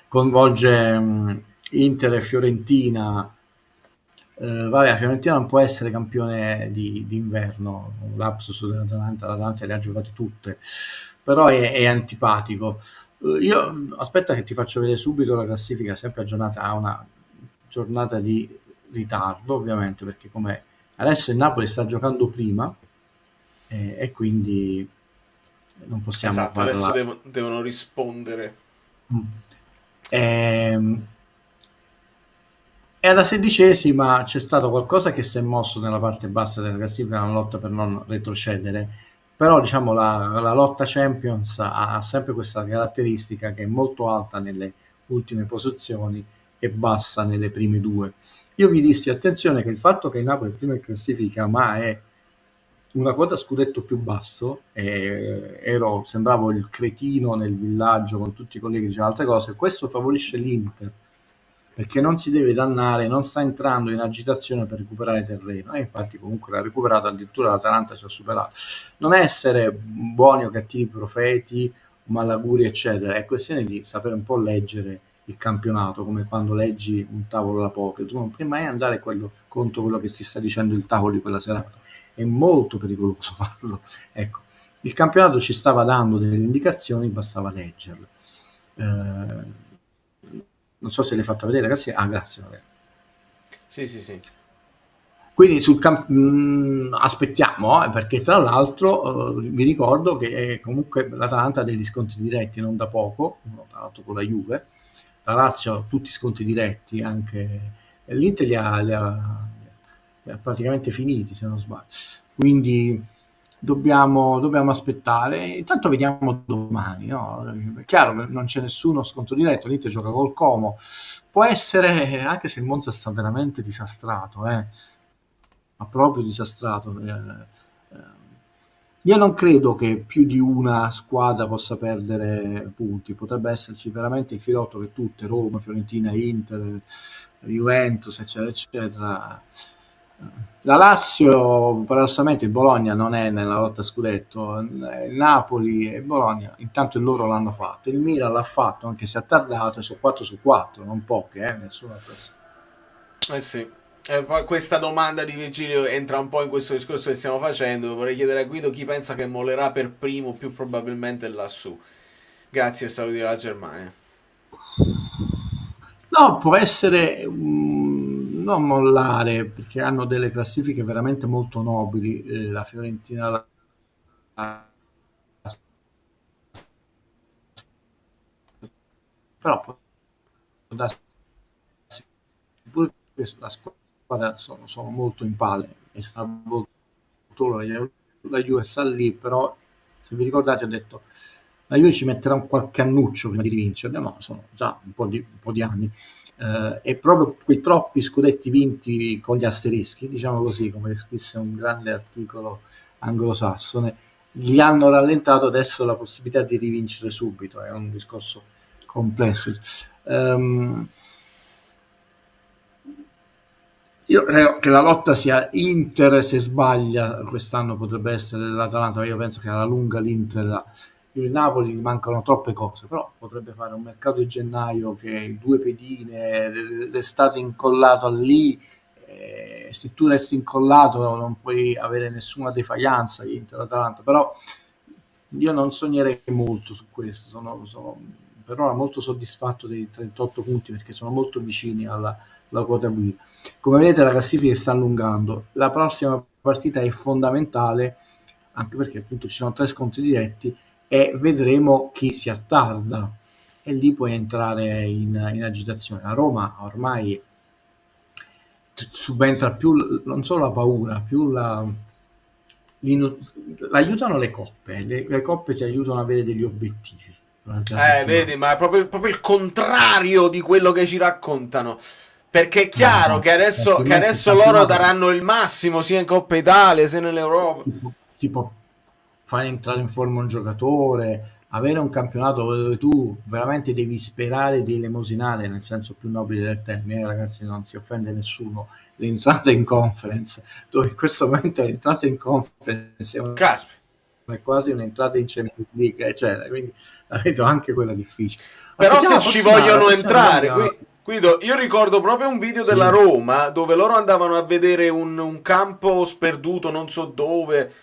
Speaker 14: coinvolge Inter e Fiorentina. Vabbè, Fiorentina non può essere campione d'inverno, un lapsus dell'Atalanta, l'Atalanta le ha giocate tutte, però è antipatico. Io aspetta che ti faccio vedere subito la classifica, sempre aggiornata a una giornata di ritardo, ovviamente, perché come adesso il Napoli sta giocando prima e quindi non possiamo
Speaker 1: Esatto, adesso
Speaker 14: farla.
Speaker 1: devono rispondere.
Speaker 14: E alla 16ª c'è stato qualcosa che si è mosso nella parte bassa della classifica, una lotta per non retrocedere, però diciamo la lotta Champions ha sempre questa caratteristica che è molto alta nelle ultime posizioni e bassa nelle prime due. Io vi dissi attenzione che il fatto che il Napoli è prima in classifica ma è una quota scudetto più basso, sembravo il cretino nel villaggio con tutti i colleghi che dicevano altre cose, questo favorisce l'Inter perché non si deve dannare, non sta entrando in agitazione per recuperare terreno, e infatti comunque l'ha recuperato, addirittura l'Atalanta ci ha superato. Non essere buoni o cattivi profeti, malaguri eccetera, è questione di sapere un po' leggere il campionato, come quando leggi un tavolo da poker, tu non puoi mai andare contro quello che ti sta dicendo il tavolo di quella serata, è molto pericoloso farlo. Ecco, il campionato ci stava dando delle indicazioni, bastava leggerle. Non so se l'hai fatta vedere, ragazzi. Ah, grazie. Vabbè.
Speaker 1: Sì.
Speaker 14: Quindi aspettiamo, perché tra l'altro vi ricordo che comunque l'Atalanta ha degli sconti diretti non da poco, uno tra l'altro con la Juve, la Lazio tutti sconti diretti, anche l'Inter li ha praticamente finiti se non sbaglio, quindi dobbiamo aspettare. Intanto vediamo domani, no? È chiaro, non c'è nessuno sconto diretto, l'Inter gioca col Como, può essere, anche se il Monza sta veramente disastrato, ma proprio disastrato. Io non credo che più di una squadra possa perdere punti, potrebbe esserci veramente il filotto che tutte, Roma, Fiorentina, Inter, Juventus, eccetera, eccetera. La Lazio, paradossalmente, il Bologna non è nella lotta scudetto, il Napoli e il Bologna intanto il loro l'hanno fatto, il Milan l'ha fatto anche se ha tardato, e su 4 non poche, nessuno ha preso.
Speaker 1: Sì. Poi questa domanda di Virgilio entra un po' in questo discorso che stiamo facendo. Vorrei chiedere a Guido chi pensa che mollerà per primo, più probabilmente lassù. Grazie, saluti dalla Germania.
Speaker 14: No, può essere non mollare, perché hanno delle classifiche veramente molto nobili, la Fiorentina, però può darsi pure che la squadra sono molto in pale e sta la Juve sta lì, però se vi ricordate ho detto la Juve ci metterà qualche annuccio prima di rivincere, no, sono già un po' di anni, e proprio quei troppi scudetti vinti con gli asterischi, diciamo così, come scrisse un grande articolo anglosassone, gli hanno rallentato adesso la possibilità di rivincere subito, è un discorso complesso. Io credo che la lotta sia Inter, se sbaglia quest'anno potrebbe essere l'Atalanta, ma io penso che alla lunga l'Inter, il Napoli gli mancano troppe cose, però potrebbe fare un mercato di gennaio che 2 pedine, l'estate incollato lì, se tu resti incollato non puoi avere nessuna defaianza Inter-Atalanta, però io non sognerei molto su questo, sono per ora molto soddisfatto dei 38 punti perché sono molto vicini alla quota guida. Come vedete la classifica sta allungando, la prossima partita è fondamentale anche perché appunto ci sono 3 scontri diretti e vedremo chi si attarda e lì puoi entrare in agitazione. La Roma ormai subentra più non solo la paura, più l'aiutano le coppe, le coppe ti aiutano ad avere degli obiettivi.
Speaker 1: Vedi, ma è proprio il contrario di quello che ci raccontano. Perché è chiaro che adesso loro daranno il massimo sia in Coppa Italia sia nell'Europa.
Speaker 14: Tipo fare entrare in forma un giocatore, avere un campionato dove tu veramente devi sperare di elemosinare, nel senso più nobile del termine, ragazzi, non si offende nessuno, l'entrata in conference, dove in questo momento l'entrata in conference è quasi un'entrata in Champions League, eccetera, quindi la vedo anche quella difficile.
Speaker 1: Però se ci vogliono entrare, Guido, io ricordo proprio un video della Roma dove loro andavano a vedere un campo sperduto non so dove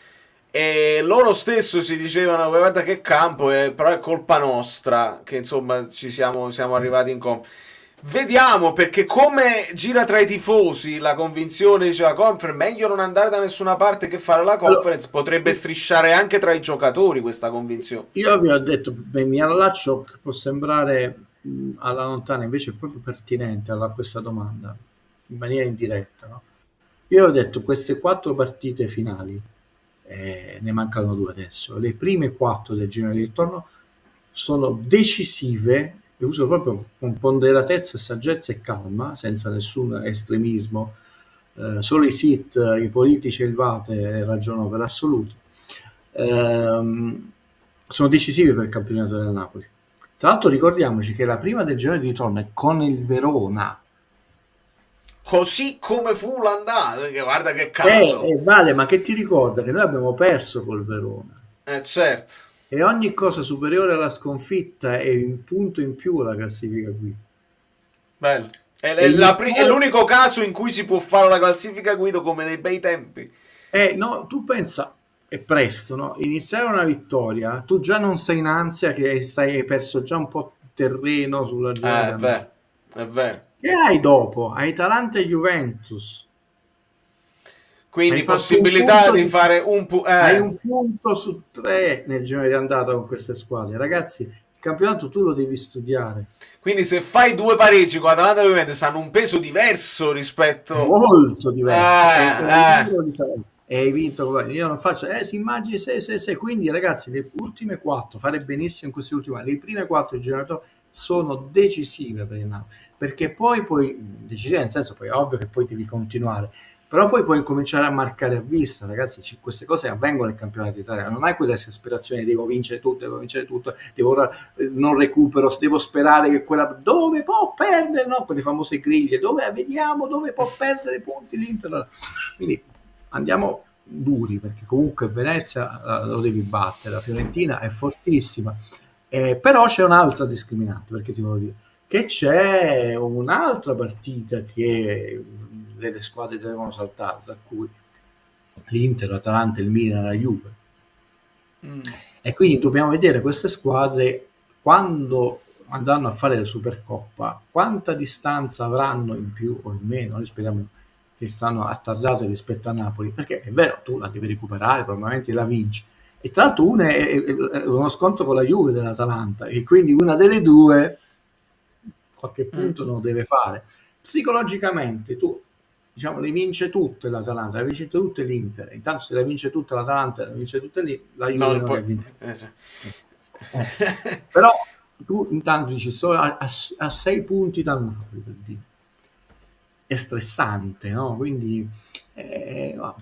Speaker 1: e loro stesso si dicevano guarda che campo è, però è colpa nostra che insomma ci siamo arrivati in Vediamo, perché come gira tra i tifosi la convinzione, dice la conference, meglio non andare da nessuna parte che fare la conference, potrebbe strisciare anche tra i giocatori questa convinzione.
Speaker 14: Io vi ho detto, mi allaccio, che può sembrare alla lontana, invece è proprio pertinente a questa domanda, in maniera indiretta, no? Io ho detto queste 4 partite finali, ne mancano 2 adesso, le prime 4 del girone di ritorno sono decisive, e uso proprio con ponderatezza, saggezza e calma, senza nessun estremismo, solo i SIT, i politici e il Vate ragionano per assoluto, sono decisivi per il campionato del Napoli. Tra l'altro ricordiamoci che la prima del girone di ritorno è con il Verona,
Speaker 1: così come fu l'andata, guarda che caso.
Speaker 14: Vale, ma che ti ricorda che noi abbiamo perso col Verona?
Speaker 1: Certo.
Speaker 14: E ogni cosa superiore alla sconfitta è un punto in più alla classifica qui.
Speaker 1: Bello. È l'unico caso in cui si può fare la classifica guido come nei bei tempi.
Speaker 14: No, tu pensa, è presto, no? Iniziare una vittoria, tu già non sei in ansia che hai perso già un po' terreno sulla giornata.
Speaker 1: È vero.
Speaker 14: Che hai dopo? Hai Atalanta e Juventus.
Speaker 1: Quindi possibilità di fare un punto.
Speaker 14: Hai un punto su 3 nel girone di andata con queste squadre. Ragazzi, il campionato tu lo devi studiare.
Speaker 1: Quindi se fai 2 pareggi con Atalanta e Juventus hanno un peso diverso rispetto...
Speaker 14: Molto diverso. E hai vinto. Io non faccio... si immagini se. Quindi ragazzi, le ultime 4, fare benissimo in questi ultimi anni, le prime 4 del girone sono decisive per il Napoli. Perché poi decisive nel senso, poi è ovvio che poi devi continuare. Però poi puoi cominciare a marcare a vista, ragazzi, queste cose avvengono nel campionato d'Italia, non hai quella aspirazione, devo vincere tutto, non recupero, devo sperare che quella, dove può perdere, no, quelle famose griglie, vediamo dove può perdere punti l'Inter. Quindi andiamo duri, perché comunque Venezia lo devi battere, la Fiorentina è fortissima, però c'è un'altra discriminante, perché ti voglio dire, che c'è un'altra partita che le squadre devono saltare, tra cui l'Inter, l'Atalanta, il Milan, la Juve. E quindi dobbiamo vedere queste squadre quando andranno a fare la Supercoppa, quanta distanza avranno in più o in meno. Noi speriamo che stanno attardate rispetto a Napoli, perché è vero, tu la devi recuperare, probabilmente la vinci. E tra l'altro una è uno scontro con la Juve dell'Atalanta, e quindi una delle due qualche punto non lo deve fare. Psicologicamente tu, diciamo, le vince tutte l'Atalanta, le vince tutte l'Inter, intanto se le vince tutta l'Atalanta, le vince tutte la Juve non le ha vinte. Però tu intanto dici solo a 6 punti dal Napoli, per dire. È stressante, no? Quindi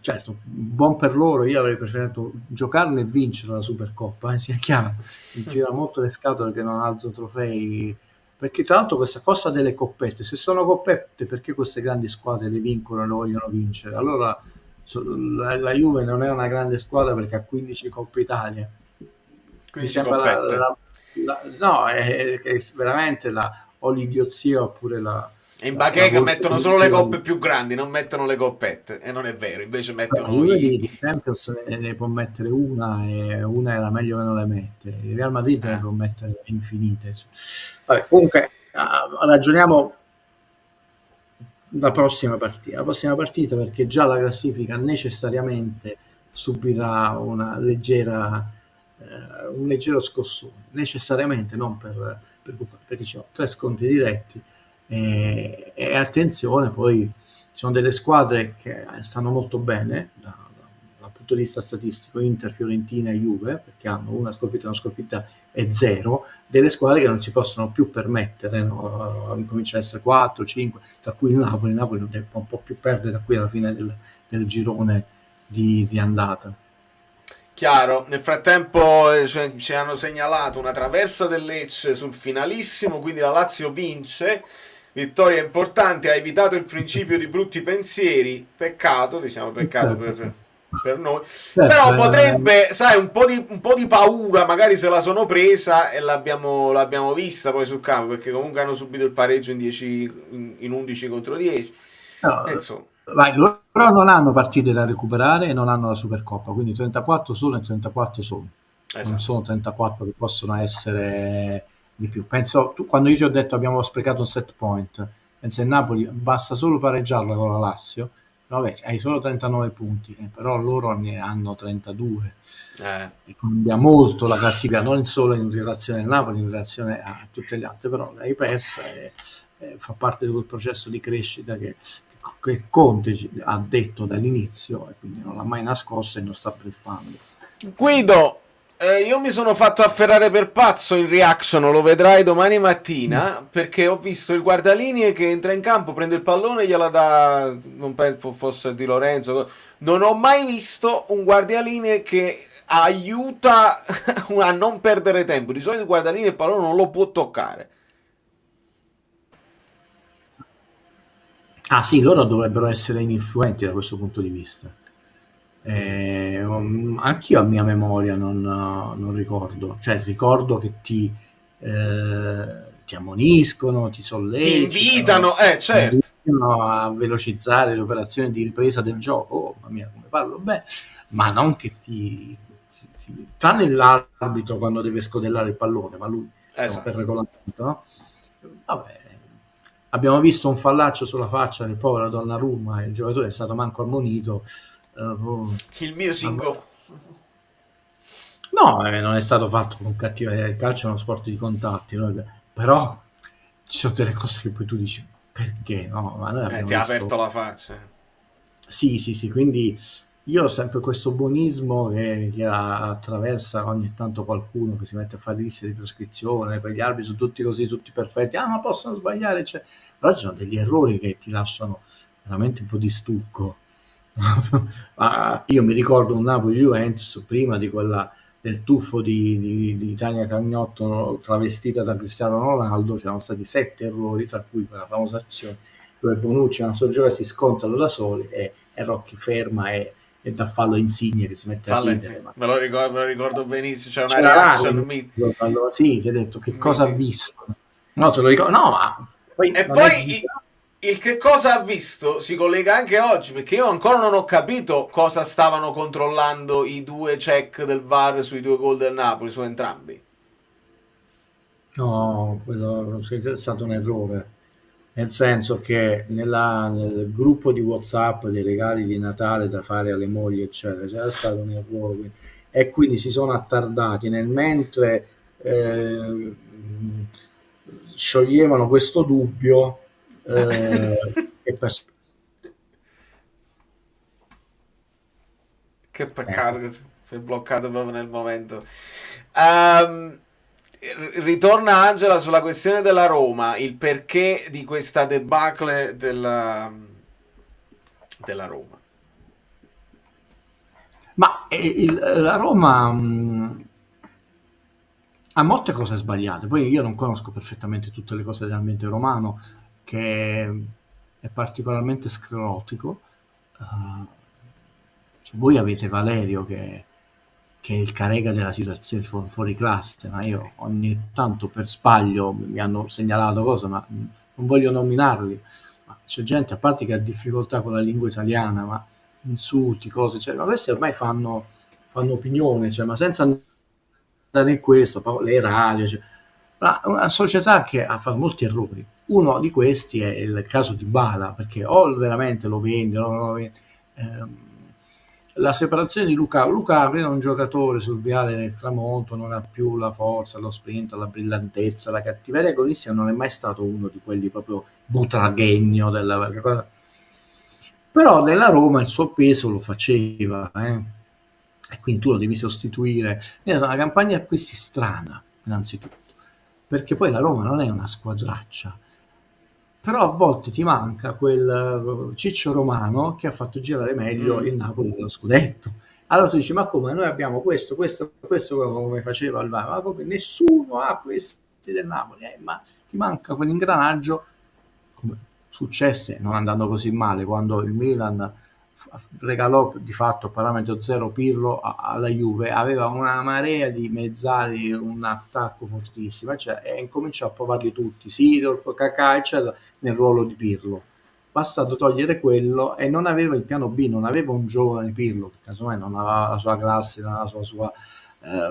Speaker 14: certo, buon per loro, io avrei preferito giocarne e vincere la Supercoppa, sia chiaro, mi gira molto le scatole che non alzo trofei, perché tra l'altro questa cosa delle coppette, se sono coppette, perché queste grandi squadre le vincono e le vogliono vincere? Allora la Juve non è una grande squadra perché ha 15 Coppe Italia. Mi sembra no, è veramente o l'idiozia oppure la...
Speaker 1: E in bacheca mettono solo le coppe più grandi, non mettono le coppette, e non è vero, invece mettono...
Speaker 14: Uno di Champions ne può mettere una, e una è la meglio che non le mette. Il Real Madrid ne può mettere infinite. Vabbè, comunque ragioniamo la prossima partita, perché già la classifica necessariamente subirà un leggero scossone, necessariamente, non perché ci sono 3 scontri diretti. E attenzione, poi ci sono delle squadre che stanno molto bene dal punto di vista statistico, Inter, Fiorentina e Juve, perché hanno una sconfitta e 0, delle squadre che non si possono più permettere, no? Incominciano ad essere 4, 5, tra cui il Napoli non deve un po' più perdere da qui alla fine del girone di andata.
Speaker 1: Chiaro, nel frattempo ci hanno segnalato una traversa del Lecce sul finalissimo, quindi la Lazio vince, vittoria importante, ha evitato il principio di brutti pensieri, peccato per noi, però potrebbe, sai, un po' di paura, magari se la sono presa, e l'abbiamo vista poi sul campo, perché comunque hanno subito il pareggio in 11 contro 10, insomma.
Speaker 14: Loro non hanno partite da recuperare e non hanno la Supercoppa, quindi 34 sono e 34 sono. Esatto. Non sono 34 che possono essere di più. Penso, quando io ti ho detto abbiamo sprecato un set point, penso il Napoli basta solo pareggiarla con la Lazio, vabbè, hai solo 39 punti, però loro ne hanno 32. E cambia molto la classifica, non solo in relazione al Napoli, in relazione a tutte le altre, però l'hai persa e fa parte di quel processo di crescita che Conte ha detto dall'inizio e quindi non l'ha mai nascosto e non sta bluffando.
Speaker 1: Guido, io mi sono fatto afferrare per pazzo in reaction, lo vedrai domani mattina, perché ho visto il guardalinee che entra in campo, prende il pallone e gliela dà, non penso fosse Di Lorenzo, non ho mai visto un guardalinee che aiuta a non perdere tempo. Di solito il guardalinee il pallone non lo può toccare.
Speaker 14: Ah sì, loro dovrebbero essere ininfluenti da questo punto di vista. Anch'io a mia memoria non ricordo, cioè ricordo che ti ammoniscono, ti sollecitano,
Speaker 1: ti invitano, certo,
Speaker 14: a velocizzare le operazioni di ripresa del gioco. Oh, mamma mia, come parlo bene, ma non che tranne l'arbitro quando deve scodellare il pallone, ma lui per regolamento, no? Vabbè, abbiamo visto un fallaccio sulla faccia del povero Donnarumma e il giocatore è stato manco ammonito.
Speaker 1: Il mio singo.
Speaker 14: No, non è stato fatto con cattiveria. Il calcio è uno sport di contatti, no? Però ci sono delle cose che poi tu dici perché no? Ma noi abbiamo
Speaker 1: ti ha aperto la faccia.
Speaker 14: Sì, quindi io ho sempre questo buonismo che attraversa ogni tanto qualcuno che si mette a fare liste di prescrizione, quegli arbitri sono tutti così, tutti perfetti, ma possono sbagliare, cioè. Però ci sono degli errori che ti lasciano veramente un po' di stucco. Io mi ricordo un Napoli-Juventus prima di quella del tuffo di Tania Cagnotto travestita da Cristiano Ronaldo, c'erano stati 7 errori, tra cui quella famosa azione dove Bonucci e un suo giocatore si scontrano da soli e Rocchi ferma e dà fallo Insigne che si mette a ridere.
Speaker 1: Me lo ricordo benissimo, c'è una reaction
Speaker 14: sì, si è detto che cosa ha visto, no te lo ricordo, no, ma poi
Speaker 1: e poi il che cosa ha visto si collega anche oggi, perché io ancora non ho capito cosa stavano controllando i 2 check del VAR sui 2 gol del Napoli, su entrambi.
Speaker 14: No, quello è stato un errore, nel senso che nel gruppo di WhatsApp dei regali di Natale da fare alle mogli eccetera c'era stato un errore e quindi si sono attardati nel mentre scioglievano questo dubbio.
Speaker 1: Che peccato che si è bloccato proprio nel momento. Ritorna Angela sulla questione della Roma, il perché di questa debacle della Roma.
Speaker 14: Ma la Roma ha molte cose sbagliate, poi io non conosco perfettamente tutte le cose dell'ambiente romano, che è particolarmente sclerotico. Voi avete Valerio che è il Carega della situazione fuori classe, ma io ogni tanto per sbaglio mi hanno segnalato cose, ma non voglio nominarli. Ma c'è gente, a parte che ha difficoltà con la lingua italiana, ma insulti, cose, cioè, ma questi ormai fanno opinione, cioè, ma senza andare in questo, le radio, cioè, una società che ha fatto molti errori. Uno di questi è il caso di Bala, perché o veramente lo vende, o non lo vende. La separazione di Lukaku è un giocatore sul viale del tramonto, non ha più la forza, lo sprint, la brillantezza, la cattiveria agonistica, non è mai stato uno di quelli proprio butraghegno però nella Roma il suo peso lo faceva, e quindi tu lo devi sostituire. È una campagna acquisti strana innanzitutto, perché poi la Roma non è una squadraccia, però a volte ti manca quel Ciccio Romano che ha fatto girare meglio il Napoli dello scudetto. Allora tu dici, ma come, noi abbiamo questo come faceva il VAR, ma come nessuno ha questi del Napoli, ma ti manca quell'ingranaggio, come successe non andando così male quando il Milan regalò di fatto parametro zero Pirlo alla Juve, aveva una marea di mezzali, un attacco fortissimo, e incominciò a provarli tutti, Sidorf, Kaká eccetera, nel ruolo di Pirlo. Bastato togliere quello e non aveva il piano B, non aveva un giovane Pirlo che casomai non aveva la sua classe, non aveva la sua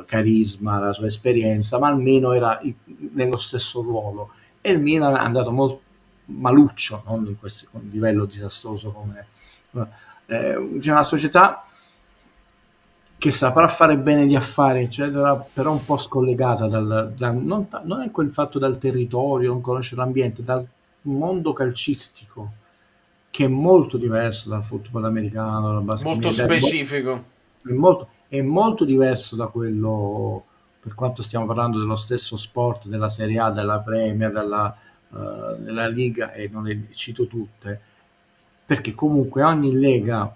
Speaker 14: carisma, la sua esperienza, ma almeno era nello stesso ruolo. E il Milan è andato molto maluccio, non in questo con livello disastroso come c'è una società che saprà fare bene gli affari, eccetera, però un po' scollegata non è quel fatto dal territorio, non conosce l'ambiente, dal mondo calcistico, che è molto diverso dal football americano, dal basket.
Speaker 1: Molto specifico.
Speaker 14: È molto diverso da quello, per quanto stiamo parlando dello stesso sport, della Serie A, della Premier, della Liga, e non le cito tutte, perché comunque ogni lega,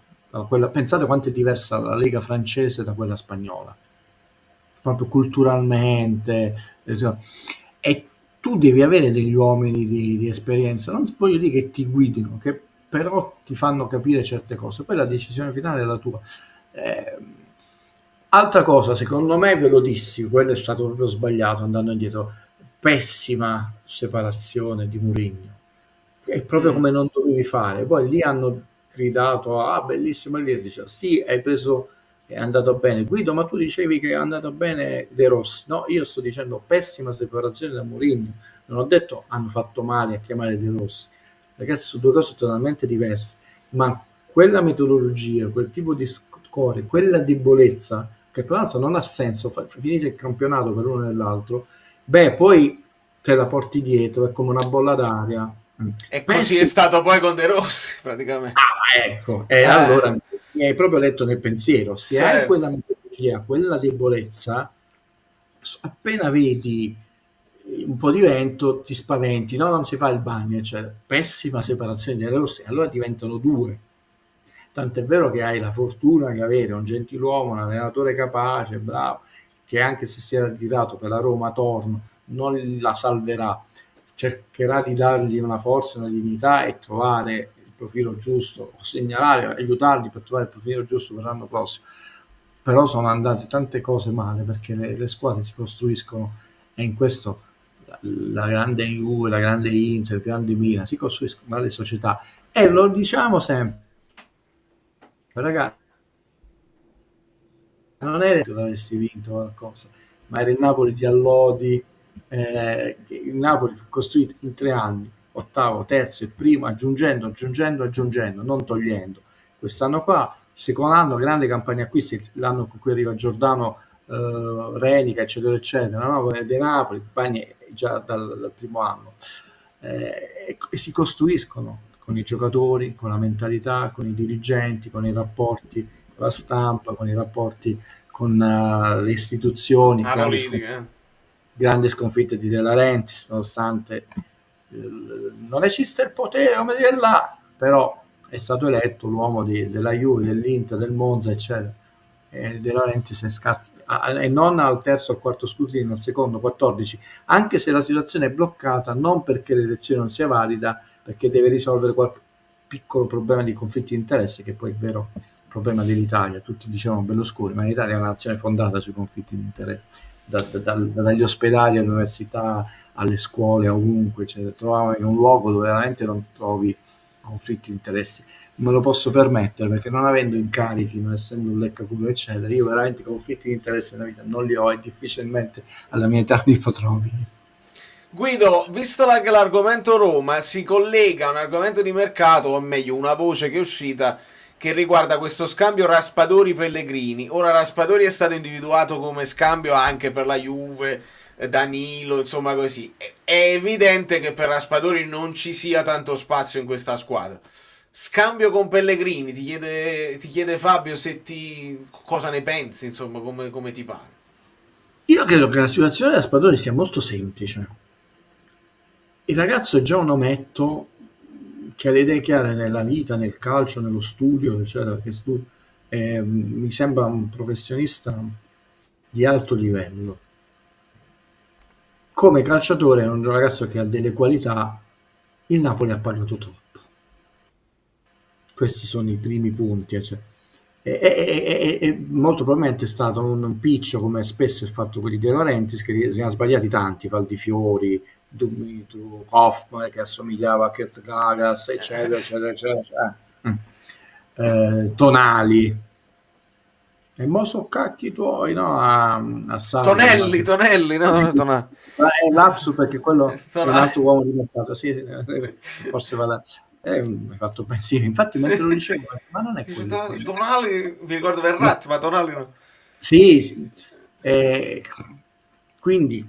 Speaker 14: pensate quanto è diversa la lega francese da quella spagnola, proprio culturalmente, e tu devi avere degli uomini di esperienza, non voglio dire che ti guidino, che però ti fanno capire certe cose, poi la decisione finale è la tua. Altra cosa, secondo me, ve lo dissi, quello è stato proprio sbagliato, andando indietro, pessima separazione di Mourinho, è proprio come non dovevi fare. Poi lì hanno gridato, bellissimo, e lì dice, sì, hai preso, è andato bene Guido, ma tu dicevi che è andato bene De Rossi. No, io sto dicendo pessima separazione da Mourinho, non ho detto hanno fatto male a chiamare De Rossi. Ragazzi, sono due cose totalmente diverse, ma quella metodologia, quel tipo di score, quella debolezza, che tra l'altro non ha senso, finire il campionato per uno e l'altro, poi te la porti dietro, è come una bolla d'aria.
Speaker 1: E così è stato poi con De Rossi, praticamente.
Speaker 14: Ecco, e allora mi hai proprio letto nel pensiero, se hai quella metodologia, quella debolezza, appena vedi un po' di vento ti spaventi, no, non si fa il bagno, cioè pessima separazione delle rosse, allora diventano due. Tant'è vero che hai la fortuna di avere un gentiluomo, un allenatore capace, bravo, che anche se si era ritirato per la Roma Torno non la salverà, cercherà di dargli una forza, una dignità e trovare il profilo giusto, o segnalare, aiutarli per trovare il profilo giusto per l'anno prossimo. Però sono andate tante cose male, perché le squadre si costruiscono, e in questo la grande Juve, la grande Inter, il grande Milan si costruiscono dalle società, e lo diciamo sempre, ragazzi, non è che avresti vinto qualcosa, ma era il Napoli di Allodi, il Napoli fu costruito in 3 anni, ottavo, terzo e primo, aggiungendo, non togliendo. Quest'anno qua, secondo anno, grande campagna acquisti, l'anno con cui arriva Giordano, Renica, eccetera, eccetera, no? De Napoli, campagne già dal primo anno, e si costruiscono con i giocatori, con la mentalità, con i dirigenti, con i rapporti con la stampa, con i rapporti con le istituzioni, grandi sconfitte di De Laurentiis, nonostante non esiste il potere come dire là, però è stato eletto l'uomo della Juve, dell'Inter, del Monza, eccetera. De Laurentiis e non al terzo o al quarto scrutinio, al secondo 14, anche se la situazione è bloccata, non perché l'elezione non sia valida, perché deve risolvere qualche piccolo problema di conflitti di interesse, che poi è il vero problema dell'Italia. Tutti dicevano Berlusconi, ma l'Italia è una nazione fondata sui conflitti di interesse, dagli ospedali all'università, alle scuole, ovunque, cioè, trovavo in un luogo dove veramente non trovi conflitti di interessi. Me lo posso permettere, perché non avendo incarichi, non essendo un leccaculo, eccetera, io veramente conflitti di interesse nella vita non li ho, e difficilmente alla mia età li potrò avere.
Speaker 1: Guido, visto che l'argomento Roma si collega a un argomento di mercato, o meglio una voce che è uscita che riguarda questo scambio Raspadori-Pellegrini. Ora Raspadori è stato individuato come scambio anche per la Juve, Danilo, insomma così. È evidente che per Raspadori non ci sia tanto spazio in questa squadra. Scambio con Pellegrini, ti chiede Fabio cosa ne pensi, insomma, come ti pare.
Speaker 14: Io credo che la situazione di Raspadori sia molto semplice. Il ragazzo è già un ometto che ha le idee chiare nella vita, nel calcio, nello studio, eccetera, mi sembra un professionista di alto livello. Come calciatore è un ragazzo che ha delle qualità, il Napoli ha pagato troppo. Questi sono i primi punti, cioè. E molto probabilmente è stato un piccio, come spesso è fatto quelli De Laurentiis, che si sono sbagliati tanti, Valdifiori, Hoffman, che assomigliava a Kurt Gagas, eccetera, eccetera, eccetera. Tonali, E mo so cacchi tuoi, no? A
Speaker 1: Tonelli, no?
Speaker 14: È lapsus perché quello è un altro uomo di mercato, sì, forse vale. Hai fatto pensiero, infatti mentre lo dicevo, ma non è quello.
Speaker 1: Tonali, mi ricordo Verratti, ma Tonali no.
Speaker 14: Sì. Quindi,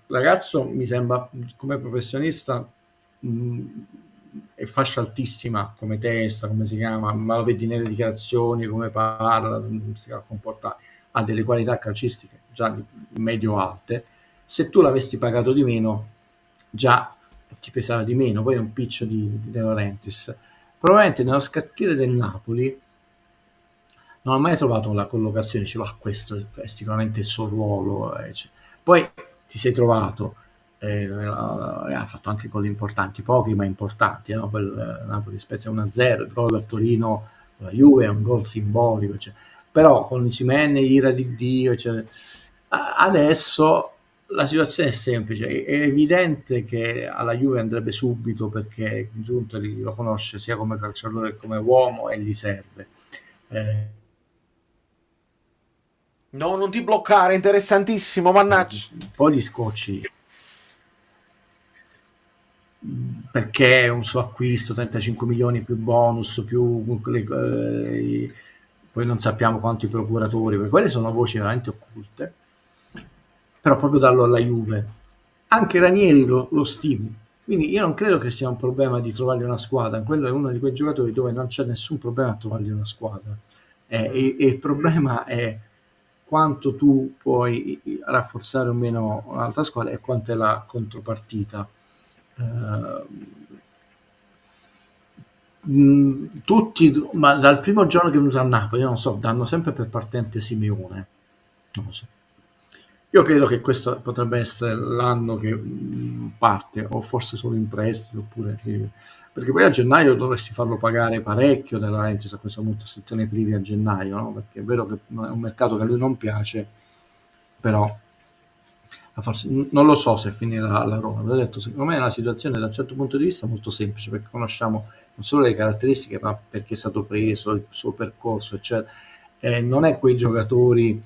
Speaker 14: ragazzo mi sembra come professionista è fascia altissima come testa, come si chiama, ma lo vedi nelle dichiarazioni, come parla, si va a comportare, ha delle qualità calcistiche già medio-alte. Se tu l'avessi pagato di meno, già ti pesava di meno. Poi è un piccio di De Laurentiis. Probabilmente nello scacchiere del Napoli non ho mai trovato la collocazione, dicevo, questo è sicuramente il suo ruolo. Poi ti sei trovato, ha fatto anche gol importanti, pochi ma importanti, no? Quel Napoli Spezia 1-0, il gol a Torino con la Juve è un gol simbolico, però con Osimhen, ira di Dio, adesso la situazione è semplice, è evidente che alla Juve andrebbe subito perché Giuntoli lo conosce sia come calciatore che come uomo e gli serve.
Speaker 1: No, non ti bloccare, interessantissimo, mannaggia.
Speaker 14: Poi gli scocci perché un suo acquisto 35 milioni più bonus più poi non sappiamo quanti procuratori, perché quelle sono voci veramente occulte, però proprio darlo alla Juve. Anche Ranieri lo stimi, quindi io non credo che sia un problema di trovargli una squadra. Quello è uno di quei giocatori dove non c'è nessun problema a trovargli una squadra, e il problema è quanto tu puoi rafforzare o meno un'altra squadra e quanto è la contropartita. Tutti, ma dal primo giorno che è venuto a Napoli, io non so, danno sempre per partente Simeone, non lo so. Io credo che questo potrebbe essere l'anno che parte, o forse solo in prestito, oppure sì, perché poi a gennaio dovresti farlo pagare parecchio De Laurentiis a questo punto, se te ne privi a gennaio, no? Perché è vero che è un mercato che a lui non piace, però forse, non lo so se finirà la Roma. L'ho detto, secondo me è una situazione da un certo punto di vista molto semplice, perché conosciamo non solo le caratteristiche, ma perché è stato preso, il suo percorso, eccetera. Non è quei giocatori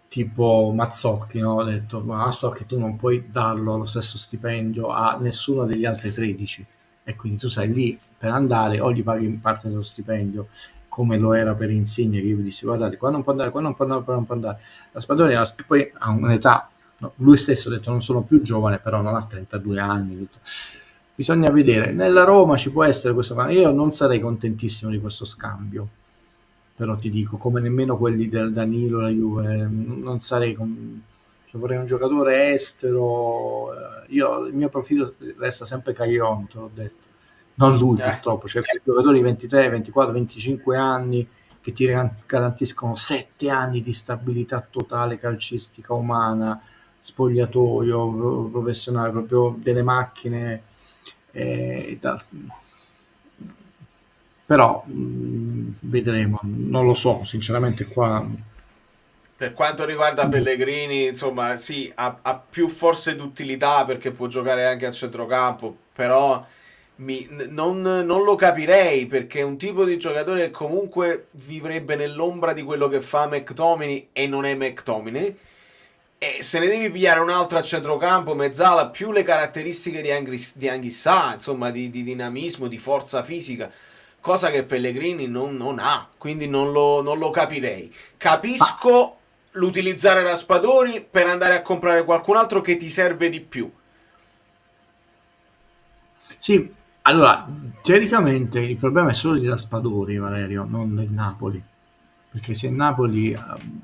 Speaker 14: tipo Mazzocchi, no? Ho detto, ma Mazzocchi tu non puoi darlo lo stesso stipendio a nessuno degli altri 13, e quindi tu sei lì per andare, o gli paghi parte dello stipendio, come lo era per Insigne, che io dissi, guardate, qua non può andare, qua non può andare. La Spadoni, e poi ha un'età, no, lui stesso ha detto, non sono più giovane, però non ha 32 anni. Bisogna vedere, nella Roma ci può essere questo, io non sarei contentissimo di questo scambio, però ti dico, come nemmeno quelli del Danilo, la Juve, non sarei vorrei un giocatore estero. Il mio profilo resta sempre Caglion, te l'ho detto, non lui purtroppo, cioè giocatori 23, 24, 25 anni che ti garantiscono 7 anni di stabilità totale calcistica, umana, spogliatoio professionale, proprio delle macchine, però vedremo, non lo so sinceramente qua.
Speaker 1: Per quanto riguarda Pellegrini, insomma, sì, ha più forse d'utilità perché può giocare anche a centrocampo, però non lo capirei, perché è un tipo di giocatore che comunque vivrebbe nell'ombra di quello che fa McTominay e non è McTominay, e se ne devi pigliare un altro a centrocampo, mezzala, più le caratteristiche di Anghissà, insomma, di dinamismo, di forza fisica, cosa che Pellegrini non ha, quindi non lo capirei. Capisco l'utilizzare Raspadori per andare a comprare qualcun altro che ti serve di più.
Speaker 14: Sì, allora, teoricamente il problema è solo di Raspadori, Valerio, non del Napoli, perché se il Napoli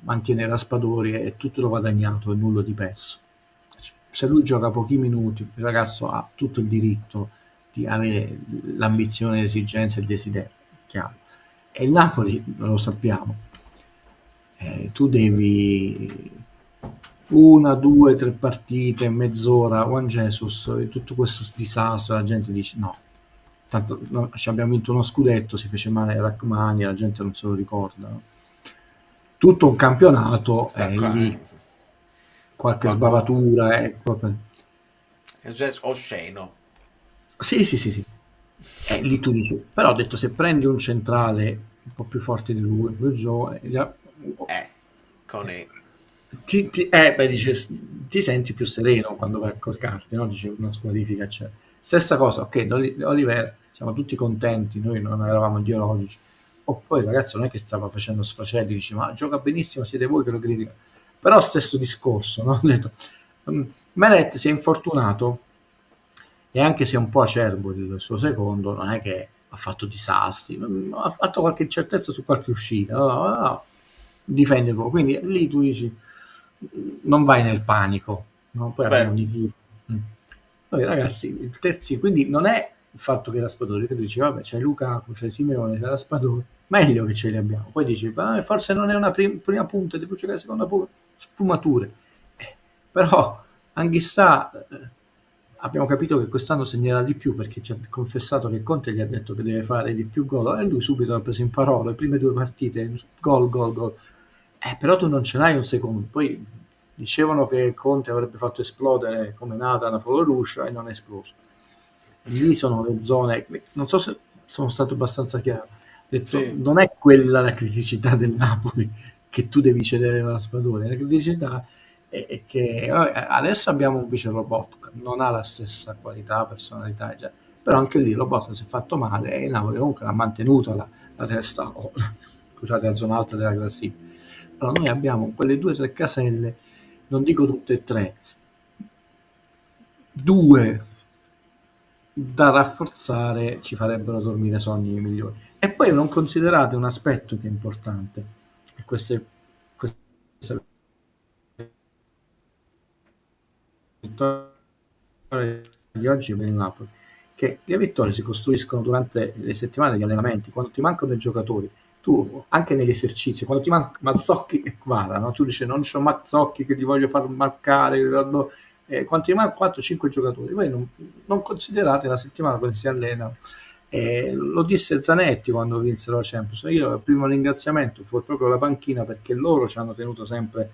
Speaker 14: mantiene Raspadori è tutto lo guadagnato e nullo di perso. Se lui gioca pochi minuti, il ragazzo ha tutto il diritto di avere l'ambizione, l'esigenza e il desiderio, chiaro. E il Napoli, lo sappiamo, tu devi 1, 2, 3 partite, mezz'ora, Juan Jesus, tutto questo disastro, la gente dice no, tanto ci abbiamo vinto uno scudetto, si fece male Rachmani, la gente non se lo ricorda, no? Tutto un campionato lì, qualche sbavatura,
Speaker 1: è osceno.
Speaker 14: Sì. Lì tu dici, però ho detto, se prendi un centrale un po' più forte di lui, più giovane, già ti senti più sereno quando vai a corcarti, no? Dice una squalifica, c'è. Stessa cosa, ok, Olivera, siamo tutti contenti, noi non eravamo ideologici. Poi ragazzi non è che stava facendo sfracelli, dice ma gioca benissimo, siete voi che lo criticate. Però stesso discorso, no? Ho detto, Meret si è infortunato e anche se è un po' acerbo il suo secondo, non è che ha fatto disastri, ha fatto qualche incertezza su qualche uscita, no, difende un po', quindi lì tu dici non vai nel panico, no? Poi abbiamo di poi ragazzi il terzino, quindi non è il fatto che Raspadori, che tu dici vabbè c'è Lukaku, c'è Simeone, c'è Raspadori, meglio che ce li abbiamo, poi dici forse non è una prima punta, devo giocare seconda punta, sfumature, però Anghissà abbiamo capito che quest'anno segnerà di più perché ci ha confessato che Conte gli ha detto che deve fare di più gol e lui subito l'ha preso in parola, le prime 2 partite gol. Però tu non ce l'hai un secondo, poi dicevano che Conte avrebbe fatto esplodere come Nathan Folorush e non è esploso. Lì sono le zone, non so se sono stato abbastanza chiaro, detto, sì. Non è quella la criticità del Napoli che tu devi cedere alla Raspadori, la criticità è che adesso abbiamo un vice Lobotka, non ha la stessa qualità, personalità, però anche lì Lobotka si è fatto male e il Napoli comunque l'ha mantenuta la testa, scusate, la zona alta della classifica. Allora noi abbiamo quelle 2 o 3 caselle, non dico tutte e 3, 2 da rafforzare ci farebbero dormire sogni migliori. E poi non considerate un aspetto che è importante, e queste vittorie di oggi per il Napoli, che le vittorie si costruiscono durante le settimane di allenamenti, quando ti mancano i giocatori, tu anche negli esercizi, quando ti manca Mazzocchi e Kvara, no? Tu dici non c'ho Mazzocchi che ti voglio far marcare, quando ti mancano 4-5 giocatori, voi non considerate la settimana quando si allenano. Lo disse Zanetti quando vinsero la Champions, io il primo ringraziamento fu proprio la panchina, perché loro ci hanno tenuto sempre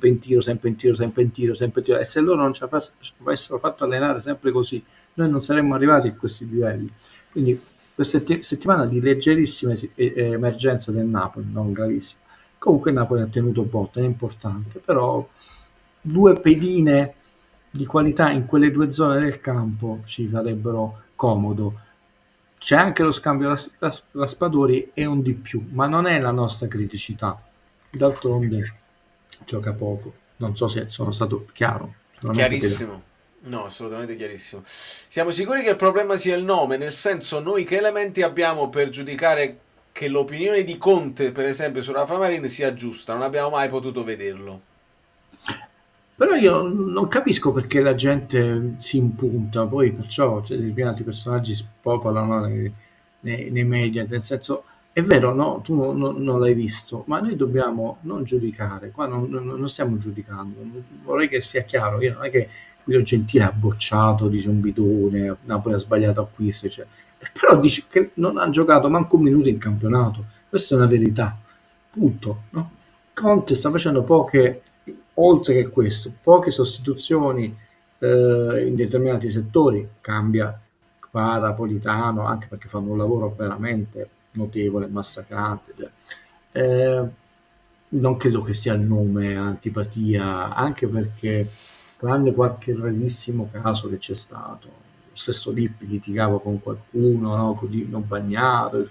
Speaker 14: in tiro, e se loro non ci avessero fatto allenare sempre così noi non saremmo arrivati a questi livelli. Quindi questa settimana di leggerissima emergenza del Napoli, non gravissima. Comunque il Napoli ha tenuto botta, è importante, però 2 pedine di qualità in quelle 2 zone del campo ci farebbero comodo. C'è anche lo scambio Raspadori e un di più, ma non è la nostra criticità. D'altronde gioca poco. Non so se sono stato chiaro.
Speaker 1: Chiarissimo. No, assolutamente chiarissimo. Siamo sicuri che il problema sia il nome, nel senso, noi che elementi abbiamo per giudicare che l'opinione di Conte, per esempio, su Rafa Marin sia giusta? Non abbiamo mai potuto vederlo.
Speaker 14: Però io non capisco perché la gente si impunta, poi perciò determinati personaggi spopolano nei media, nel senso, è vero, no, tu non l'hai visto, ma noi dobbiamo non giudicare, qua non stiamo giudicando, vorrei che sia chiaro, io non è che Guido Gentile ha bocciato, dice un bidone, Napoli ha sbagliato acquisto, cioè, però dice che non ha giocato manco un minuto in campionato, questa è una verità, punto, no? Conte sta facendo oltre che questo, poche sostituzioni in determinati settori, cambia Kvara, Politano, anche perché fanno un lavoro veramente notevole, massacrante. Non credo che sia il nome antipatia, anche perché tranne qualche rarissimo caso che c'è stato, lo stesso Lippi litigava con qualcuno, no? Non Bagnato,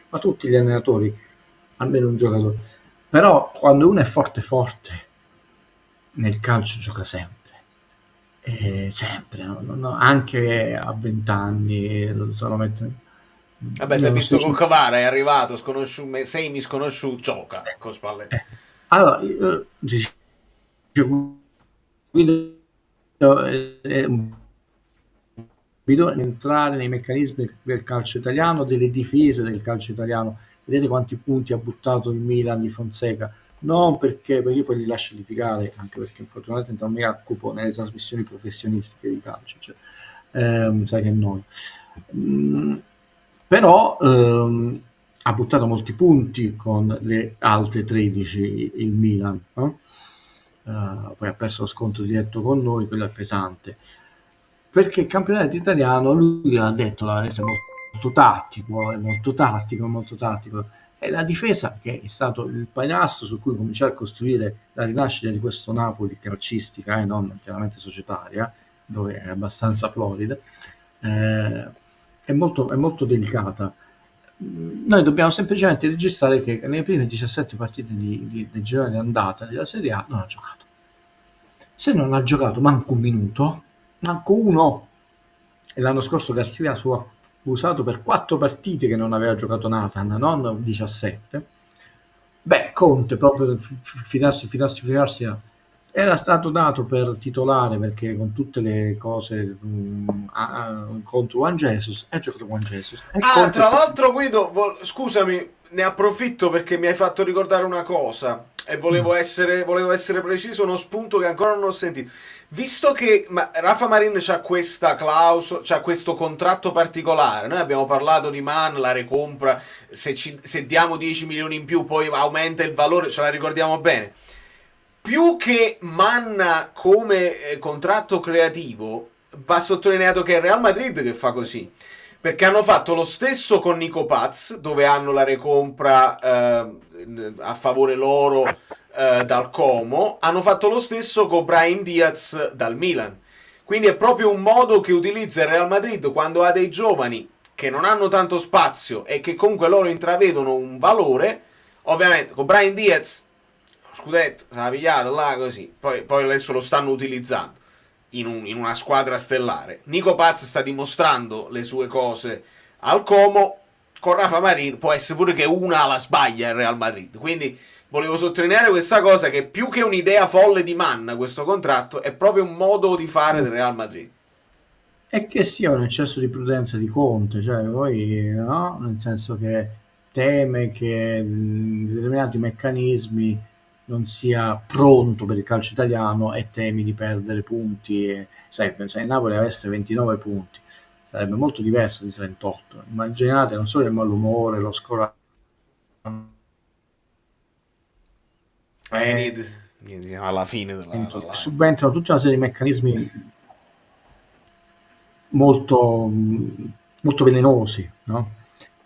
Speaker 14: ma tutti gli allenatori, almeno un giocatore. Però quando uno è forte, nel calcio gioca sempre, no? Anche a 20 anni lo mettono.
Speaker 1: Vabbè, si è visto con Kvara, è arrivato semi sconosciuto, gioca con Spalletti.
Speaker 14: Allora, bisogna entrare nei meccanismi del calcio italiano, delle difese del calcio italiano. Vedete quanti punti ha buttato il Milan di Fonseca, non perché io poi li lascio litigare, anche perché fortunatamente non mi occupo nelle trasmissioni professionistiche di calcio, cioè, sai che noi però ha buttato molti punti con le altre 13 il Milan, no? Poi ha perso lo scontro diretto con noi, quello è pesante, perché il campionato italiano lui ha detto è molto tattico, E la difesa, che è stato il pilastro su cui cominciare a costruire la rinascita di questo Napoli calcistica e non chiaramente societaria, dove è abbastanza florida, è molto delicata. Noi dobbiamo semplicemente registrare che nelle prime 17 partite del girone di andata della Serie A non ha giocato. Se non ha giocato manco un minuto, manco uno, e l'anno scorso Garcia fu accusato per 4 partite che non aveva giocato Nathan, non 17, beh, Conte proprio fidarsi, era stato dato per titolare perché con tutte le cose contro Juan Jesus ha giocato Juan Jesus.
Speaker 1: Tra l'altro Guido, scusami, ne approfitto perché mi hai fatto ricordare una cosa e volevo essere preciso, uno spunto che ancora non ho sentito. Visto che Rafa Marin c'ha questa clausola, c'ha questo contratto particolare, noi abbiamo parlato di Man, la recompra, se diamo 10 milioni in più poi aumenta il valore, ce la ricordiamo bene. Più che Manna come contratto creativo, va sottolineato che è il Real Madrid che fa così, perché hanno fatto lo stesso con Nico Paz, dove hanno la recompra a favore loro dal Como, hanno fatto lo stesso con Brahim Diaz dal Milan. Quindi è proprio un modo che utilizza il Real Madrid quando ha dei giovani che non hanno tanto spazio e che comunque loro intravedono un valore. Ovviamente con Brahim Diaz scudetto, se l'ha pigliato là così, poi adesso lo stanno utilizzando in una squadra stellare. Nico Paz sta dimostrando le sue cose al Como, con Rafa Marin può essere pure che una la sbaglia il Real Madrid, quindi volevo sottolineare questa cosa, che più che un'idea folle di Manna questo contratto è proprio un modo di fare del Real Madrid.
Speaker 14: E che sia un eccesso di prudenza di Conte, cioè poi no? Nel senso che teme che determinati meccanismi non sia pronto per il calcio italiano e temi di perdere punti. E, sai, se il Napoli avesse 29 punti sarebbe molto diverso di 38. Immaginate non solo il malumore, lo score
Speaker 1: alla fine della
Speaker 14: subentrano tutta una serie di meccanismi molto velenosi, no?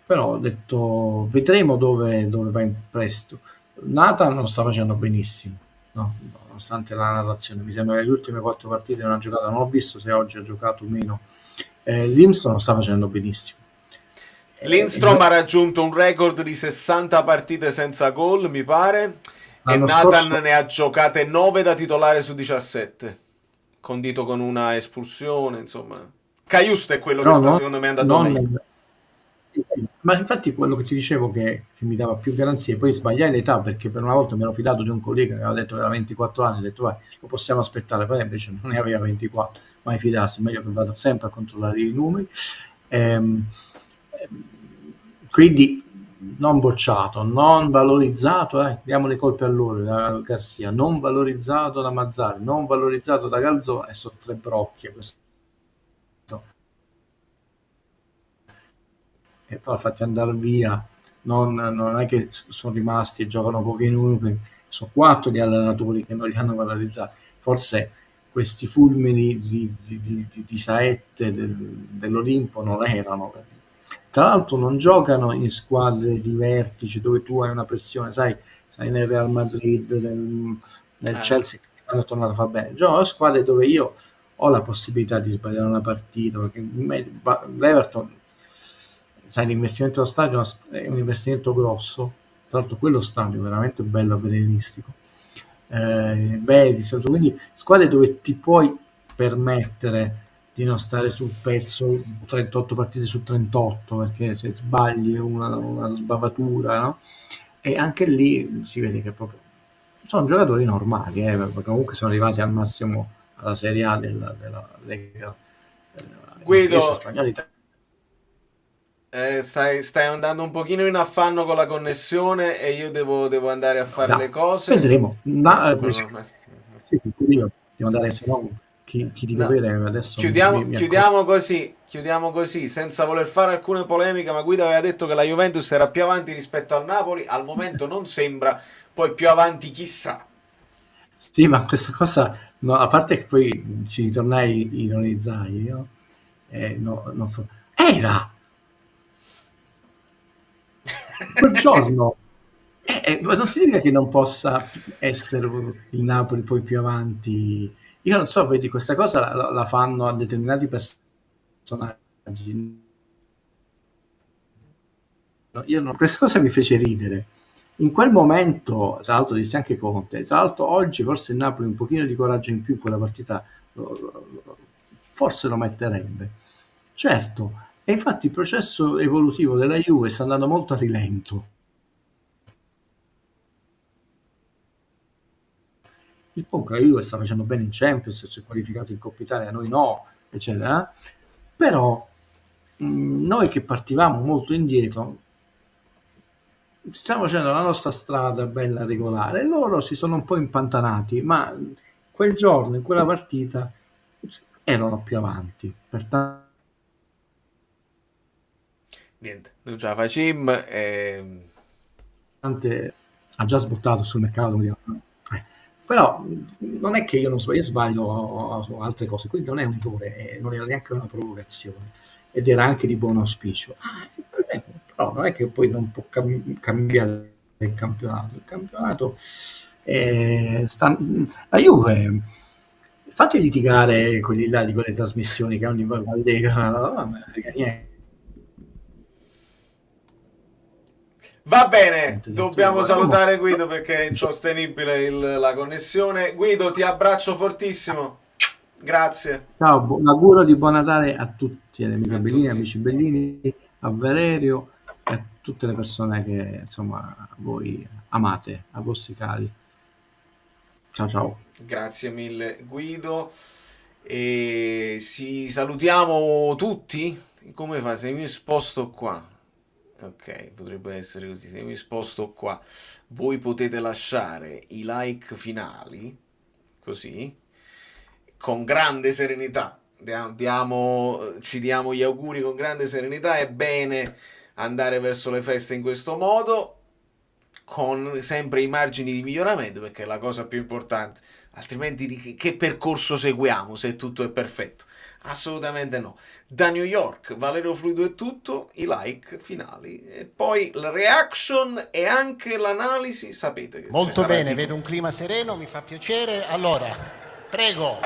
Speaker 14: Però ho detto vedremo dove va in prestito. Nathan non sta facendo benissimo, no? Nonostante la narrazione, mi sembra che le ultime 4 partite non ha giocato, non ho visto se oggi ha giocato o meno. Lindstrom non sta facendo benissimo.
Speaker 1: Lindstrom ha raggiunto un record di 60 partite senza gol, mi pare, e Nathan ne ha giocate 9 da titolare su 17, condito con una espulsione, insomma. Caiusto è quello che secondo me è andato meglio.
Speaker 14: Ma infatti quello che ti dicevo che mi dava più garanzie, poi sbagliai l'età, perché per una volta mi ero fidato di un collega che aveva detto che aveva 24 anni, ho detto vai, lo possiamo aspettare, poi invece non ne aveva 24, mai fidarsi, meglio che vado sempre a controllare i numeri. Quindi non bocciato, non valorizzato, diamo le colpe a loro, da Garcia, non valorizzato da Mazzarri, non valorizzato da Galzone, e sono 3 brocchi questo. E poi fatti andare via, non è che sono rimasti e giocano pochi numeri, sono 4 gli allenatori che non li hanno valorizzati. Forse questi fulmini di saette dell'Olimpo non erano. Tra l'altro non giocano in squadre di vertice dove tu hai una pressione, sai nel Real Madrid, nel Chelsea che stanno tornando a far bene. Giocano squadre dove io ho la possibilità di sbagliare una partita, perché l'Everton, sai, l'investimento dello stadio è un investimento grosso, tra l'altro quello stadio è veramente bello, avveniristico, quindi squadre dove ti puoi permettere di non stare sul pezzo 38 partite su 38, perché se sbagli una sbavatura, no? E anche lì si vede che proprio sono giocatori normali, perché comunque sono arrivati al massimo alla Serie A della Lega
Speaker 1: Guido,
Speaker 14: spagnola.
Speaker 1: Stai andando un pochino in affanno con la connessione e io devo andare a fare le cose.
Speaker 14: Vedremo. Sì, io devo andare, se no chi di dovere adesso
Speaker 1: chiudiamo così senza voler fare alcune polemiche, ma Guido aveva detto che la Juventus era più avanti rispetto al Napoli, al momento non sembra, poi più avanti chissà.
Speaker 14: Sì, ma questa cosa, no, a parte che poi ci ritornai, ironizzai io, era quel giorno non significa che non possa essere il Napoli poi più avanti. Io non so, vedi, questa cosa la fanno a determinati personaggi. Questa cosa mi fece ridere. In quel momento, tra l'altro disse anche Conte, tra l'altro oggi forse il Napoli un pochino di coraggio in più in quella partita forse lo metterebbe. Certo, e infatti il processo evolutivo della Juve sta andando molto a rilento. Il Ponca, la Juve sta facendo bene in Champions, si è qualificato in Coppa Italia, noi no, eccetera. Però noi che partivamo molto indietro stiamo facendo la nostra strada bella regolare, loro si sono un po' impantanati, ma quel giorno in quella partita erano più avanti.
Speaker 1: Niente, non ce la facemmo.
Speaker 14: Ha già sbottato sul mercato, però non è che io sbaglio su altre cose, quindi non è un errore, non era neanche una provocazione ed era anche di buon auspicio. Però non è che poi non può cambiare il campionato la Juve, fate litigare quelli là di quelle trasmissioni che ogni volta non me ne frega niente.
Speaker 1: Va bene, dobbiamo salutare Guido perché è insostenibile la connessione. Guido, ti abbraccio fortissimo. Grazie.
Speaker 14: Ciao, un augurio di buon Natale a tutti, alle amiche Bellini, amici Bellini, a Valerio e a tutte le persone che insomma voi amate, a vostri cari. Ciao ciao.
Speaker 1: Grazie mille Guido. E salutiamo tutti. Come fa? Se mi sposto qua. Ok, potrebbe essere così. Se mi sposto qua, voi potete lasciare i like finali, così, con grande serenità. Ci diamo gli auguri con grande serenità. È bene andare verso le feste in questo modo, con sempre i margini di miglioramento, perché è la cosa più importante. Altrimenti che percorso seguiamo se tutto è perfetto? Assolutamente no. Da New York, Valerio Fluido è tutto, i like finali e poi la reaction e anche l'analisi, sapete che
Speaker 17: molto bene, vedo un clima sereno, mi fa piacere. Allora, prego.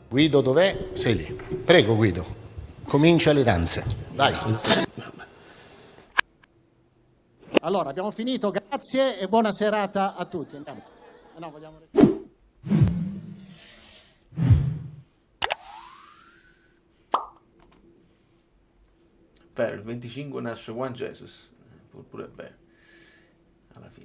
Speaker 17: Guido dov'è? Sei lì. Prego Guido, comincia le danze. Dai. Allora, abbiamo finito, grazie e buona serata a tutti. Andiamo. No, vogliamo...
Speaker 1: Per il 25 nasce Juan Jesus, pure è vero, alla fine.